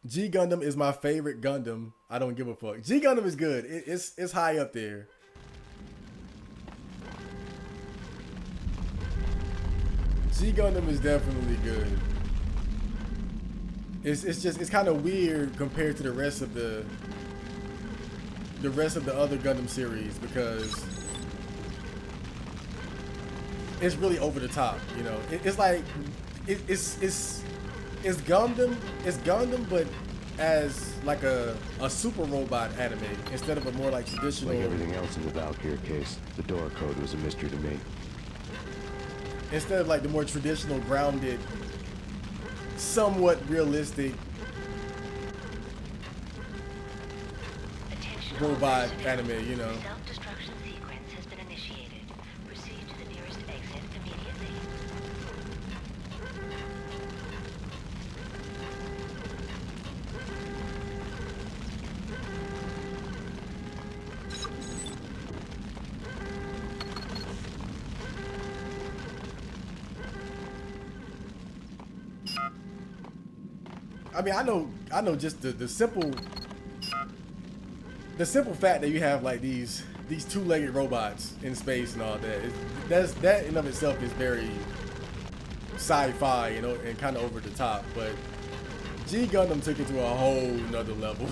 G Gundam is my favorite Gundam. I don't give a fuck. G Gundam is good. It's high up there. G Gundam is definitely good. It's kind of weird compared to the rest of the other Gundam series because it's really over the top, you know. It's like it's Gundam, but as like a super robot anime instead of a more like traditional. Like everything else in the Valkyr case, the door code was a mystery to me. Instead of like the more traditional, grounded, somewhat realistic robot anime, you know. Self-destruction sequence has been initiated. Proceed to the nearest exit immediately. I mean, I know just the simple fact that you have like these two-legged robots in space and all that. That in of itself is very sci-fi, you know, and kind of over the top. But G Gundam took it to a whole nother level.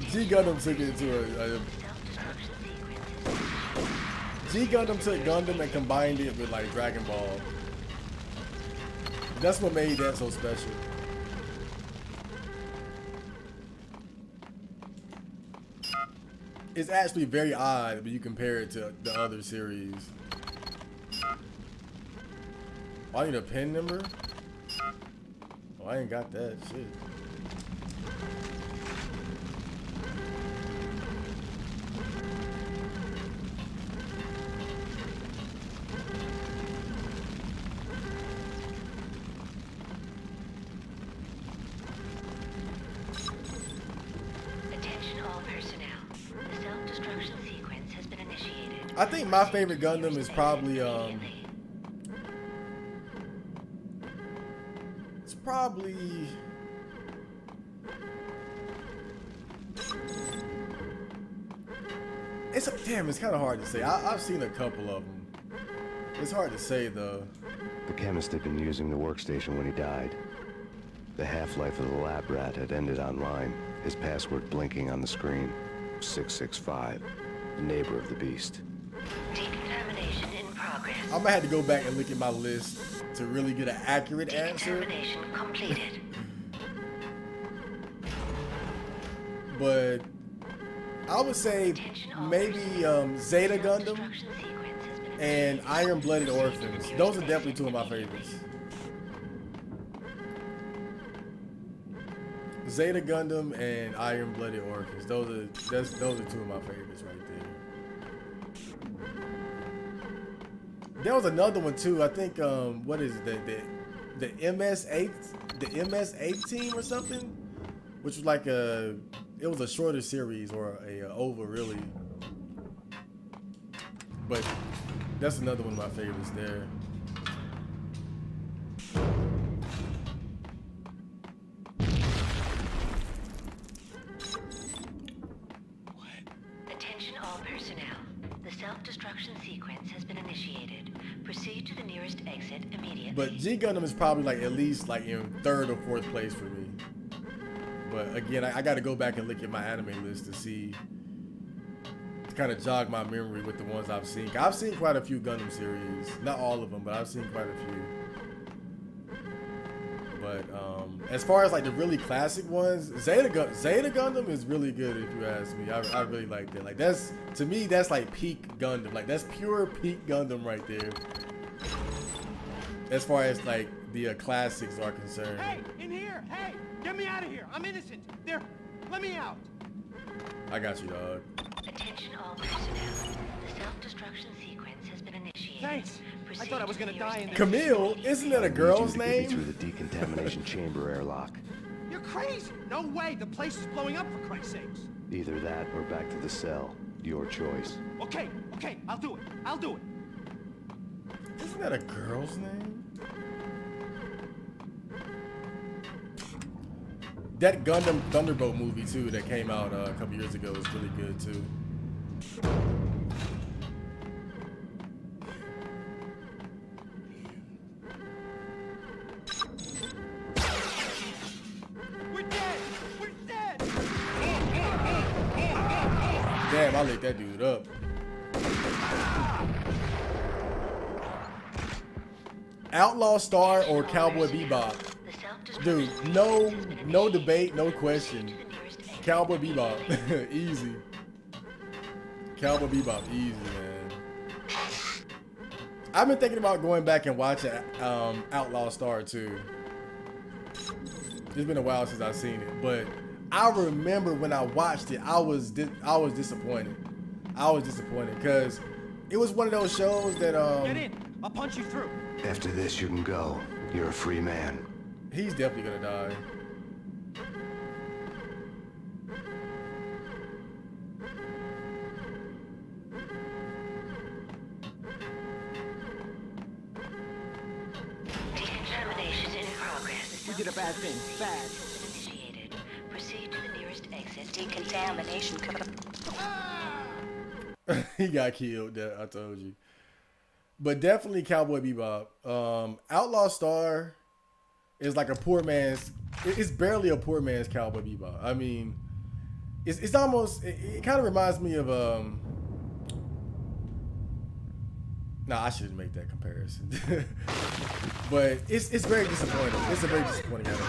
G Gundam took it to G Gundam took Gundam and combined it with like Dragon Ball. That's what made that so special. It's actually very odd when you compare it to the other series. Oh, I need a PIN number? Oh, I ain't got that shit. I think my favorite Gundam is probably It's kind of hard to say. I've seen a couple of them. It's hard to say though. The chemist had been using the workstation when he died. The half-life of the lab rat had ended online, his password blinking on the screen. 665, the neighbor of the beast. Decontamination in progress. I'm gonna have to go back and look at my list to really get an accurate answer. Decontamination completed. But I would say maybe Zeta Gundam and Iron-Blooded Orphans. Those are definitely two of my favorites. Zeta Gundam and Iron-Blooded Orphans. Those are two of my favorites right there. There was another one too. I think what is it? The MS8, the MS8 team or something, which was like it was a shorter series or a OVA really. But that's another one of my favorites there. Attention all personnel. The self-destruction sequence has been initiated. Proceed to the nearest exit immediately. But G Gundam is probably like at least like in 3rd or 4th place for me. But again, I got to go back and look at my anime list to see, to kind of jog my memory with the ones I've seen. I've seen quite a few Gundam series, not all of them, but I've seen quite a few. But as far as like the really classic ones, Zeta Gundam is really good if you ask me. I really like that. Like that's, to me, that's like peak Gundam. Like that's pure peak Gundam right there. As far as like the classics are concerned. Hey, in here! Hey, get me out of here! I'm innocent. There, let me out. I got you, dog. Attention all personnel. The self-destruction sequence has been initiated. Thanks. I thought I was gonna die in there. Camille, isn't that a girl's name? Through the decontamination chamber airlock. You're crazy. No way. The place is blowing up, for Christ's sakes. Either that or back to the cell. Your choice. Okay, I'll do it. I'll do it. Isn't that a girl's name? That Gundam Thunderbolt movie too that came out a couple years ago was really good too. We're dead. We're dead. Damn, I lit that dude up. Outlaw Star or Cowboy Bebop? Dude, no debate, no question. Cowboy Bebop, easy. Cowboy Bebop, easy, man. I've been thinking about going back and watching Outlaw Star too. It's been a while since I've seen it, but I remember when I watched it, I was disappointed. I was disappointed because it was one of those shows that Get in. I'll punch you through. After this, you can go. You're a free man. He's definitely gonna die. Decontamination in progress. We did a bad thing. Bad. Initiated. Proceed to the nearest exit. Decontamination. He got killed. I told you. But definitely Cowboy Bebop. Outlaw Star is like a poor man's. It's barely a poor man's Cowboy Bebop. I mean, it's almost. It kind of reminds me of Nah, I shouldn't make that comparison. But it's very disappointing. It's a very disappointing anime.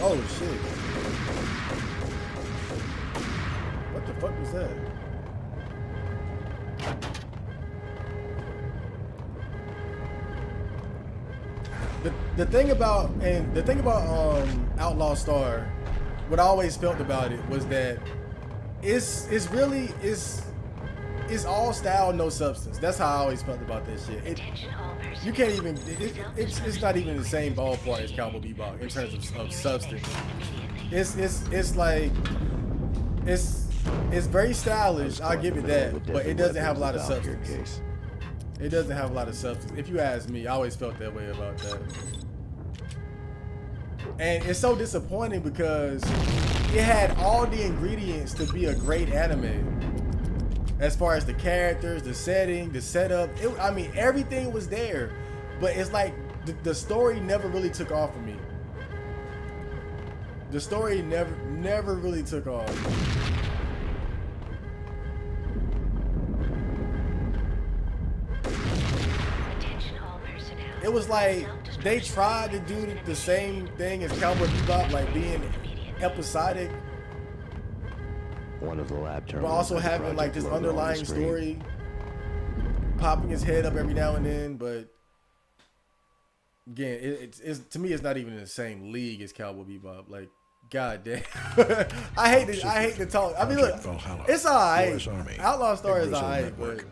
Oh shit. What the fuck was that? The thing about Outlaw Star, what I always felt about it was that it's all style, no substance. That's how I always felt about that shit. You can't even. It's not even the same ballpark as Cowboy Bebop in terms of substance. It's like it's very stylish. I'll give it that, but it doesn't have a lot of substance. It doesn't have a lot of substance. If you ask me, I always felt that way about that. And it's so disappointing because it had all the ingredients to be a great anime. As far as the characters, the setting, the setup, I mean, everything was there. But it's like the story never really took off for me. The story never really took off. It was like they tried to do the same thing as Cowboy Bebop, like being episodic, One of the lab but terminals also has a having like project this logo on the underlying screen. story, popping his head up every now and then. But again, it's to me, it's not even in the same league as Cowboy Bebop. Like, god damn, I hate to talk. I mean, look, Valhalla, it's alright. US Army, Outlaw Star is Big Grizzly alright, but Network.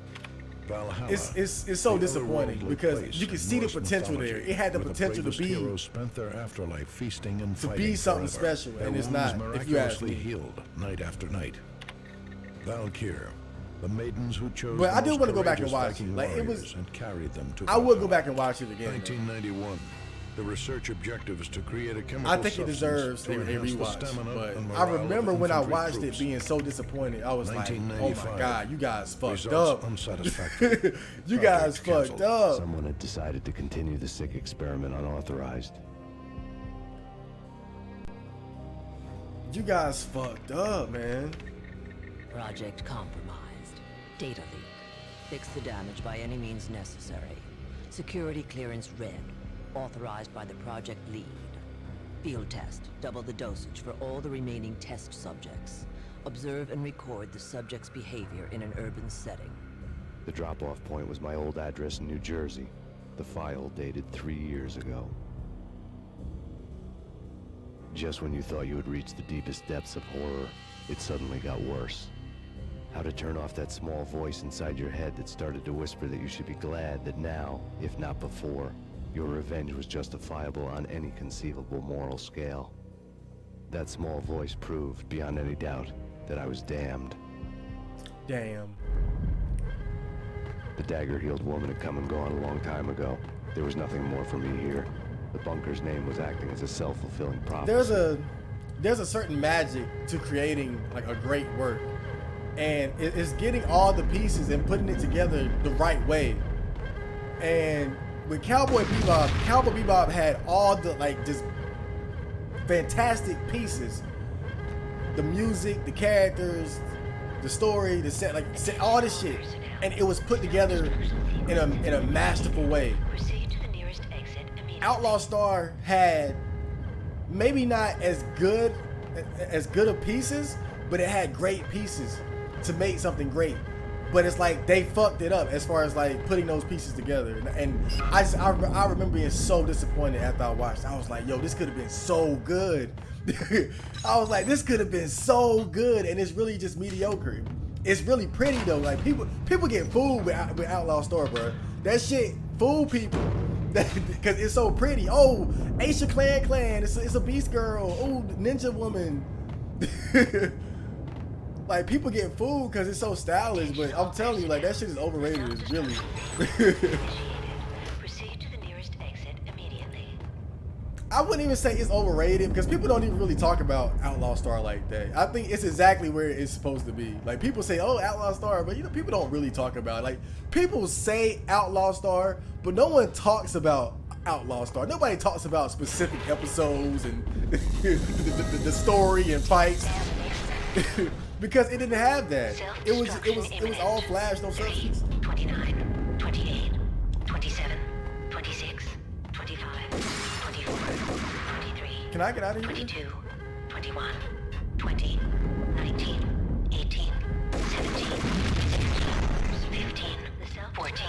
Valhalla, it's so the disappointing otherworldly because place you can in see the Norse potential there. mythology, It had the where potential to bravest be heroes spent their afterlife feasting and to be fighting something forever. special, Their and it's wounds not, if you ask miraculously me. healed night after night. Valkyr, the maidens who chose But I the do most want to go back and courageous watch Viking it. Like, it warriors was. and carried them to I would go Valhalla. back and watch it again. 1991. The research objective is to create a chemical I think it substance deserves to a enhance the rewatch. stamina and But I morale of remember when I infantry watched troops. it being so disappointed. I was like, oh my 1995. god, you guys fucked Results up. unsatisfactory. You guys Project fucked canceled. up. Someone had decided to continue the sick experiment unauthorized. You guys fucked up, man. Project compromised. Data leak. Fix the damage by any means necessary. Security clearance red. Authorized by the project lead. Field test. Double the dosage for all the remaining test subjects. Observe and record the subject's behavior in an urban setting. The drop-off point was my old address in New Jersey. The file dated 3 years ago. Just when you thought you had reached the deepest depths of horror, it suddenly got worse. How to turn off that small voice inside your head that started to whisper that you should be glad that now, if not before, your revenge was justifiable on any conceivable moral scale. That small voice proved, beyond any doubt, that I was damned. Damn. The dagger-heeled woman had come and gone a long time ago. There was nothing more for me here. The bunker's name was acting as a self-fulfilling prophecy. There's a certain magic to creating like a great work, and it's getting all the pieces and putting it together the right way. And with Cowboy Bebop had all the like just fantastic pieces. The music, the characters, the story, the set, all this shit, and it was put together in a masterful way. Outlaw Star had maybe not as good of pieces, but it had great pieces to make something great. But it's like they fucked it up as far as like putting those pieces together. And I remember being so disappointed after I watched. I was like, yo, this could have been so good. I was like, this could have been so good, and it's really just mediocre. It's really pretty though. Like people get fooled with Outlaw Star, bro. That shit fool people because it's so pretty. Oh, Aisha Clan. It's a Beast Girl. Oh, Ninja Woman. Like, people get fooled because it's so stylish, but I'm telling you, like, that shit is overrated. It's really. Proceed to the nearest exit immediately. I wouldn't even say it's overrated because people don't even really talk about Outlaw Star like that. I think it's exactly where it's supposed to be. Like, people say, oh, Outlaw Star, but people don't really talk about it. Like, people say Outlaw Star, but no one talks about Outlaw Star. Nobody talks about specific episodes and the story and fights. Because it didn't have that. It was all flash, no substance. 29, 28, 27, 26, 25, 24, 23. Can I get out of here? 22, 21, 20, 19, 18, 17, 16, 15, 14,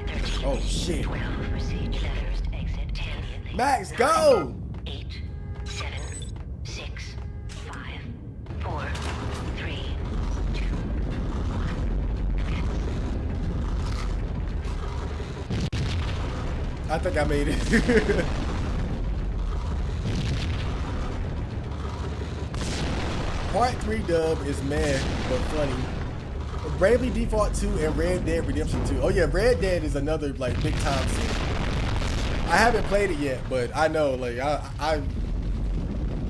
13, oh shit. 12, proceed to the first exit, 10, Max, go! 8, 7, 6, 5, 4, 3, 2, 1. I think I made it. Part 3 dub is mad, but funny. Bravely Default 2 and Red Dead Redemption 2. Oh yeah, Red Dead is another like big time scene. I haven't played it yet, but I know like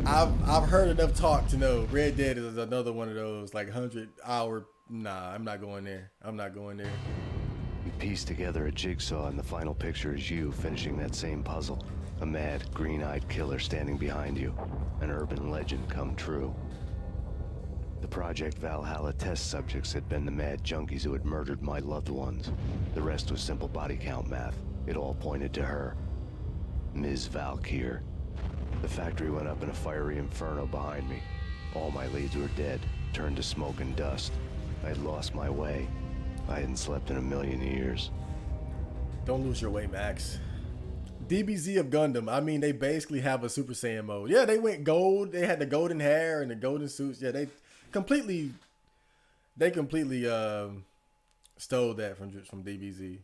I've heard enough talk to know Red Dead is another one of those like 100-hour. Nah, I'm not going there. I'm not going there. You piece together a jigsaw, and the final picture is you finishing that same puzzle. A mad, green-eyed killer standing behind you. An urban legend come true. The Project Valhalla test subjects had been the mad junkies who had murdered my loved ones. The rest was simple body count math. It all pointed to her. Ms. Valkyr. The factory went up in a fiery inferno behind me. All my leads were dead, turned to smoke and dust. I had lost my way. I hadn't slept in a million years. Don't lose your way, Max. DBZ of Gundam. I mean, they basically have a Super Saiyan mode. Yeah, they went gold. They had the golden hair and the golden suits. Yeah, they completely stole that from DBZ.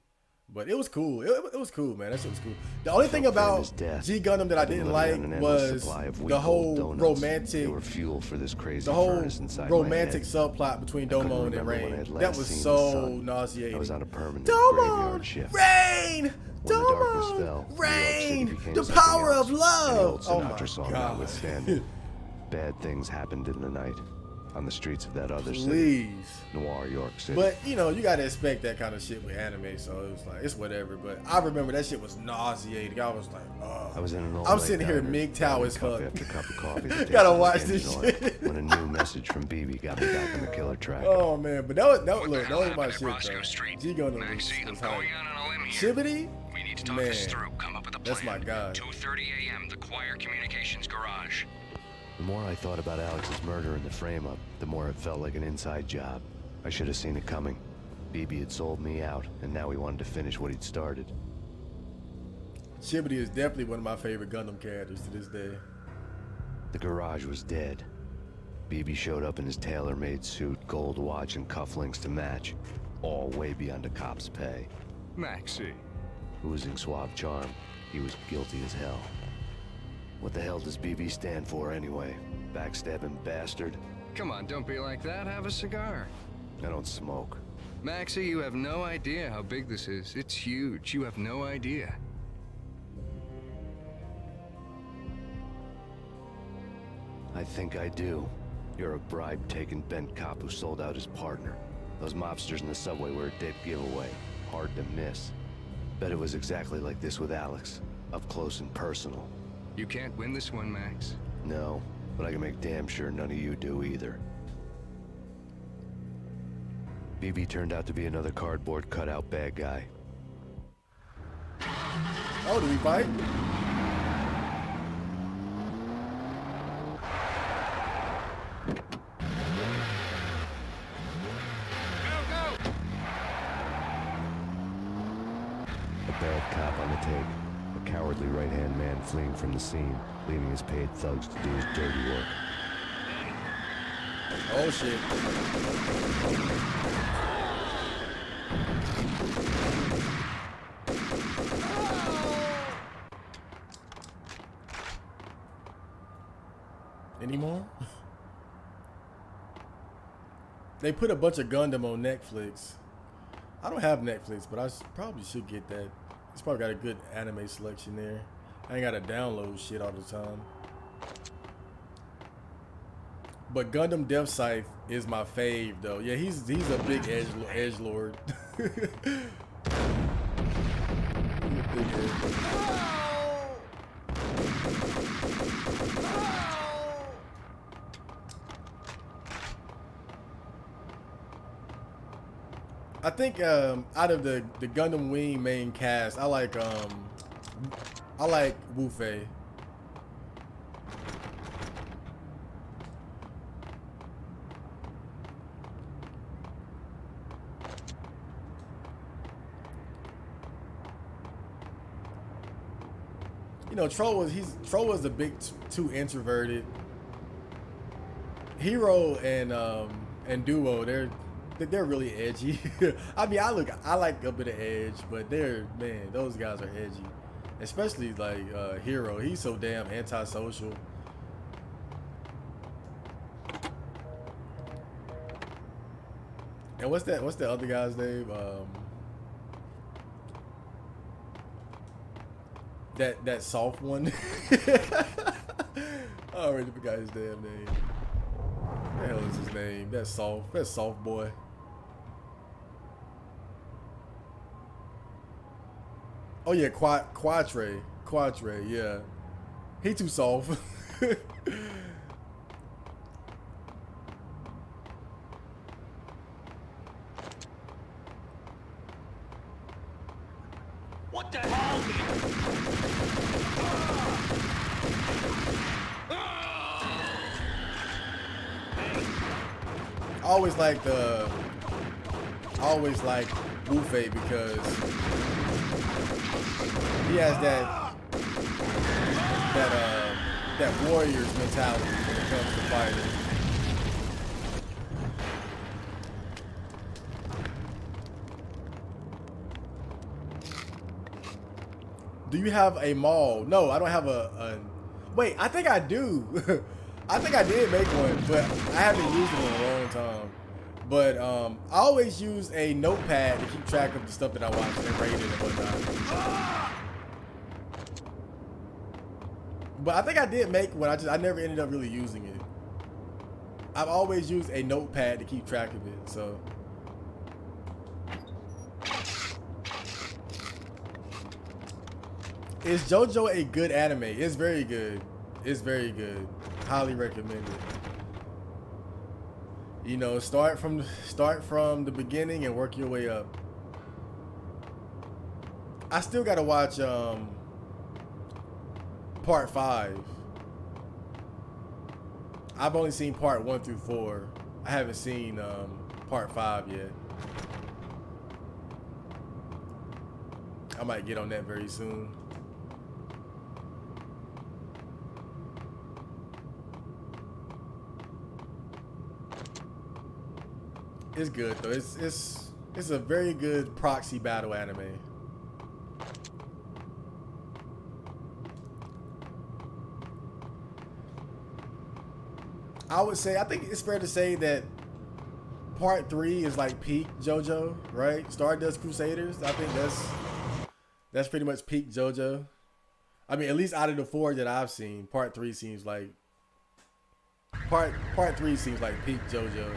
But it was cool. It was cool, man. That shit was cool. The only thing about G Gundam that I didn't like was the whole romantic, fuel for this crazy the whole furnace inside romantic my head. subplot between Domo and Rain. That was so nauseating. I was on a permanent Domo, graveyard shift. Rain, When the darkness Domo, fell, Rain, the the power of And the love. old Oh my Sinatra song God. notwithstanding, bad things happened in the night on the streets of that other city. Please. Noir York City. But you know, you gotta expect that kind of shit with anime, so it was like it's whatever. But I remember that shit was nauseating. I was like, oh. I was in an old I'm late sitting here diner, MGTOW as cup fuck. after cup of coffee that Gotta tasted watch like this engine oil, shit. when a new message from BB got me back on the killer track. Oh man, but that was my shit though. G Gundam was hype. Shibbity? We need to talk Man, this through. Come up with a plan. that's my guy. 2:30 a.m. The Choir Communications Garage. The more I thought about Alex's murder and the frame-up, the more it felt like an inside job. I should have seen it coming. BB had sold me out, and now he wanted to finish what he'd started. Shibbity is definitely one of my favorite Gundam characters to this day. The garage was dead. BB showed up in his tailor-made suit, gold watch, and cufflinks to match. All way beyond a cop's pay. Maxie. Oozing suave charm, he was guilty as hell. What the hell does BB stand for anyway? Backstabbing bastard? Come on, don't be like that. Have a cigar. I don't smoke. Maxie, you have no idea how big this is. It's huge. You have no idea. I think I do. You're a bribe-taking bent cop who sold out his partner. Those mobsters in the subway were a dead giveaway. Hard to miss. Bet it was exactly like this with Alex. Up close and personal. You can't win this one, Max. No, but I can make damn sure none of you do either. BB turned out to be another cardboard cutout bad guy. Oh, do we fight? A bad cop on the take. A cowardly right-hand man fleeing from the scene, leaving his paid thugs to do his dirty work. Oh shit. Any more? They put a bunch of Gundam on Netflix. I don't have Netflix, but I probably should get that. It's probably got a good anime selection there. I ain't gotta download shit all the time. But Gundam Death Scythe is my fave though. Yeah, he's a big edgelord. I think out of the Gundam Wing main cast, I like Wu Fei. You know, Troll was a bit too introverted. Hero and Duo, they're really edgy. I mean, I like a bit of edge, but those guys are edgy. Especially like Hero, he's so damn antisocial. And what's the other guy's name? That soft one. I already forgot his damn name. What the hell is his name? That's soft. That's soft boy. Oh yeah, Quatre, yeah. He too soft. What the hell? I always like Wufe because he has that warrior's mentality when it comes to fighting. Do you have a mall? No, I don't have a wait, I think I do. I think I did make one, but I haven't used it in a long time. But I always use a notepad to keep track of the stuff that I watch and rate it and whatnot. But I think I did make one. I never ended up really using it. I've always used a notepad to keep track of it. So is JoJo a good anime? It's very good. It's very good. Highly recommend it. You know, start from the beginning and work your way up. I still gotta watch part 5. I've only seen part 1 through 4. I haven't seen part 5 yet. I might get on that very soon. It's good though. It's a very good proxy battle anime. I would say, I think it's fair to say that part 3 is like peak JoJo, right? Stardust Crusaders. I think that's pretty much peak JoJo. I mean, at least out of the 4 that I've seen, part 3 seems like part 3 seems like peak JoJo.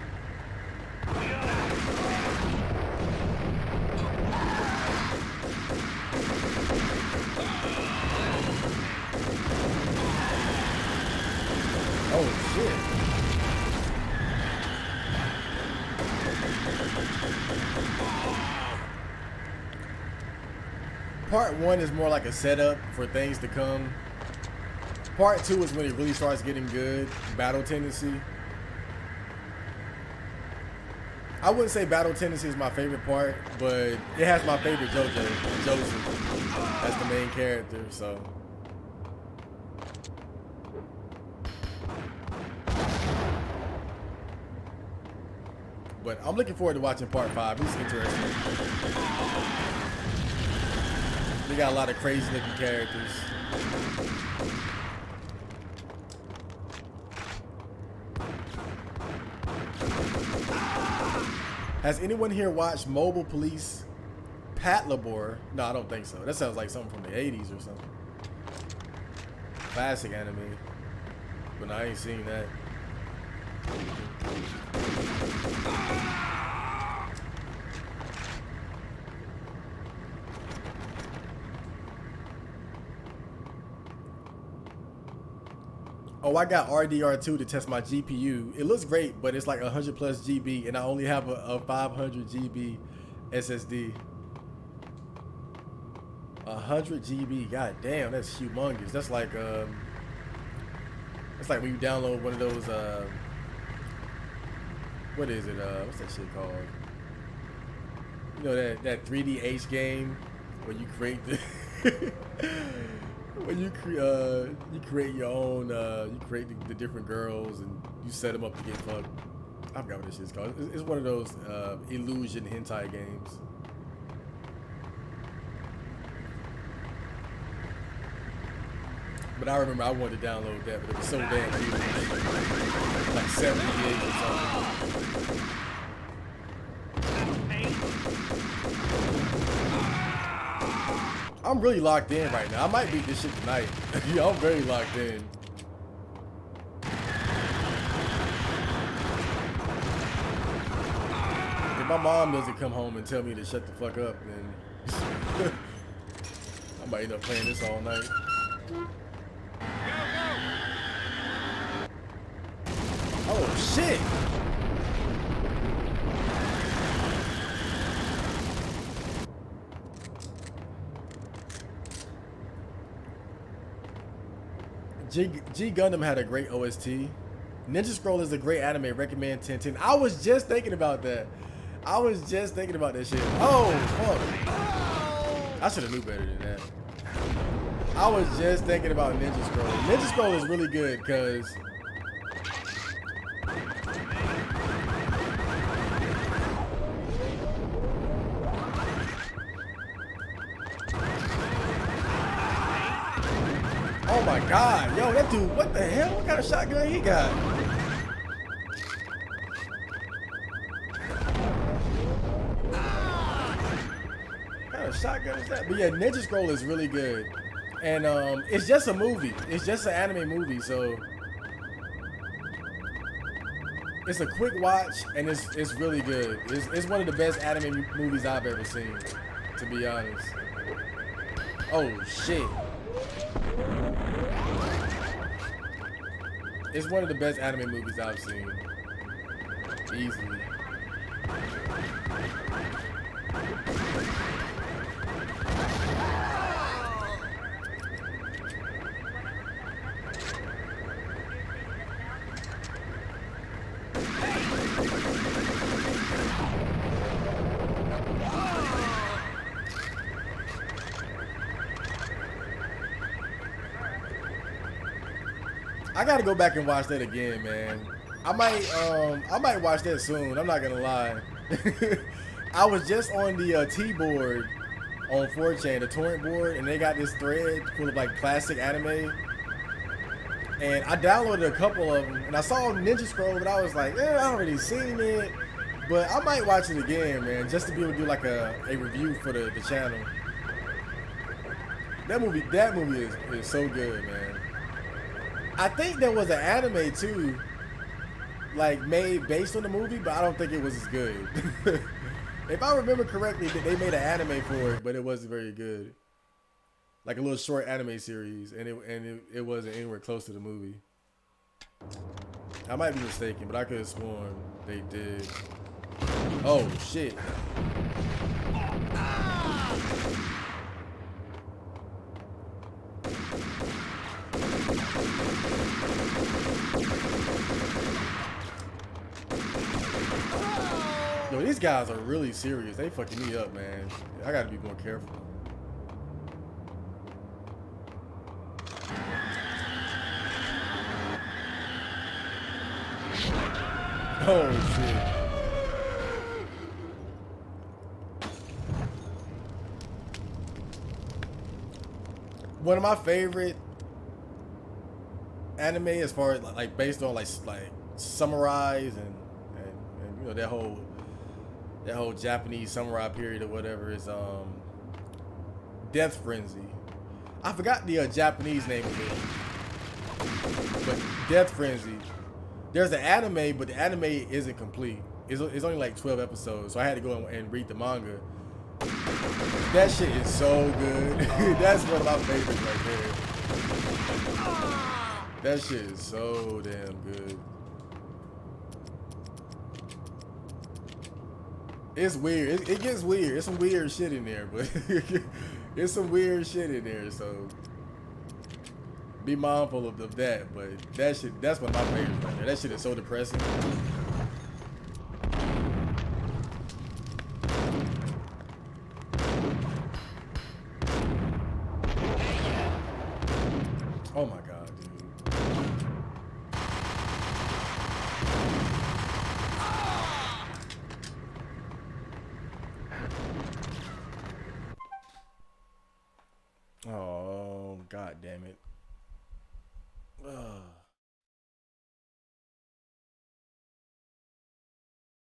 Oh shit. Part 1 is more like a setup for things to come. Part 2 is when it really starts getting good. Battle tendency. I wouldn't say battle tendency is my favorite part, but it has my favorite JoJo, Joseph, as the main character, so. But I'm looking forward to watching part 5. It's interesting. They got a lot of crazy looking characters. Has anyone here watched Mobile Police Pat Labor? No, I don't think so. That sounds like something from the 80s or something. Classic anime. But no, I ain't seen that. Oh, I got RDR2 to test my GPU. It looks great, but it's like 100 plus GB, and I only have a 500 GB SSD. 100 GB, god damn, that's humongous. That's like when you download one of those what is it? What's that shit called? You know that 3D game where you create the when you create your own, you create the different girls and you set them up to get fucked. I forgot what this shit's called. It's one of those illusion hentai games. But I remember I wanted to download that, but it was so damn huge. Like 70 gigs or something. I'm really locked in right now. I might beat this shit tonight. Yeah, I'm very locked in. if my mom doesn't come home and tell me to shut the fuck up, then I might end up playing this all night. Oh shit! G Gundam had a great OST. Ninja Scroll is a great anime. Recommend 10/10. I was just thinking about that. I was just thinking about that shit. Oh fuck! I should have knew better than that. I was just thinking about Ninja Scroll. Ninja Scroll is really good because oh my god, yo, that dude, what the hell? What kind of shotgun he got? What kind of shotgun is that? But yeah, Ninja Scroll is really good. And it's just a movie. It's just an anime movie, so it's a quick watch and it's really good. It's one of the best anime movies I've ever seen, to be honest. Oh shit. It's one of the best anime movies I've seen. Easily. I gotta go back and watch that again, man. I might watch that soon. I'm not gonna lie. I was just on the T board on 4chan, the torrent board, and they got this thread full of like classic anime. And I downloaded a couple of them, and I saw Ninja Scroll, but I was like, yeah, I already seen it. But I might watch it again, man, just to be able to do like a review for the channel. That movie is so good, man. I think there was an anime too, like made based on the movie, but I don't think it was as good. If I remember correctly, they made an anime for it, but it wasn't very good. Like a little short anime series, and it wasn't anywhere close to the movie. I might be mistaken, but I could have sworn they did. Oh shit. Yo, these guys are really serious. They fucking me up, man. I gotta be more careful. Oh shit. One of my favorite anime, as far as like based on like samurais and you know that whole Japanese samurai period or whatever, is Death Frenzy. I forgot the Japanese name of it, but Death Frenzy. There's an anime, but the anime isn't complete. It's only like 12 episodes, so I had to go and read the manga. That shit is so good. That's one of my favorites right there. That shit is so damn good. It's weird. It gets weird. It's some weird shit in there, but it's some weird shit in there, so be mindful of that. But that shit, that's one of my favorites right there. That shit is so depressing. Oh my god, dude. Oh, god damn it. Ugh.